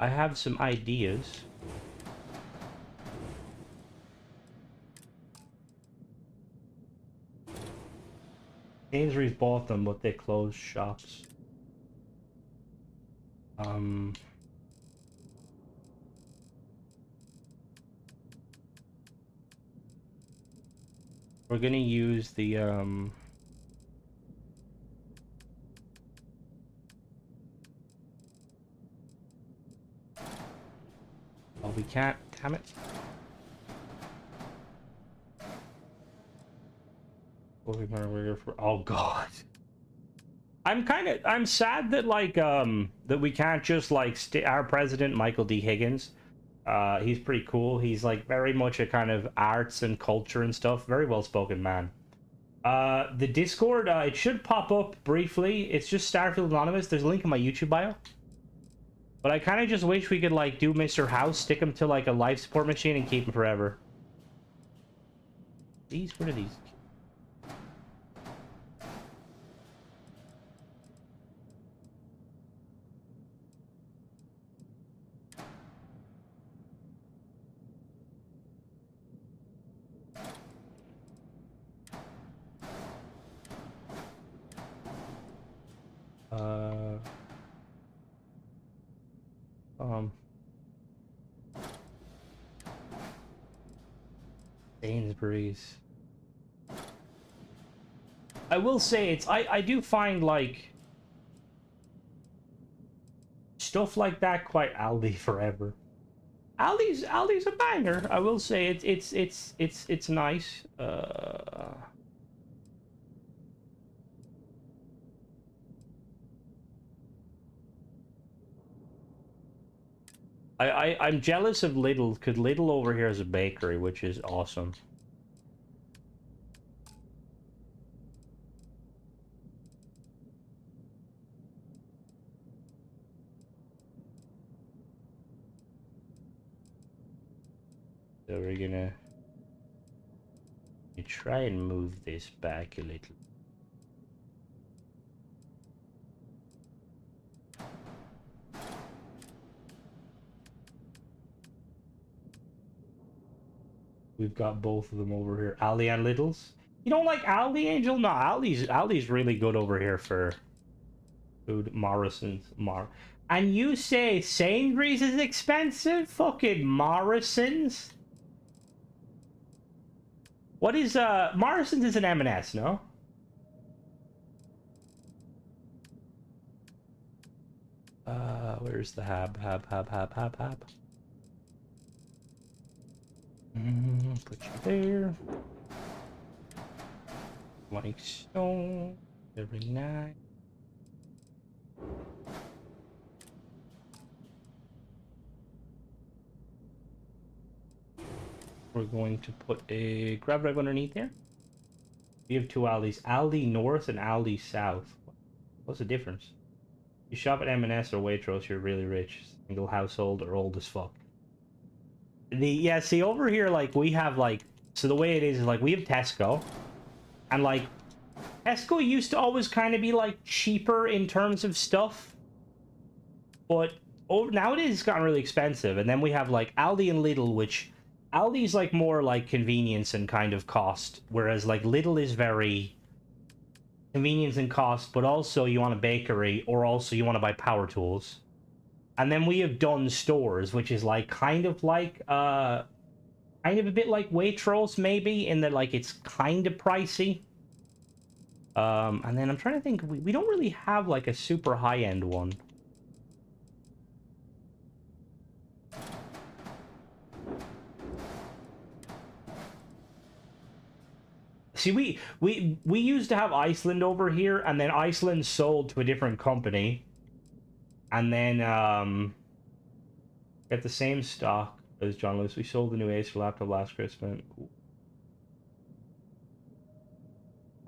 I have some ideas. Sainsbury's bought them, but they closed shops. We're gonna use the oh, we can't, damn it. Oh god. I'm sad that like that we can't just like our president Michael D. Higgins. He's pretty cool. He's like very much a kind of arts and culture and stuff. Very well spoken man. The Discord, it should pop up briefly. It's just Starfield Anonymous. There's a link in my YouTube bio. But I kind of just wish we could like do Mr. House, stick him to like a life support machine and keep him forever. What are these? Sainsbury's. I will say it's I do find like stuff like that quite Aldi forever. Aldi's a banger. I will say it's nice. I'm jealous of Lidl, because Lidl over here is a bakery, which is awesome. So we're gonna try and move this back a little. We've got both of them over here. Aldi and Lidl's. You don't like Aldi, Angel? No, Aldi's really good over here for food. Morrison's. And you say Sainsbury's is expensive? Fucking Morrison's? What is, Morrison's is an M&S, no? Where's the hab? Put you there. like so. Very nice. We're going to put a grab rag underneath here. We have two Aldis, Aldi North and Aldi South. What's the difference? You shop at M&S or Waitrose, you're really rich. Single household or old as fuck. Yeah, see over here, like we have like, so the way it is like we have Tesco, and like Tesco used to always kind of be like cheaper in terms of stuff, but nowadays it's gotten really expensive. And then we have like Aldi and Lidl, which Aldi's like more like convenience and kind of cost, whereas like Lidl is very convenience and cost, but also you want a bakery or also you want to buy power tools. And then we have Dunn Stores, which is like kind of a bit like Waitrose maybe, in that like it's kind of pricey. And then I'm trying to think, we don't really have like a super high-end one. See, we used to have Iceland over here, and then Iceland sold to a different company. And then, get the same stock as John Lewis. We sold the new Acer laptop last Christmas.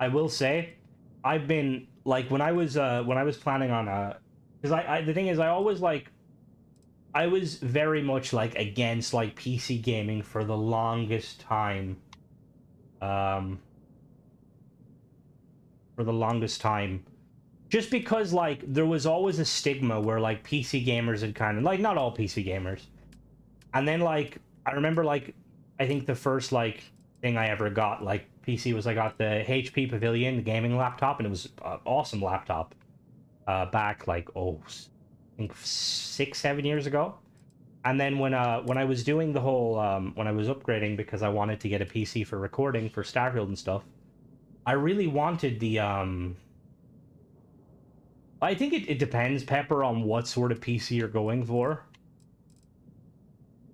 I will say, I've been, like, when I was planning on, because the thing is, I always, like, I was very much, like, against, like, PC gaming for the longest time. Just because, like, there was always a stigma where, like, PC gamers had kind of, like, not all PC gamers. And then, like, I remember, like, I think the first, like, thing I ever got, like, PC was I got the HP Pavilion, the gaming laptop, and it was an awesome laptop. Back, like, I think 6-7 years ago. And then when I was doing the whole, when I was upgrading because I wanted to get a PC for recording for Starfield and stuff, I really wanted the, I think it depends, Pepper, on what sort of PC you're going for.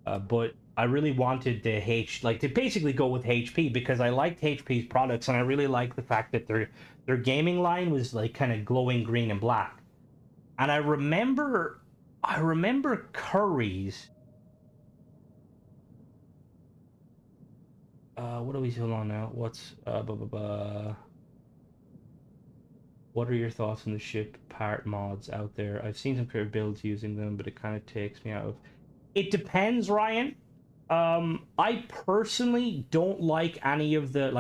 But I really wanted the to basically go with HP because I liked HP's products and I really liked the fact that their gaming line was like kind of glowing green and black. And I remember Curry's. What are we still on now? What's What are your thoughts on the ship part mods out there? I've seen some creative builds using them, but it kind of takes me out of... It depends, Ryan. I personally don't like any of the...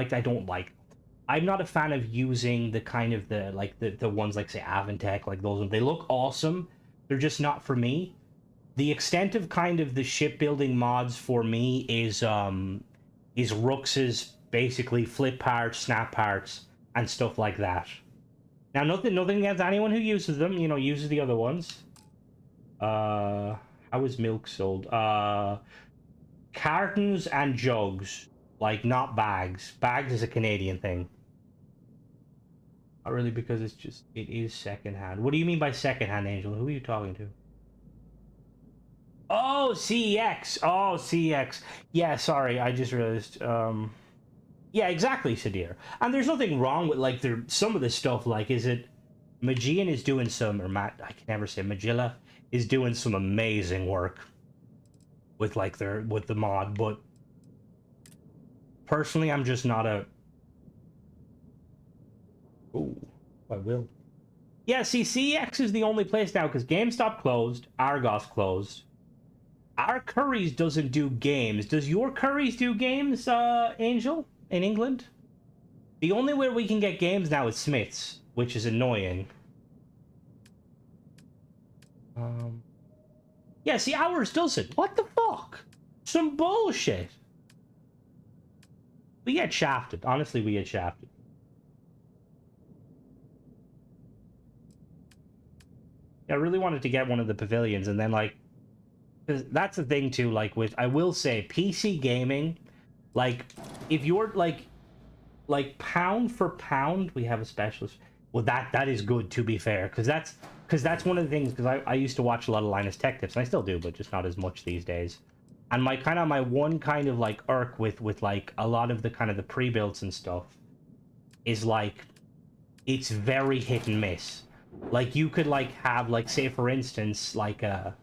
I'm not a fan of using the kind of the ones like, say, Avantech, like those ones. They look awesome. They're just not for me. The extent of kind of the shipbuilding mods for me is Rooks's basically flip parts, snap parts, and stuff like that. Now, nothing against anyone who uses them, uses the other ones. How is milk sold? Cartons and jugs. Like, not bags. Bags is a Canadian thing. Not really, because it is secondhand. What do you mean by secondhand, Angel? Who are you talking to? Oh, CEX. Oh, CEX. Yeah, sorry, I just realized. Yeah, exactly, Sadir. And there's nothing wrong with, like, some of the stuff, like, is it... Magian is doing some, or Matt, I can never say, Magilla is doing some amazing work with, like, with the mod, but personally, I'm just not a... Ooh, I will. Yeah, see, CEX is the only place now, because GameStop closed, Argos closed. Our Currys doesn't do games. Does your Currys do games, Angel? In England? The only way we can get games now is Smith's, which is annoying. Yeah, see, ours doesn't. What the fuck? Some bullshit. We get shafted. Honestly, we get shafted. I really wanted to get one of the pavilions, and then, like, 'cause that's the thing, too, like, with, I will say, PC gaming... Like, if you're, like pound for pound, we have a specialist. Well, that is good, to be fair, because that's one of the things, because I used to watch a lot of Linus Tech Tips, and I still do, but just not as much these days. And my one kind of, like, irk with like, a lot of the kind of the pre-builds and stuff is like, it's very hit and miss. Like, you could like have, like, say for instance, like a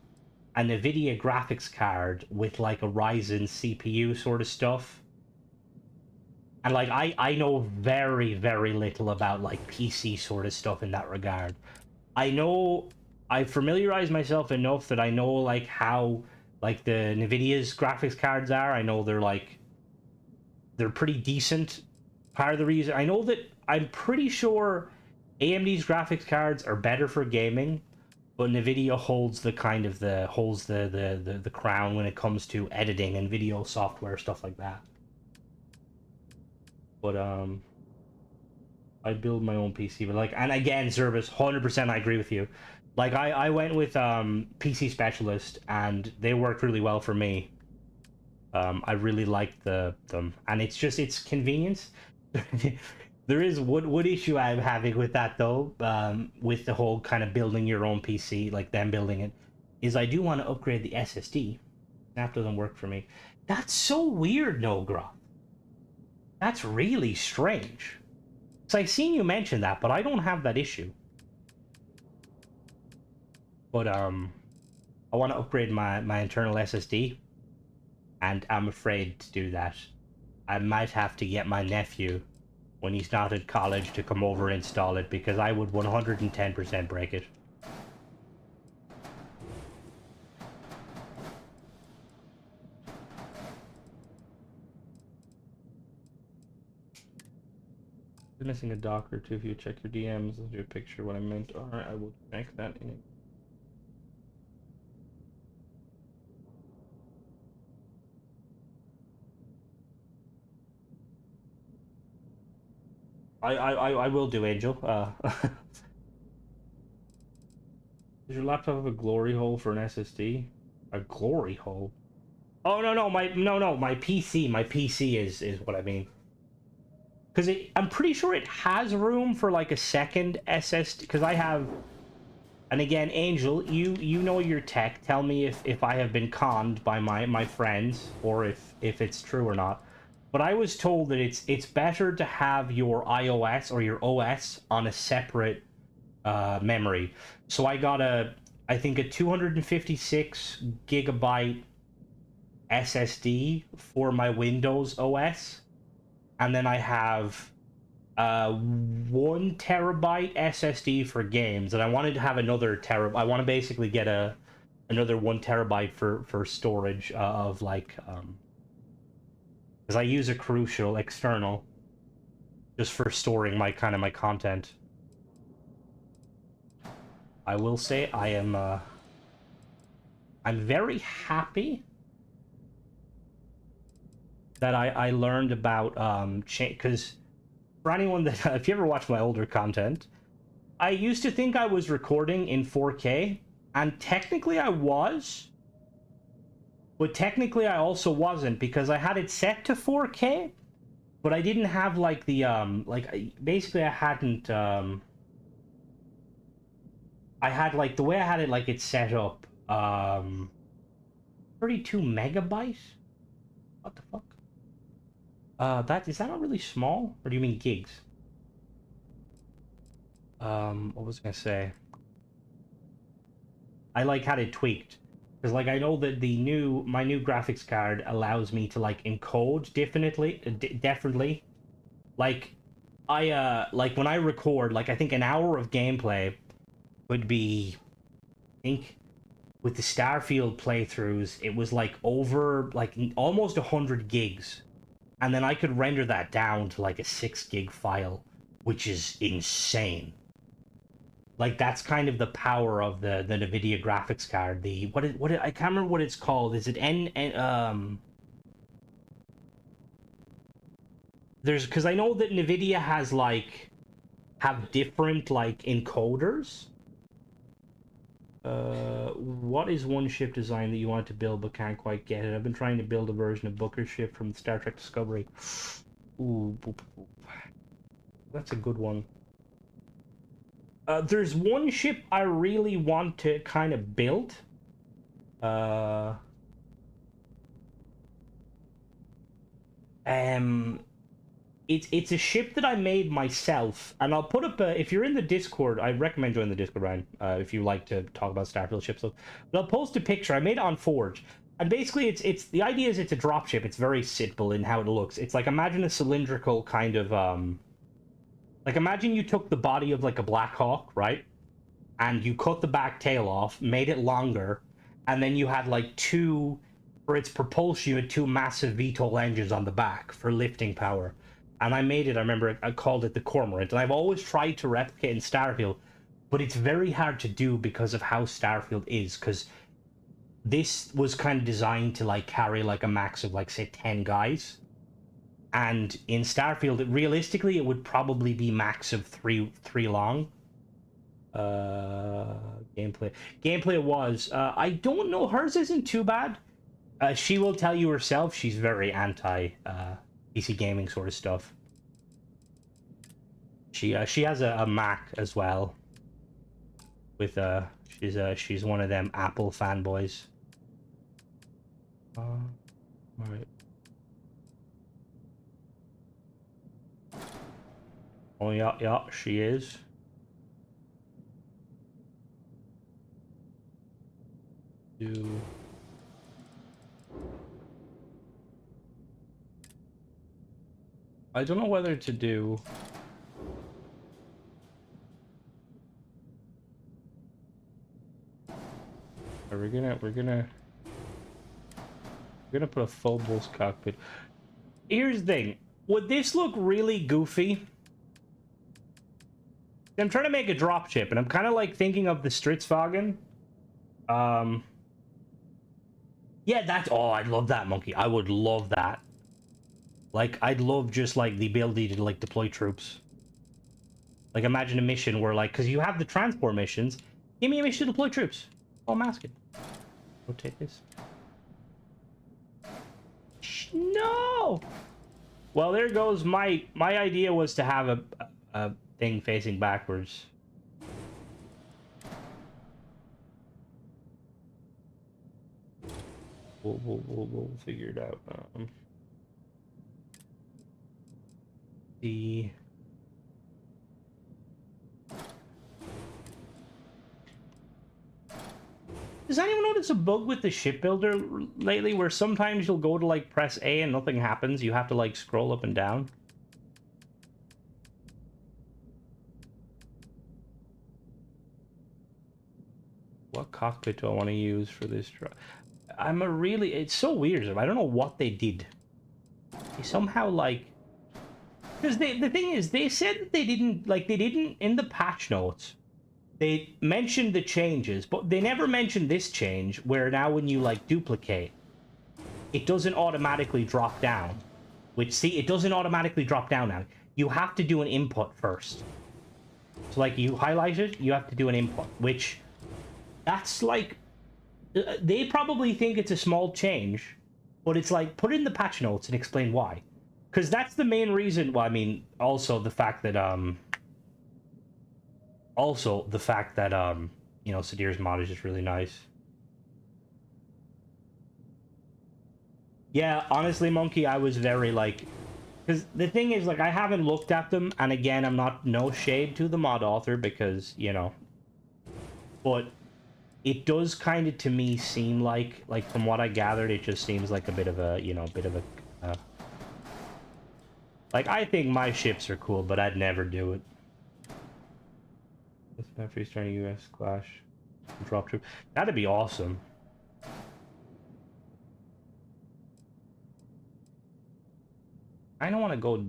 NVIDIA graphics card with like a Ryzen CPU sort of stuff. And like, I know very, very little about like PC sort of stuff in that regard. I know, I familiarize myself enough that I know like how like the NVIDIA's graphics cards are. I know they're pretty decent. Part of the reason I know that, I'm pretty sure AMD's graphics cards are better for gaming, but NVIDIA holds the kind of the crown when it comes to editing and video software, stuff like that. But I build my own PC, but like, and again, Service, 100% I agree with you. Like, I went with PC Specialist, and they worked really well for me. I really liked them, and it's convenience. There is one issue I'm having with that though, with the whole kind of building your own PC, like them building it, is I do want to upgrade the SSD. That doesn't work for me. That's so weird, Nogroth. That's really strange. So I've seen you mention that, but I don't have that issue. But I want to upgrade my internal SSD, and I'm afraid to do that. I might have to get my nephew, when he's not at college, to come over and install it, because I would 110% break it. Missing a doc or two. If you check your DMs, I'll do a picture of what I meant. Alright, I will check that in. I will do, Angel. Does your laptop have a glory hole for an SSD? A glory hole? Oh no, my PC is what I mean. Because I'm pretty sure it has room for like a second SSD, because I have, and again, Angel, you know your tech, tell me if I have been conned by my friends, or if it's true or not. But I was told that it's better to have your iOS or your OS on a separate memory. So I got I think a 256 gigabyte SSD for my Windows OS. And then I have 1 terabyte SSD for games, and I wanted to have another terabyte. I want to basically get another 1 terabyte for storage of like, because I use a Crucial external just for storing my content. I will say I am I'm very happy that I learned about because for anyone that if you ever watch my older content, I used to think I was recording in 4K, and technically I was, but technically I also wasn't, because I had it set to 4K, but I didn't have like the basically I hadn't I had like the way I had it, like it's set up 32 megabyte. What the fuck? Is that not really small? Or do you mean gigs? What was I gonna say? I like had it tweaked. Because like I know that my new graphics card allows me to like encode differently. Like like when I record, like I think an hour of gameplay would be, I think with the Starfield playthroughs, it was like over like almost 100 gigs. And then I could render that down to like a 6 gig file, which is insane. Like that's kind of the power of the NVIDIA graphics card. I can't remember what it's called. Is it there's, because I know that NVIDIA has have different like encoders. What is one ship design that you want to build but can't quite get it? I've been trying to build a version of Booker's ship from Star Trek Discovery. Ooh, boop, boop. That's a good one. There's one ship I really want to kind of build. it's a ship that I made myself, and I'll put up if you're in the Discord, I recommend joining the Discord, Ryan, if you like to talk about Starfield ships. So, but I'll post a picture. I made it on Forge, and basically it's the idea is it's a dropship. It's very simple in how it looks. It's like, imagine a cylindrical kind of like, imagine you took the body of like a Black Hawk, right, and you cut the back tail off, made it longer, and then you had like two, for its propulsion, you had two massive VTOL engines on the back for lifting power. And I made it, I remember I called it the Cormorant, and I've always tried to replicate in Starfield, but it's very hard to do because of how Starfield is, because this was kind of designed to like carry like a max of like, say, 10 guys. And in Starfield, realistically, it would probably be max of three long. Gameplay was, I don't know, hers isn't too bad. She will tell you herself she's very anti PC gaming sort of stuff. She has a Mac as well. With she's one of them Apple fanboys. Alright. Oh yeah, she is. I don't know whether to do. We're gonna put a full Bulls cockpit. Here's the thing. Would this look really goofy? I'm trying to make a dropship, and I'm kind of like thinking of the Stridsvagen. Yeah, that's... Oh, I'd love that, Monkey. I would love that. Like, I'd love just, like, the ability to, like, deploy troops. Like, imagine a mission where, like... Because you have the transport missions. Give me a mission to deploy troops. Oh, I'm asking. Rotate this. No! Well, there goes my idea was to have a thing facing backwards. We'll figure it out. Does anyone notice a bug with the shipbuilder lately where sometimes you'll go to like press A and nothing happens? You have to like scroll up and down. What cockpit do I want to use for this? It's so weird. I don't know what they did. They somehow like... Because the thing is, they said that they didn't in the patch notes. They mentioned the changes, but they never mentioned this change where now when you like duplicate, it doesn't automatically drop down. Which, see, it doesn't automatically drop down now. You have to do an input first. So like you highlight it, you have to do an input, which that's like, they probably think it's a small change, but it's like, put it in the patch notes and explain why. Because that's the main reason. Well, I mean, also the fact that you know, Sadir's mod is just really nice. Yeah, honestly, Monkey, I was very like, because the thing is, like, I haven't looked at them, and again, I'm not, no shade to the mod author, because, you know, but it does kind of, to me, seem like from what I gathered, it just seems like a bit of a, you know, like, I think my ships are cool, but I'd never do it. Let's not freestyle US clash. Drop troop. That'd be awesome. I don't want to go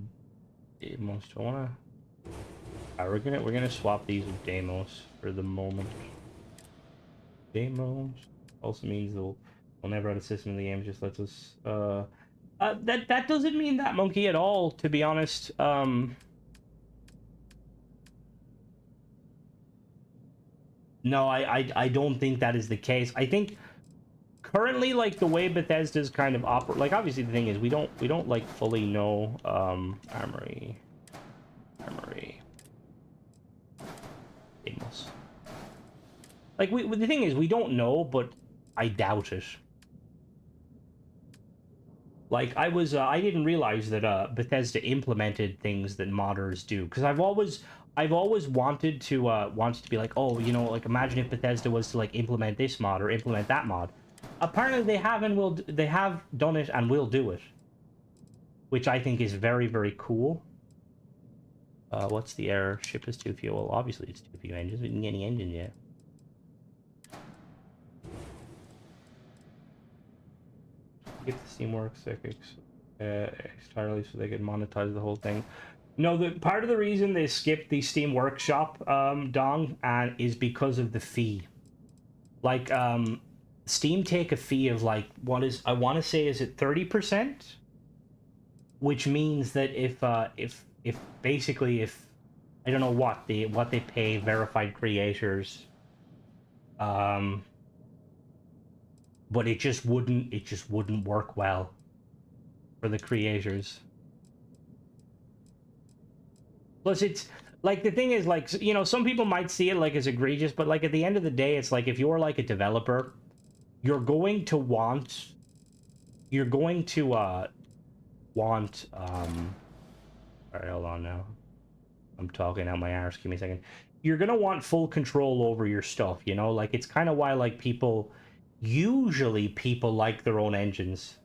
Deimos. Do I want to? We're gonna swap these with Deimos for the moment. Deimos also means we'll never have a system in the game. Just lets us. That doesn't mean that, Monkey, at all. To be honest. No, I don't think that is the case. I think currently, like, the way Bethesda's kind of operate, like, obviously the thing is we don't like fully know armory. Deimos. Like, the thing is we don't know, but I doubt it. Like I didn't realize that Bethesda implemented things that modders do, because I've always wanted to be like, oh, you know, like imagine if Bethesda was to like implement this mod or implement that mod. Apparently they have and will they have done it and will do it, which I think is very, very cool. What's the error? Ship is too few. Well, obviously it's too few engines. We didn't get any engines yet. If the Steamworks entirely so they could monetize the whole thing. No, the part of the reason they skipped the Steam Workshop dong and is because of the fee. Like Steam take a fee of like I want to say, is it 30%? Which means that if basically if I don't know what they pay verified creators, but it just wouldn't work well for the creators. Plus, it's like the thing is, like, you know, some people might see it like as egregious, but like at the end of the day, it's like if you're like a developer, you're going to want all right, hold on now. I'm talking out my arse. Give me a second. You're gonna want full control over your stuff, you know? Like, it's kind of why, like, usually people like their own engines.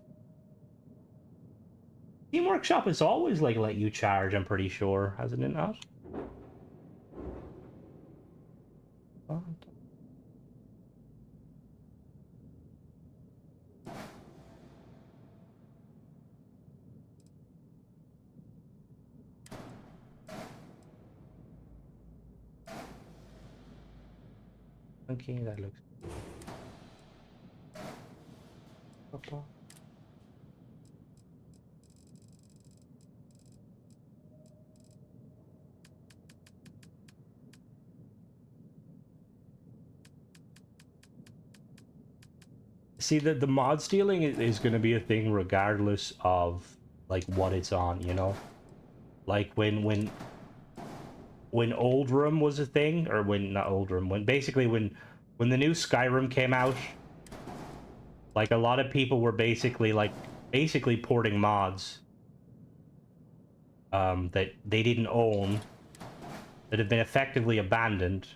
Steam Workshop has always, like, let you charge, I'm pretty sure. Hasn't it not? What? Okay, that looks... Papa. See, the mod stealing is going to be a thing regardless of like what it's on, you know? Like when Old Room was a thing, or not Old Room, when the new Skyrim came out, like a lot of people were basically porting mods that they didn't own, that have been effectively abandoned.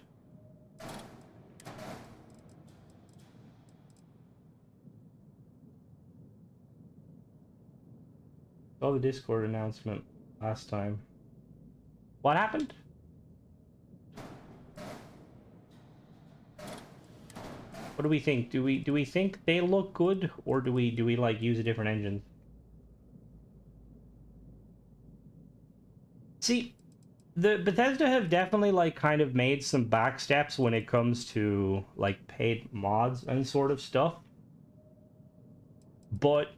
Saw the Discord announcement last time. What happened? What do we think? Do we think they look good, or do we like use a different engine? See, the Bethesda have definitely like kind of made some back steps when it comes to like paid mods and sort of stuff. But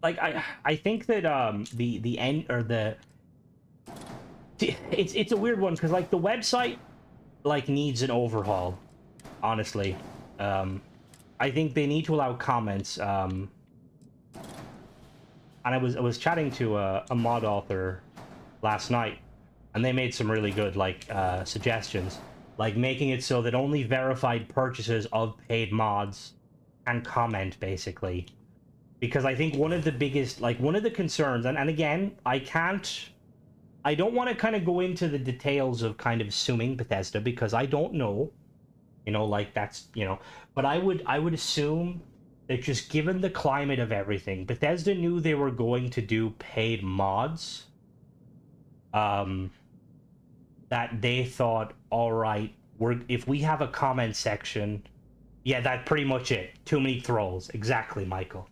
like I think that the end or the it's a weird one, because like the website like needs an overhaul, honestly. I think they need to allow comments. And I was chatting to a mod author last night, and they made some really good like suggestions, like making it so that only verified purchases of paid mods can comment, basically. Because I think one of the biggest, like one of the concerns, and again, I don't want to kind of go into the details of kind of suing Bethesda, because I don't know, you know, like that's, you know, but I would assume that just given the climate of everything, Bethesda knew they were going to do paid mods, that they thought, all right, if we have a comment section, yeah, that's pretty much it. Too many trolls. Exactly, Michael.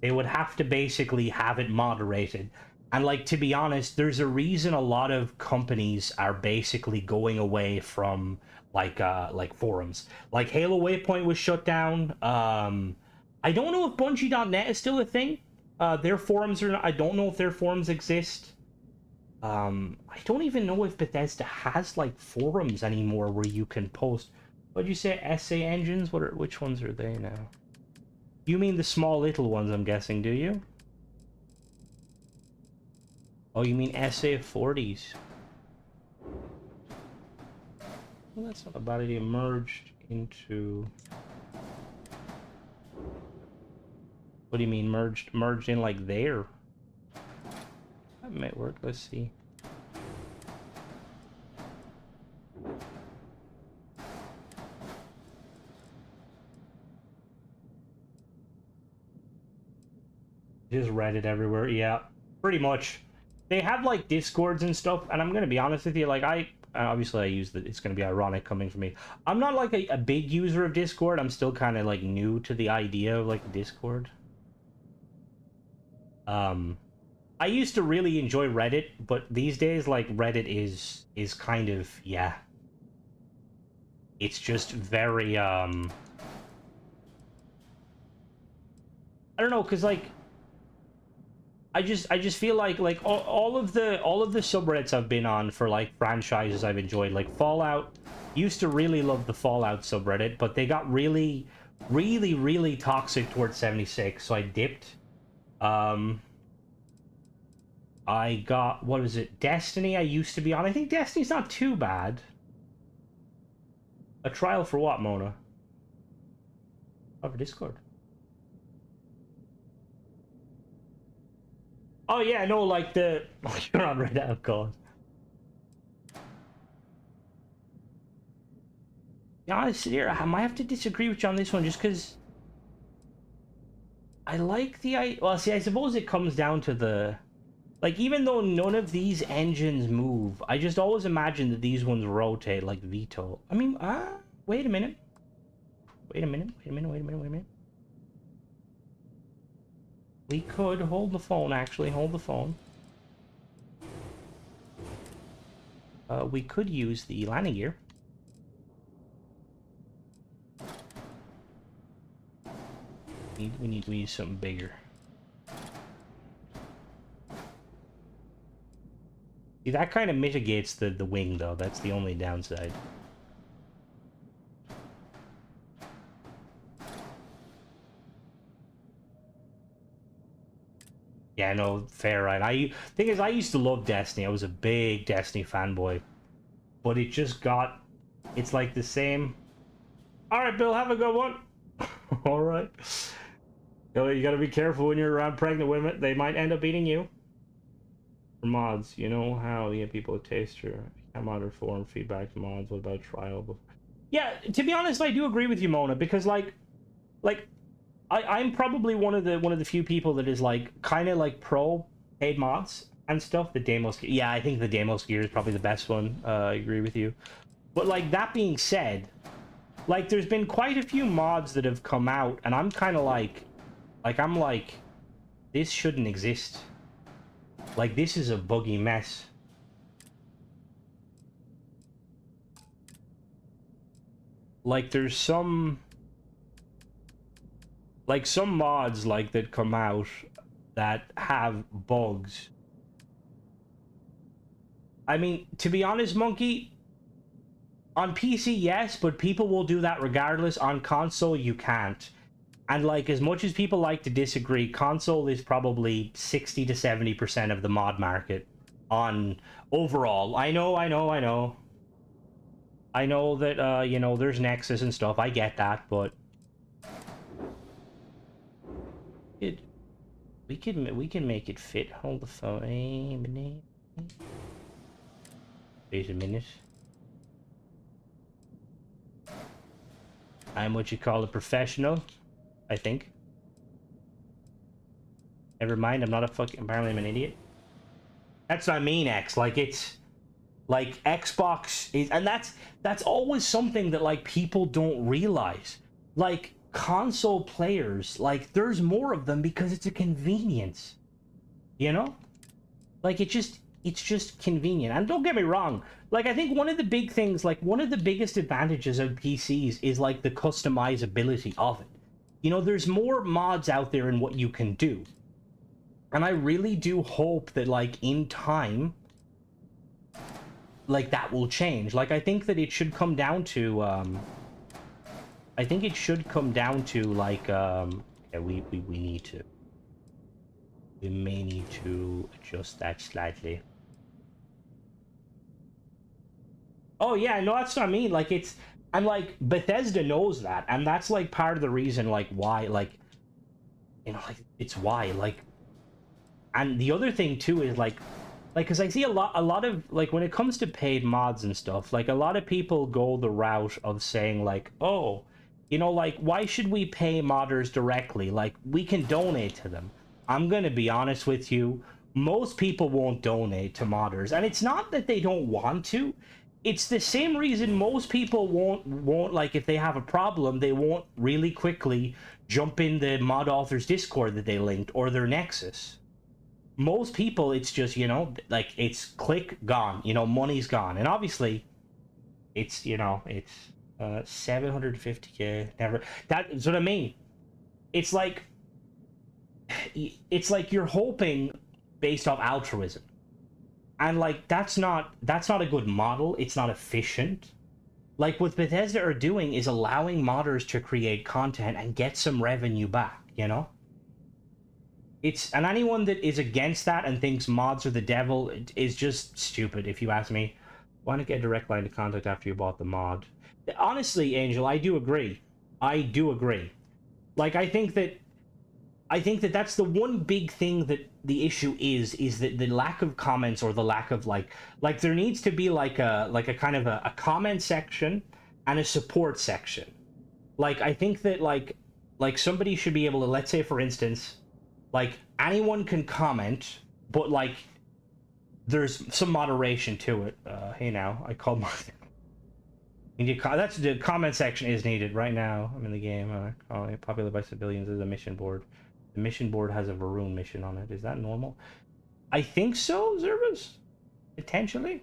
They would have to basically have it moderated. And like, to be honest, there's a reason a lot of companies are basically going away from like forums. Like Halo Waypoint was shut down. I don't know if Bungie.net is still a thing. Their forums are, I don't know if their forums exist. I don't even know if Bethesda has like forums anymore where you can post. What'd you say? Essay engines? Which ones are they now? You mean the small little ones, I'm guessing, do you? Oh, you mean SA40s? Well, that's not a bad idea. Merged into... What do you mean merged in like there? That might work. Let's see. Just Reddit everywhere. Yeah, pretty much. They have like Discords and stuff, and I'm gonna be honest with you, like obviously I use the, it's gonna be ironic coming from me. I'm not like a big user of Discord. I'm still kind of like new to the idea of like Discord. I used to really enjoy Reddit, but these days like Reddit is kind of, yeah. It's just very I don't know, cause like I just feel like all of the subreddits I've been on for like franchises I've enjoyed, like Fallout, used to really love the Fallout subreddit, but they got really toxic towards 76, so I dipped. I got, what is it, Destiny I used to be on. I think Destiny's not too bad. A trial for what, Mona? Over Discord. Oh yeah, no, like the... Oh, you're on Reddit, of course. Yeah, honestly, I might have to disagree with you on this one, just because... I like the... Well, see, I suppose it comes down to the... Like, even though none of these engines move, I just always imagine that these ones rotate, like Vito. I mean, wait a minute. Wait a minute. We could hold the phone, actually. Hold the phone. We could use the landing gear. We need to use something bigger. See, that kind of mitigates the wing, though. That's the only downside. Yeah, no, fair, right? Thing is, I used to love Destiny. I was a big Destiny fanboy. But it just got... It's like the same... Alright, Bill, have a good one. Alright. You gotta be careful when you're around pregnant women. They might end up eating you. For mods, you know how you get people a taster. I'm on forum feedback to mods. What about trial? Yeah, to be honest, I do agree with you, Mona, because like I'm probably one of the few people that is like kind of like pro paid mods and stuff. The Deimos, yeah, I think the Deimos gear is probably the best one. I agree with you. But like that being said, like there's been quite a few mods that have come out, and I'm kind of like I'm like, this shouldn't exist. Like, this is a buggy mess. Like, there's some... Like, some mods, like, that come out that have bugs. I mean, to be honest, Monkey, on PC, yes, but people will do that regardless. On console, you can't. And, like, as much as people like to disagree, console is probably 60 to 70% of the mod market on overall. I know. I know that, you know, there's Nexus and stuff. I get that, but... We can make it fit. Hold the phone. Wait a minute. I'm what you call a professional. I think. Never mind, I'm not a fucking... Apparently I'm an idiot. That's what I mean, X. Like, it's... Like, Xbox is... And that's always something that, like, people don't realize. Like, console players, like, there's more of them because it's a convenience. You know? Like, it's just convenient. And don't get me wrong. Like, I think one of the big things, like, one of the biggest advantages of PCs is, like, the customizability of it. You know, there's more mods out there in what you can do. And I really do hope that, like, in time, like, that will change. Like, I think that it should come down to, I think it should come down to, like, yeah, we need to. We may need to adjust that slightly. Oh, yeah, no, that's what I mean. Like, it's... And, like, Bethesda knows that, and that's, like, part of the reason, like, why, like... you know, like, it's why, like. And the other thing too is like, because I see a lot of, like, when it comes to paid mods and stuff, like, a lot of people go the route of saying, like, oh, you know, like, why should we pay modders directly? Like, we can donate to them. I'm gonna be honest with you, most people won't donate to modders, and it's not that they don't want to. It's the same reason most people won't like, if they have a problem, they won't really quickly jump in the mod author's Discord that they linked or their Nexus. Most people, it's just, you know, like, it's click, gone, you know, money's gone. And obviously it's, you know, it's 750k, never. That's what I mean. It's like you're hoping based off altruism, and like, that's not a good model. It's not efficient. Like, what Bethesda are doing is allowing modders to create content and get some revenue back, you know. And anyone that is against that and thinks mods are the devil is just stupid, if you ask me. Why not get a direct line to contact after you bought the mod? Honestly, Angel, I do agree. Like, I think that that's the one big thing that the issue is that the lack of comments, or the lack of like there needs to be like a kind of a comment section and a support section. Like, I think that like somebody should be able to, let's say for instance, like, anyone can comment, but like, there's some moderation to it. Hey, now I called my. That's the comment section is needed right now. I'm in the game. Populated by civilians is a mission board. The mission board has a Varun mission on it. Is that normal? I think so, Zervus. Potentially.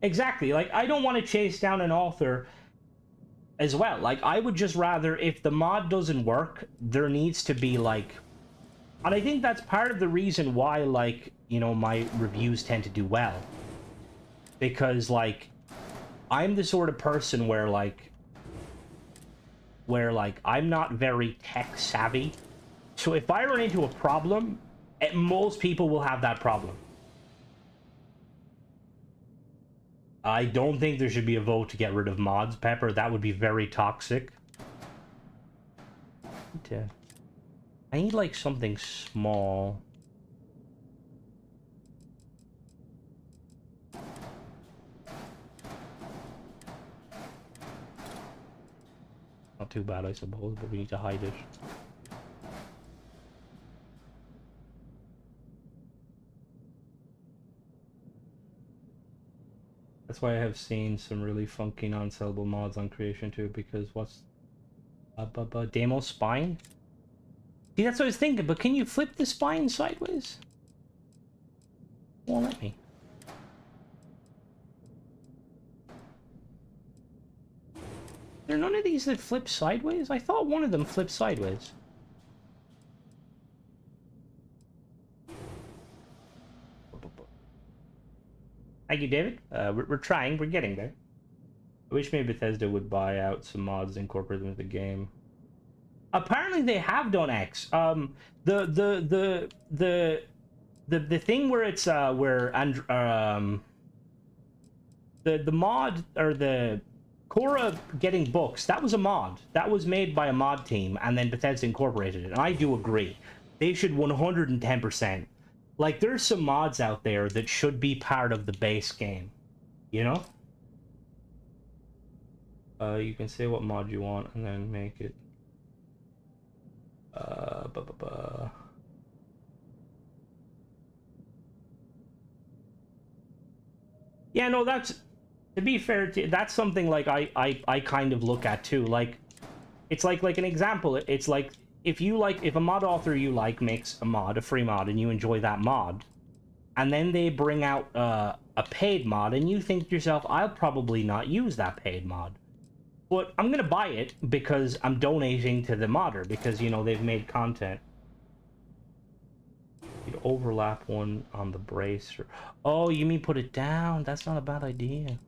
Exactly. Like, I don't want to chase down an author as well. Like, I would just rather, if the mod doesn't work, there needs to be like, and I think that's part of the reason why, like, you know, my reviews tend to do well, because like, I'm the sort of person where I'm not very tech savvy, so if I run into a problem, most people will have that problem. I don't think there should be a vote to get rid of mods, Pepper. That would be very toxic. I need, like, something small. Not too bad, I suppose, but we need to hide it. That's why I have seen some really funky non-sellable mods on Creation too, because what's Demo spine? See, that's what I was thinking, but can you flip the spine sideways? Won't let me. There are none of these that flip sideways? I thought one of them flipped sideways. Thank you, David. We're trying. We're getting there. I wish maybe Bethesda would buy out some mods and incorporate them into the game. Apparently, they have done X. The thing where it's where the mod, or the Korra getting books, that was a mod. That was made by a mod team, and then Bethesda incorporated it. And I do agree. They should 110%. Like, there's some mods out there that should be part of the base game, you know? You can say what mod you want and then make it. Yeah, no, that's, to be fair, that's something like I kind of look at too. Like, it's like an example. It's like, if a mod author you like makes a free mod, and you enjoy that mod, and then they bring out a paid mod, and you think to yourself, I'll probably not use that paid mod, but I'm gonna buy it because I'm donating to the modder, because, you know, they've made content. You'd overlap one on the brace. Oh, you mean put it down? That's not a bad idea.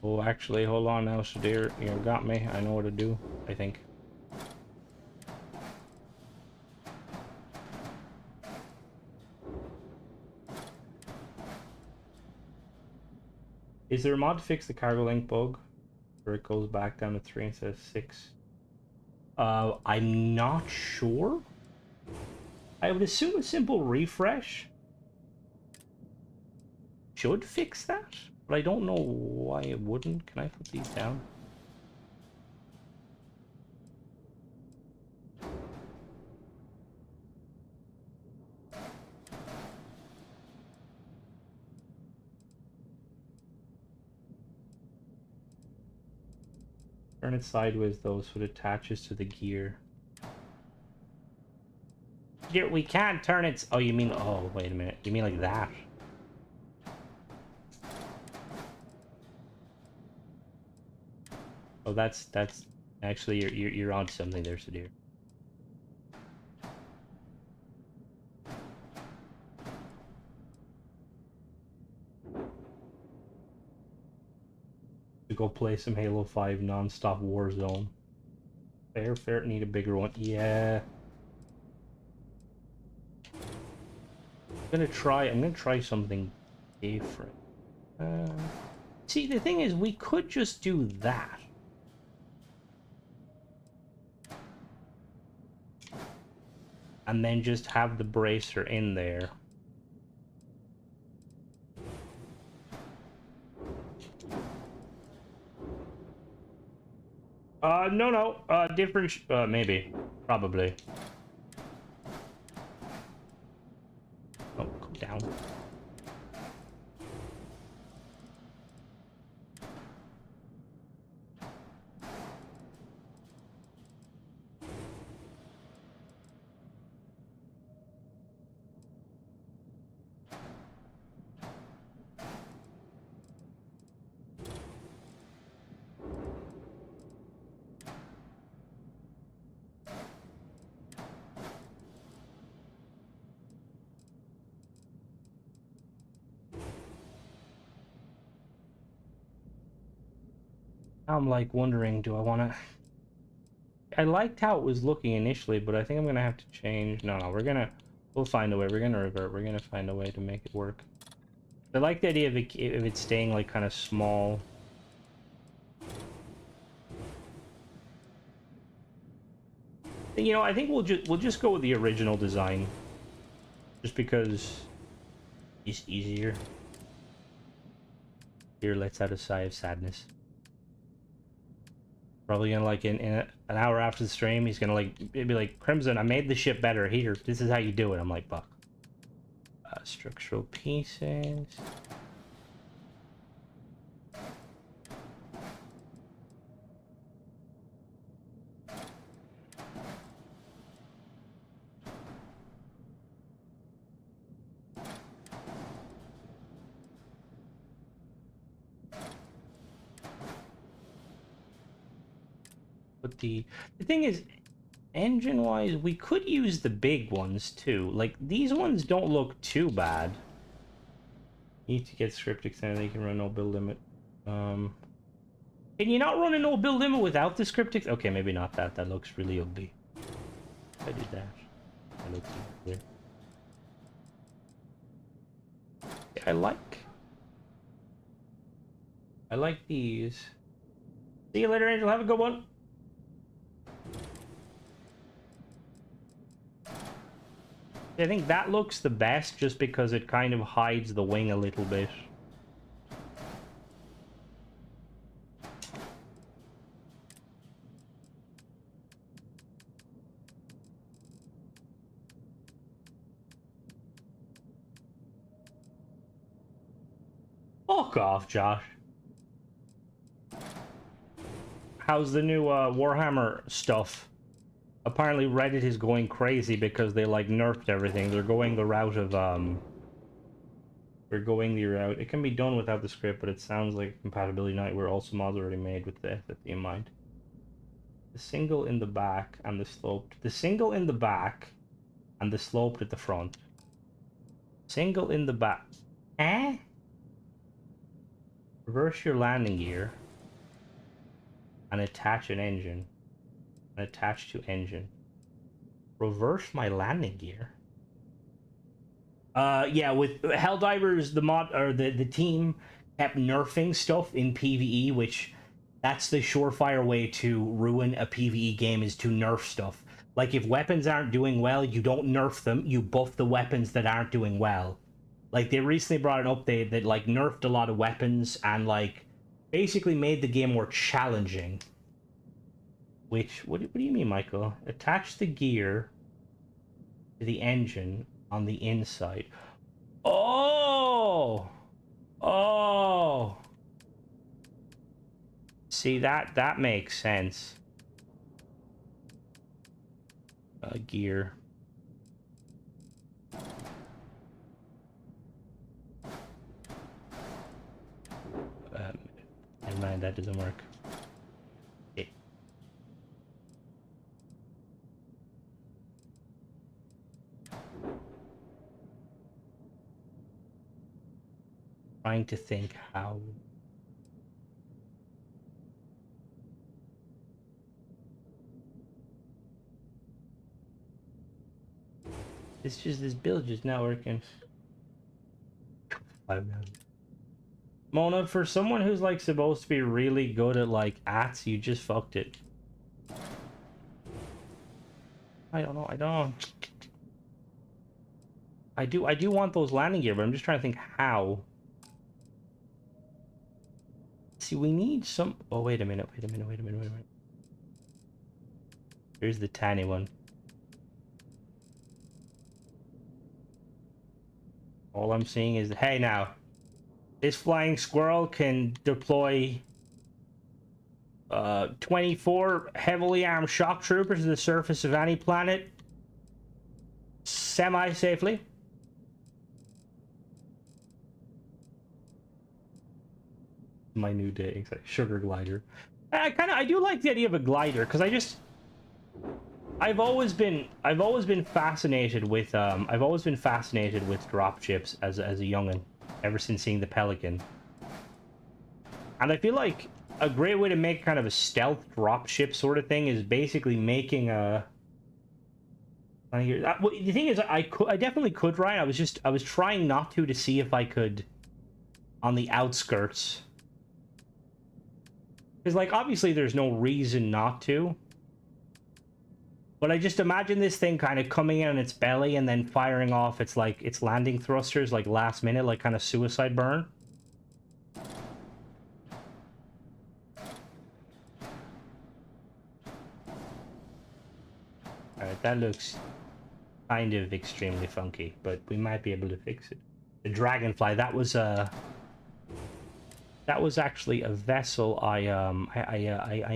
Oh, actually, hold on now, Shadir. You got me. I know what to do, I think. Is there a mod to fix the cargo length bug where it goes back down to 3 instead of 6? I'm not sure. I would assume a simple refresh should fix that, but I don't know why it wouldn't. Can I put these down? Turn it sideways though, so it attaches to the gear. We can't turn it. Oh, you mean? Oh, wait a minute. You mean like that? Oh, that's actually you're on something there, Sadir. To go play some Halo 5 non-stop Warzone. Fair, need a bigger one. Yeah. I'm gonna try something different. See, the thing is, we could just do that. And then just have the bracer in there. No, different, maybe, probably. Oh, go down. I'm like wondering, do I want to... I liked how it was looking initially, but I think I'm going to have to change. No, we'll find a way. We're going to revert. We're going to find a way to make it work. I like the idea of it staying like kind of small. You know, I think we'll just go with the original design. Just because it's easier. Here, let's out a sigh of sadness. Probably gonna like in an hour after the stream, he's gonna like be like, Crimson, I made the ship better. Here, this is how you do it. I'm like, fuck. Structural pieces. But the thing is, engine-wise, we could use the big ones too. Like, these ones don't look too bad. Need to get script extended. You can run no build limit. Can you not run a no build limit without the script? Okay, maybe not that. That looks really ugly. I did that. That looks weird. I like these. See you later, Angel. Have a good one. I think that looks the best just because it kind of hides the wing a little bit. Fuck off, Josh. How's the new Warhammer stuff? Apparently Reddit is going crazy because they like nerfed everything. They're going the route of it can be done without the script, but it sounds like compatibility night where also mods already made with the FFP in mind. The single in the back and the sloped. The single in the back and the sloped at the front. Single in the back. Eh? Reverse your landing gear and attach an engine. Attached to engine. Reverse my landing gear. Yeah, with Helldivers, the mod or the team kept nerfing stuff in PvE, which that's the surefire way to ruin a PvE game, is to nerf stuff. Like, if weapons aren't doing well, you don't nerf them, you buff the weapons that aren't doing well. Like, they recently brought an update that, like, nerfed a lot of weapons and, like, basically made the game more challenging. Which, what do you mean, Michael? Attach the gear to the engine on the inside. Oh! Oh! See, that makes sense. Gear. Never mind, that doesn't work. Okay. Trying to think how. This build just not working. Mona, for someone who's like supposed to be really good at like ats, you just fucked it. I don't know. I do want those landing gear, but I'm just trying to think how. See, we need some. Oh, wait a minute. Here's the tiny one. All I'm seeing is, hey, now, this flying squirrel can deploy 24 heavily armed shock troopers to the surface of any planet semi-safely. My new day, like sugar glider. I do like the idea of a glider, because I've always been fascinated with dropships as a youngin', ever since seeing the Pelican. And I feel like a great way to make kind of a stealth dropship sort of thing is basically making a. The thing is, I definitely could, Ryan. I was trying not to see if I could, on the outskirts. Because, like, obviously there's no reason not to. But I just imagine this thing kind of coming in on its belly and then firing off its landing thrusters, like, last minute, like, kind of suicide burn. Alright, that looks kind of extremely funky, but we might be able to fix it. The Dragonfly, that was actually a vessel I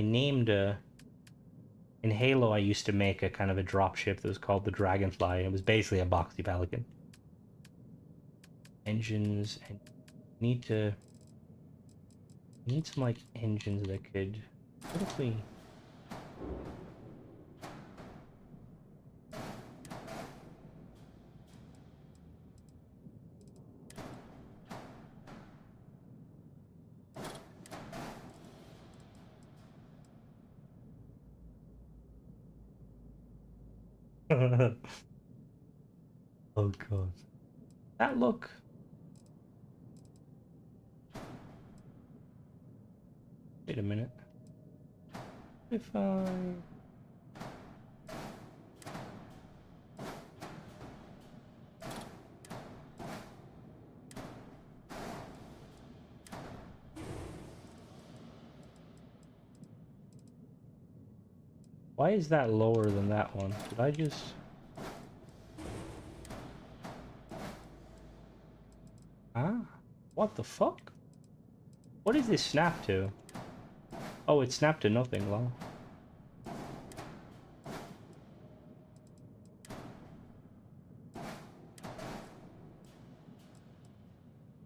named in Halo. I used to make a kind of a dropship that was called the Dragonfly, and it was basically a boxy pelican. Engines, and need some like engines that could. What if we? Oh god. That look. Wait a minute. If I. Why is that lower than that one? Did I just... Ah? What the fuck? What is this snap to? Oh, it snapped to nothing, lol.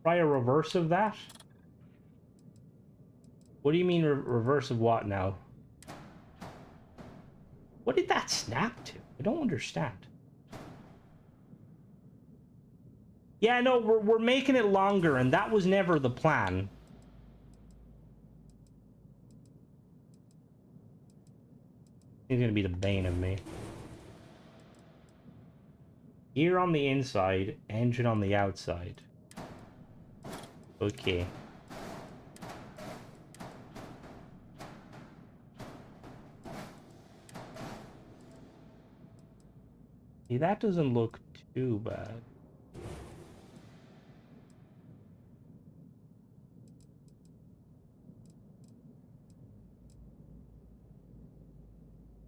Try a reverse of that? What do you mean reverse of what now? What did that snap to? I don't understand. Yeah, no, we're making it longer, and that was never the plan. He's gonna be the bane of me. Gear on the inside, engine on the outside. Okay. See, that doesn't look too bad.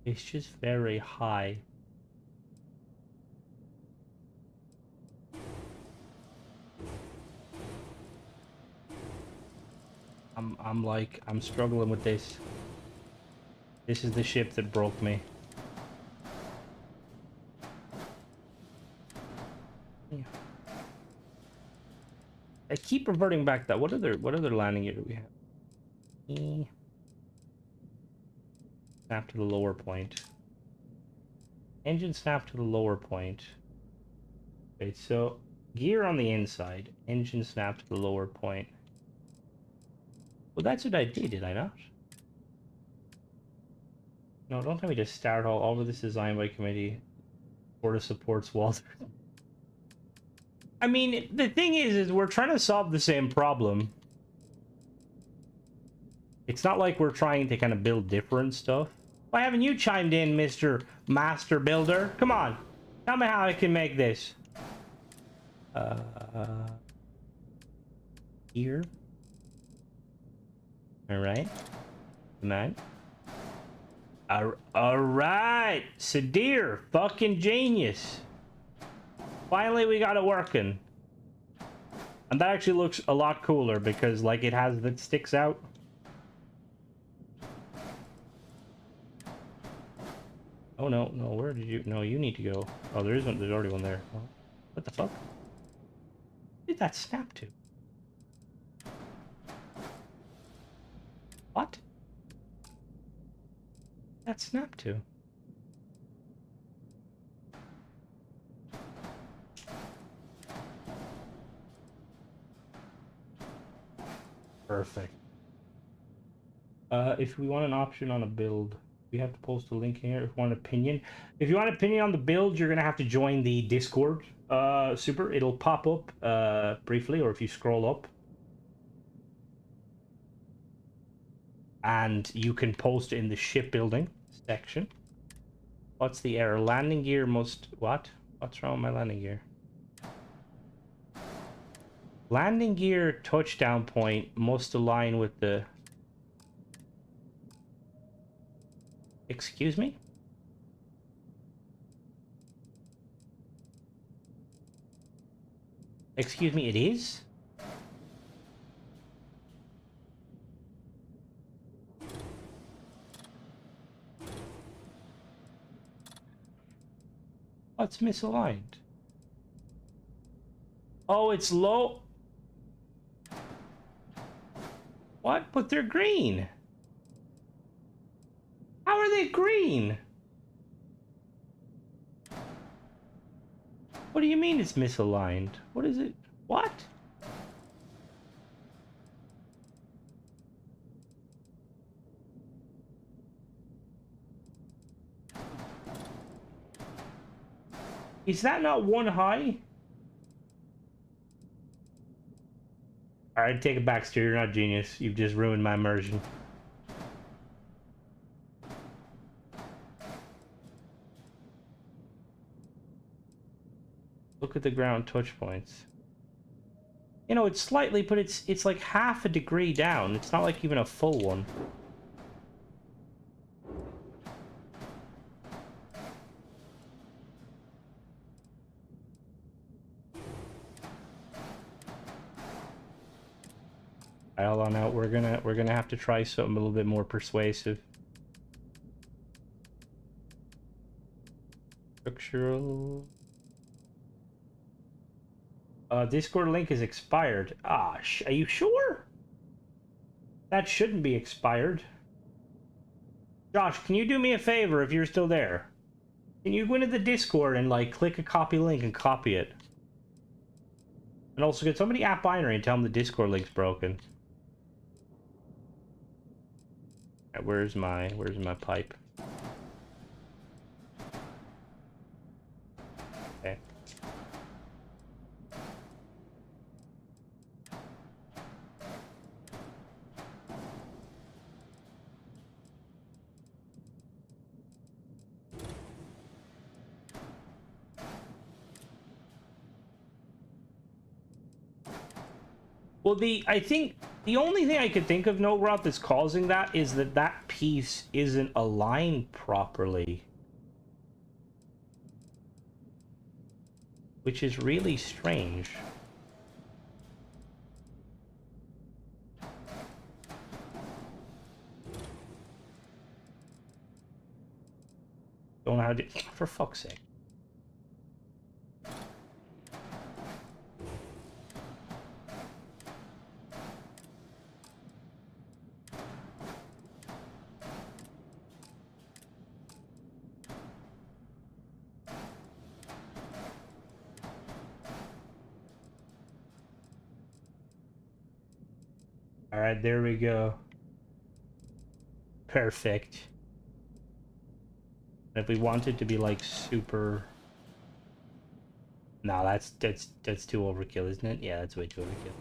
It's just very high. I'm struggling with this. This is the ship that broke me. Yeah. I keep reverting back that. What other landing gear do we have? Snap to the lower point. Engine snap to the lower point. Wait, so gear on the inside, engine snap to the lower point. Well, that's what I did I not? No, don't tell me to start all of this designed by committee. Board of supports Walter. I mean, the thing is we're trying to solve the same problem. It's not like we're trying to kind of build different stuff. Why haven't you chimed in, Mr. Master Builder? Come on. Tell me how I can make this. Here. Alright. Come on. Alright. Sadir. Fucking genius. Finally, we got it working. And that actually looks a lot cooler because, like, it has that sticks out. Oh, no, where did you... No, you need to go. Oh, there is one. There's already one there. Oh, what the fuck? Where did that snap to? What? That snap to? Perfect. If we want an option on a build, we have to post a link here. If you want an opinion, on the build, you're gonna have to join the Discord. Super. It'll pop up briefly, or if you scroll up, and you can post in the shipbuilding section. What's the error? Landing gear must... What? What's wrong with my landing gear? Landing gear touchdown point must align with the... Excuse me? Excuse me, it is? What's misaligned? Oh, it's low. What? But they're green. How are they green? What do you mean it's misaligned? What is it? What? Is that not one high? Alright, take it back, Stu. You're not genius. You've just ruined my immersion. Look at the ground touch points. You know, it's slightly, but it's like half a degree down. It's not like even a full one. Hold on out. We're gonna have to try something a little bit more persuasive. Structural. Discord link is expired. Ah, are you sure? That shouldn't be expired. Josh, can you do me a favor if you're still there? Can you go into the Discord and like click a copy link and copy it? And also, get somebody app binary and tell them the Discord link's broken. Right, where's my pipe? Okay. Well, I think the only thing I could think of, no route, that's causing that is that that piece isn't aligned properly. Which is really strange. Don't know how to... For fuck's sake. Alright, there we go. Perfect. If we wanted to be like super... No, that's too overkill, isn't it? Yeah, that's way too overkill.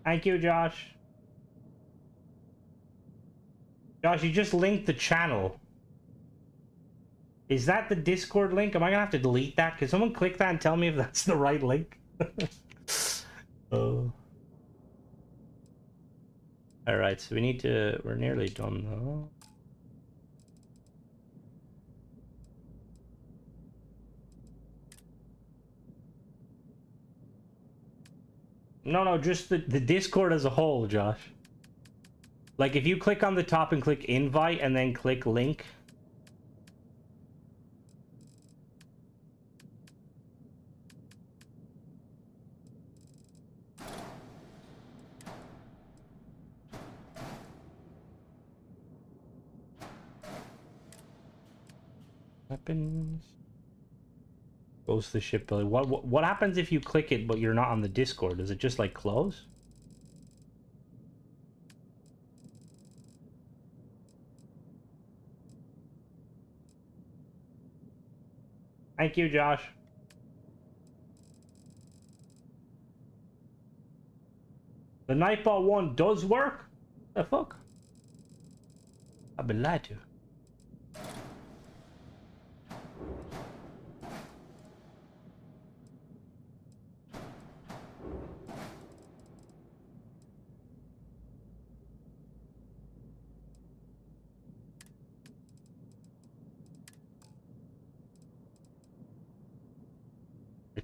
Thank you, Josh. Josh, you just linked the channel. Is that the Discord link? Am I gonna have to delete that? Can someone click that and tell me if that's the right link? Oh. Alright, so we need to... We're nearly done, though. No, just the Discord as a whole, Josh. Like, if you click on the top and click invite and then click link... Weapons. Goes to the shipbuilding. What happens if you click it but you're not on the Discord? Does it just like close? Thank you, Josh. The Nightball one does work? The fuck? I've been lied to.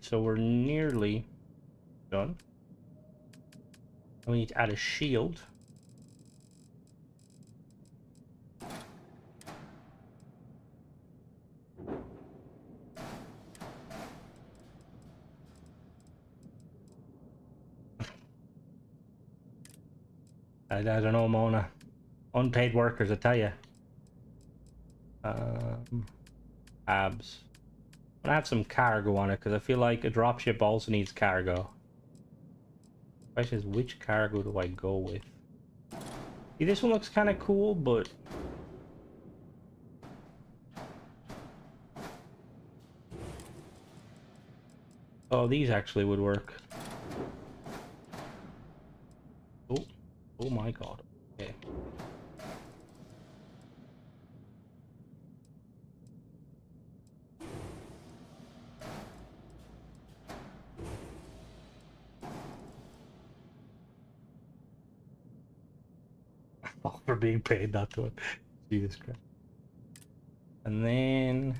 So we're nearly done. We need to add a shield. I don't know, Mona. Unpaid workers, I tell you. Abs. I'm gonna have some cargo on it because I feel like a dropship also needs cargo. The question is, which cargo do I go with? See, this one looks kind of cool, but oh, these actually would work. Oh my god. Okay. All for being paid, not to it. Jesus Christ. And then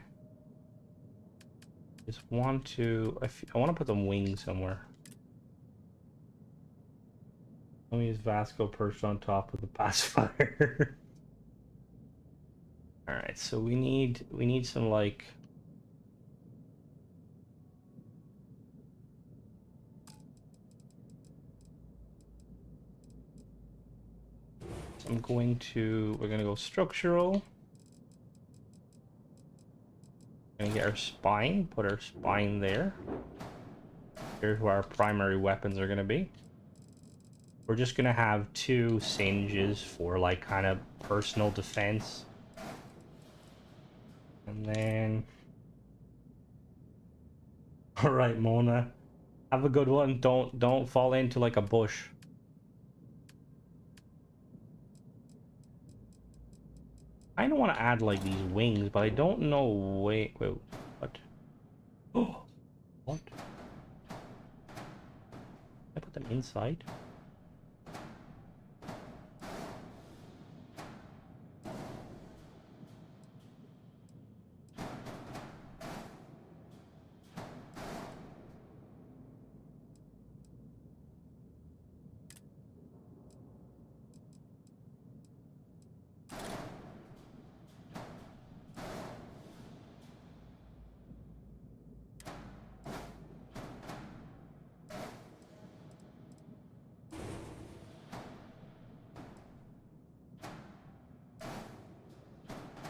just want to... I want to put some wings somewhere. Let me use Vasco perched on top of the pacifier. All right, so we need some like... we're gonna go structural. Gonna get our spine, put our spine there. Here's where our primary weapons are gonna be. We're just gonna have 2 singes for like kind of personal defense. And then... Alright, Mona. Have a good one. Don't fall into like a bush. I don't want to add like these wings, but I don't know. Wait, what? Oh, what? I put them inside.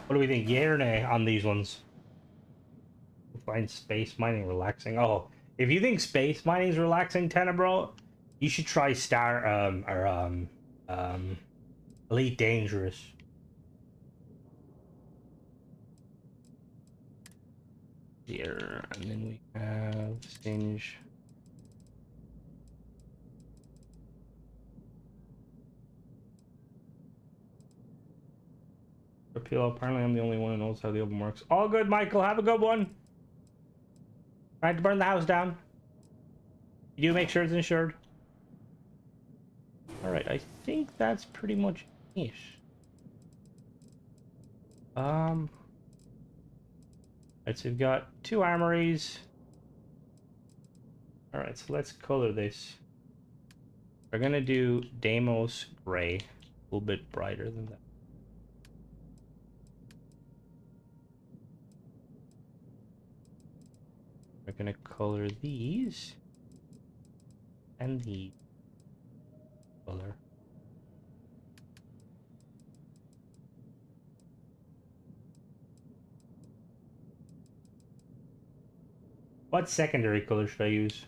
What do we think? Yay or nay on these ones? Find space mining relaxing. Oh, if you think space mining is relaxing, Tenebro, you should try Elite Dangerous. Here, and then we have Singe. Appeal. Apparently, I'm the only one who knows how the open works. All good, Michael. Have a good one. Trying to burn the house down. You do make sure it's insured. All right, I think that's pretty much it. Right, so we've got 2 armories. All right, so let's color this. We're gonna do Deimos gray, a little bit brighter than that. We're gonna color these and the color. What secondary color should I use?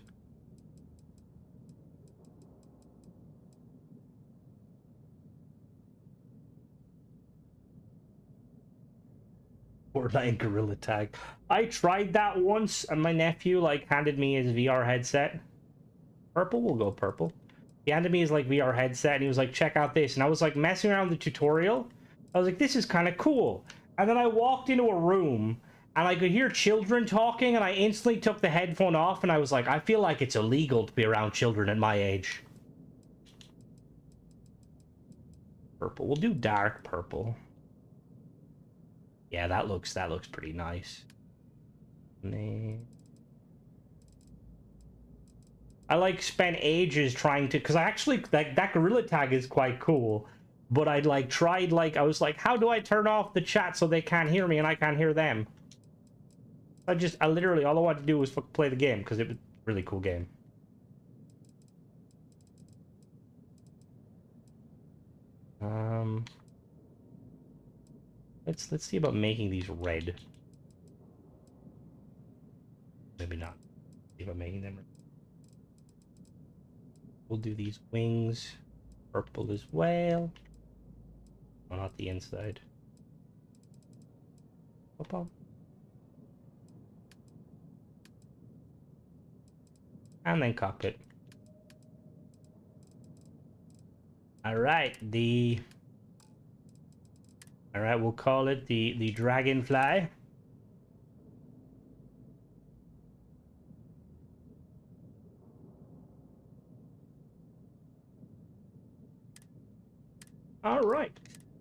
Fortnite Gorilla Tag. I tried that once, and my nephew like handed me his VR headset. Purple, we'll go purple. He handed me his like VR headset, and he was like, "Check out this," and I was like messing around with the tutorial. I was like, "This is kind of cool," and then I walked into a room, and I could hear children talking, and I instantly took the headphone off, and I was like, I feel like it's illegal to be around children at my age. Purple. We'll do dark purple. Yeah, that looks pretty nice. I like spent ages trying to, because I actually that gorilla tag is quite cool, but I'd like tried I was like, how do I turn off the chat so they can't hear me and I can't hear them? I literally all I wanted to do was play the game because it was a really cool game. Let's see about making these red. Maybe not. See about making them red. We'll do these wings purple as well. Oh, not the inside. Pop. And then cockpit. Alright, Alright, we'll call it the Dragonfly. Alright.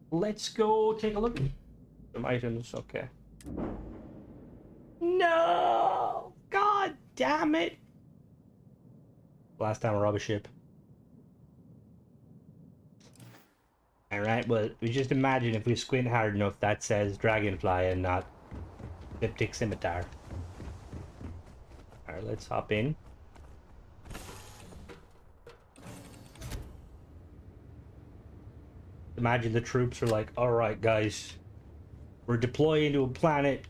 Let's go take a look at some items, okay. No! God damn it! Last time I robbed a ship. Alright, well, we just imagine if we squint hard enough that says Dragonfly and not Elliptic Scimitar. Alright, let's hop in. Imagine the troops are like, alright guys, we're deploying to a planet.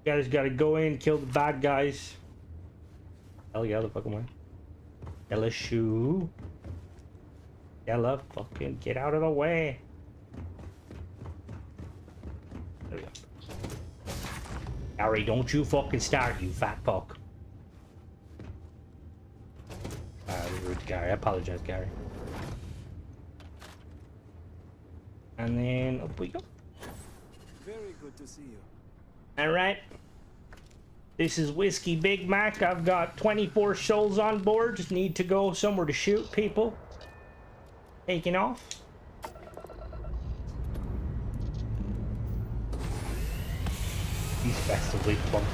You guys gotta go in, kill the bad guys. Hell yeah, the fuck am I? LSU. Yella, fucking get out of the way. There we go. Gary, don't you fucking start, you fat fuck. Rude to Gary. I apologize, Gary. And then up we go. Very good to see you. Alright. This is Whiskey Big Mac. I've got 24 souls on board. Just need to go somewhere to shoot people. Taking off. He's festively plump.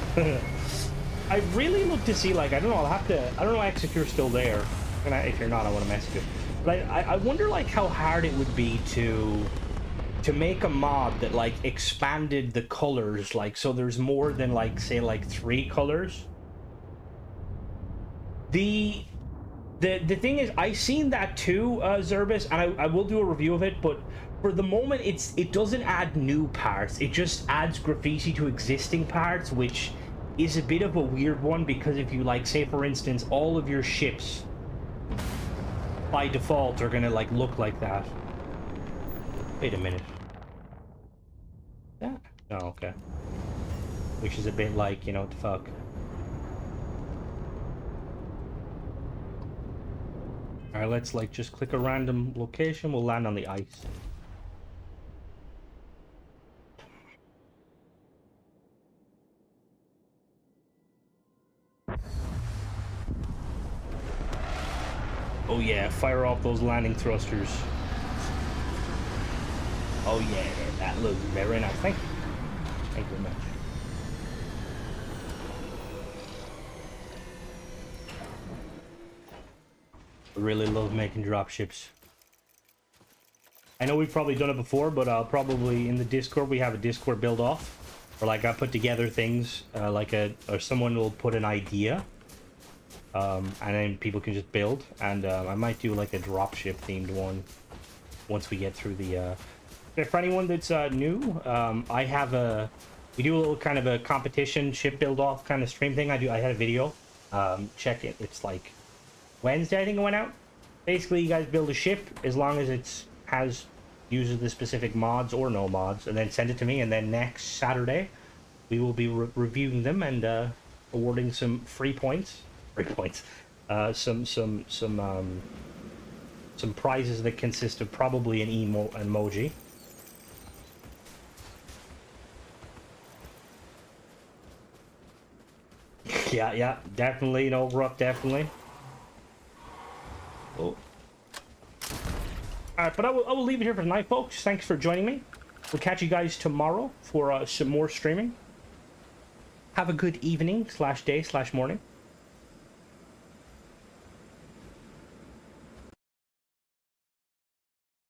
I really look to see, like, I don't know, I'll have to, I don't know actually if you're still there. And if you're not, I want to message you. But I wonder, like, how hard it would be to make a mod that, like, expanded the colors, like, so there's more than, like, say, like, 3 colors. The thing is, I've seen that too, Zerbis, and I will do a review of it, but for the moment, it doesn't add new parts. It just adds graffiti to existing parts, which is a bit of a weird one, because if you, like, say, for instance, all of your ships by default are gonna, like, look like that. Wait a minute. Yeah. Oh, okay. Which is a bit like, you know, what the fuck. Alright, let's, like, just click a random location. We'll land on the ice. Oh yeah, fire off those landing thrusters. Oh yeah, that looks very nice. Thank you. Thank you very much. I really love making dropships. I know we've probably done it before, but I'll probably in the Discord, we have a Discord build off. Or like I put together things, or someone will put an idea. And then people can just build. And I might do like a dropship themed one once we get through the... For anyone that's new, we do a little kind of a competition ship build off kind of stream thing. I had a video. Check it. It's like Wednesday, I think it went out. Basically, you guys build a ship as long as uses the specific mods or no mods, and then send it to me. And then next Saturday, we will be reviewing them and awarding some free points. Some prizes that consist of probably an emoji. Yeah, definitely, no rough, definitely. Oh. Alright, but I will leave it here for tonight, folks. Thanks for joining me. We'll catch you guys tomorrow for some more streaming. Have a good evening /day/morning.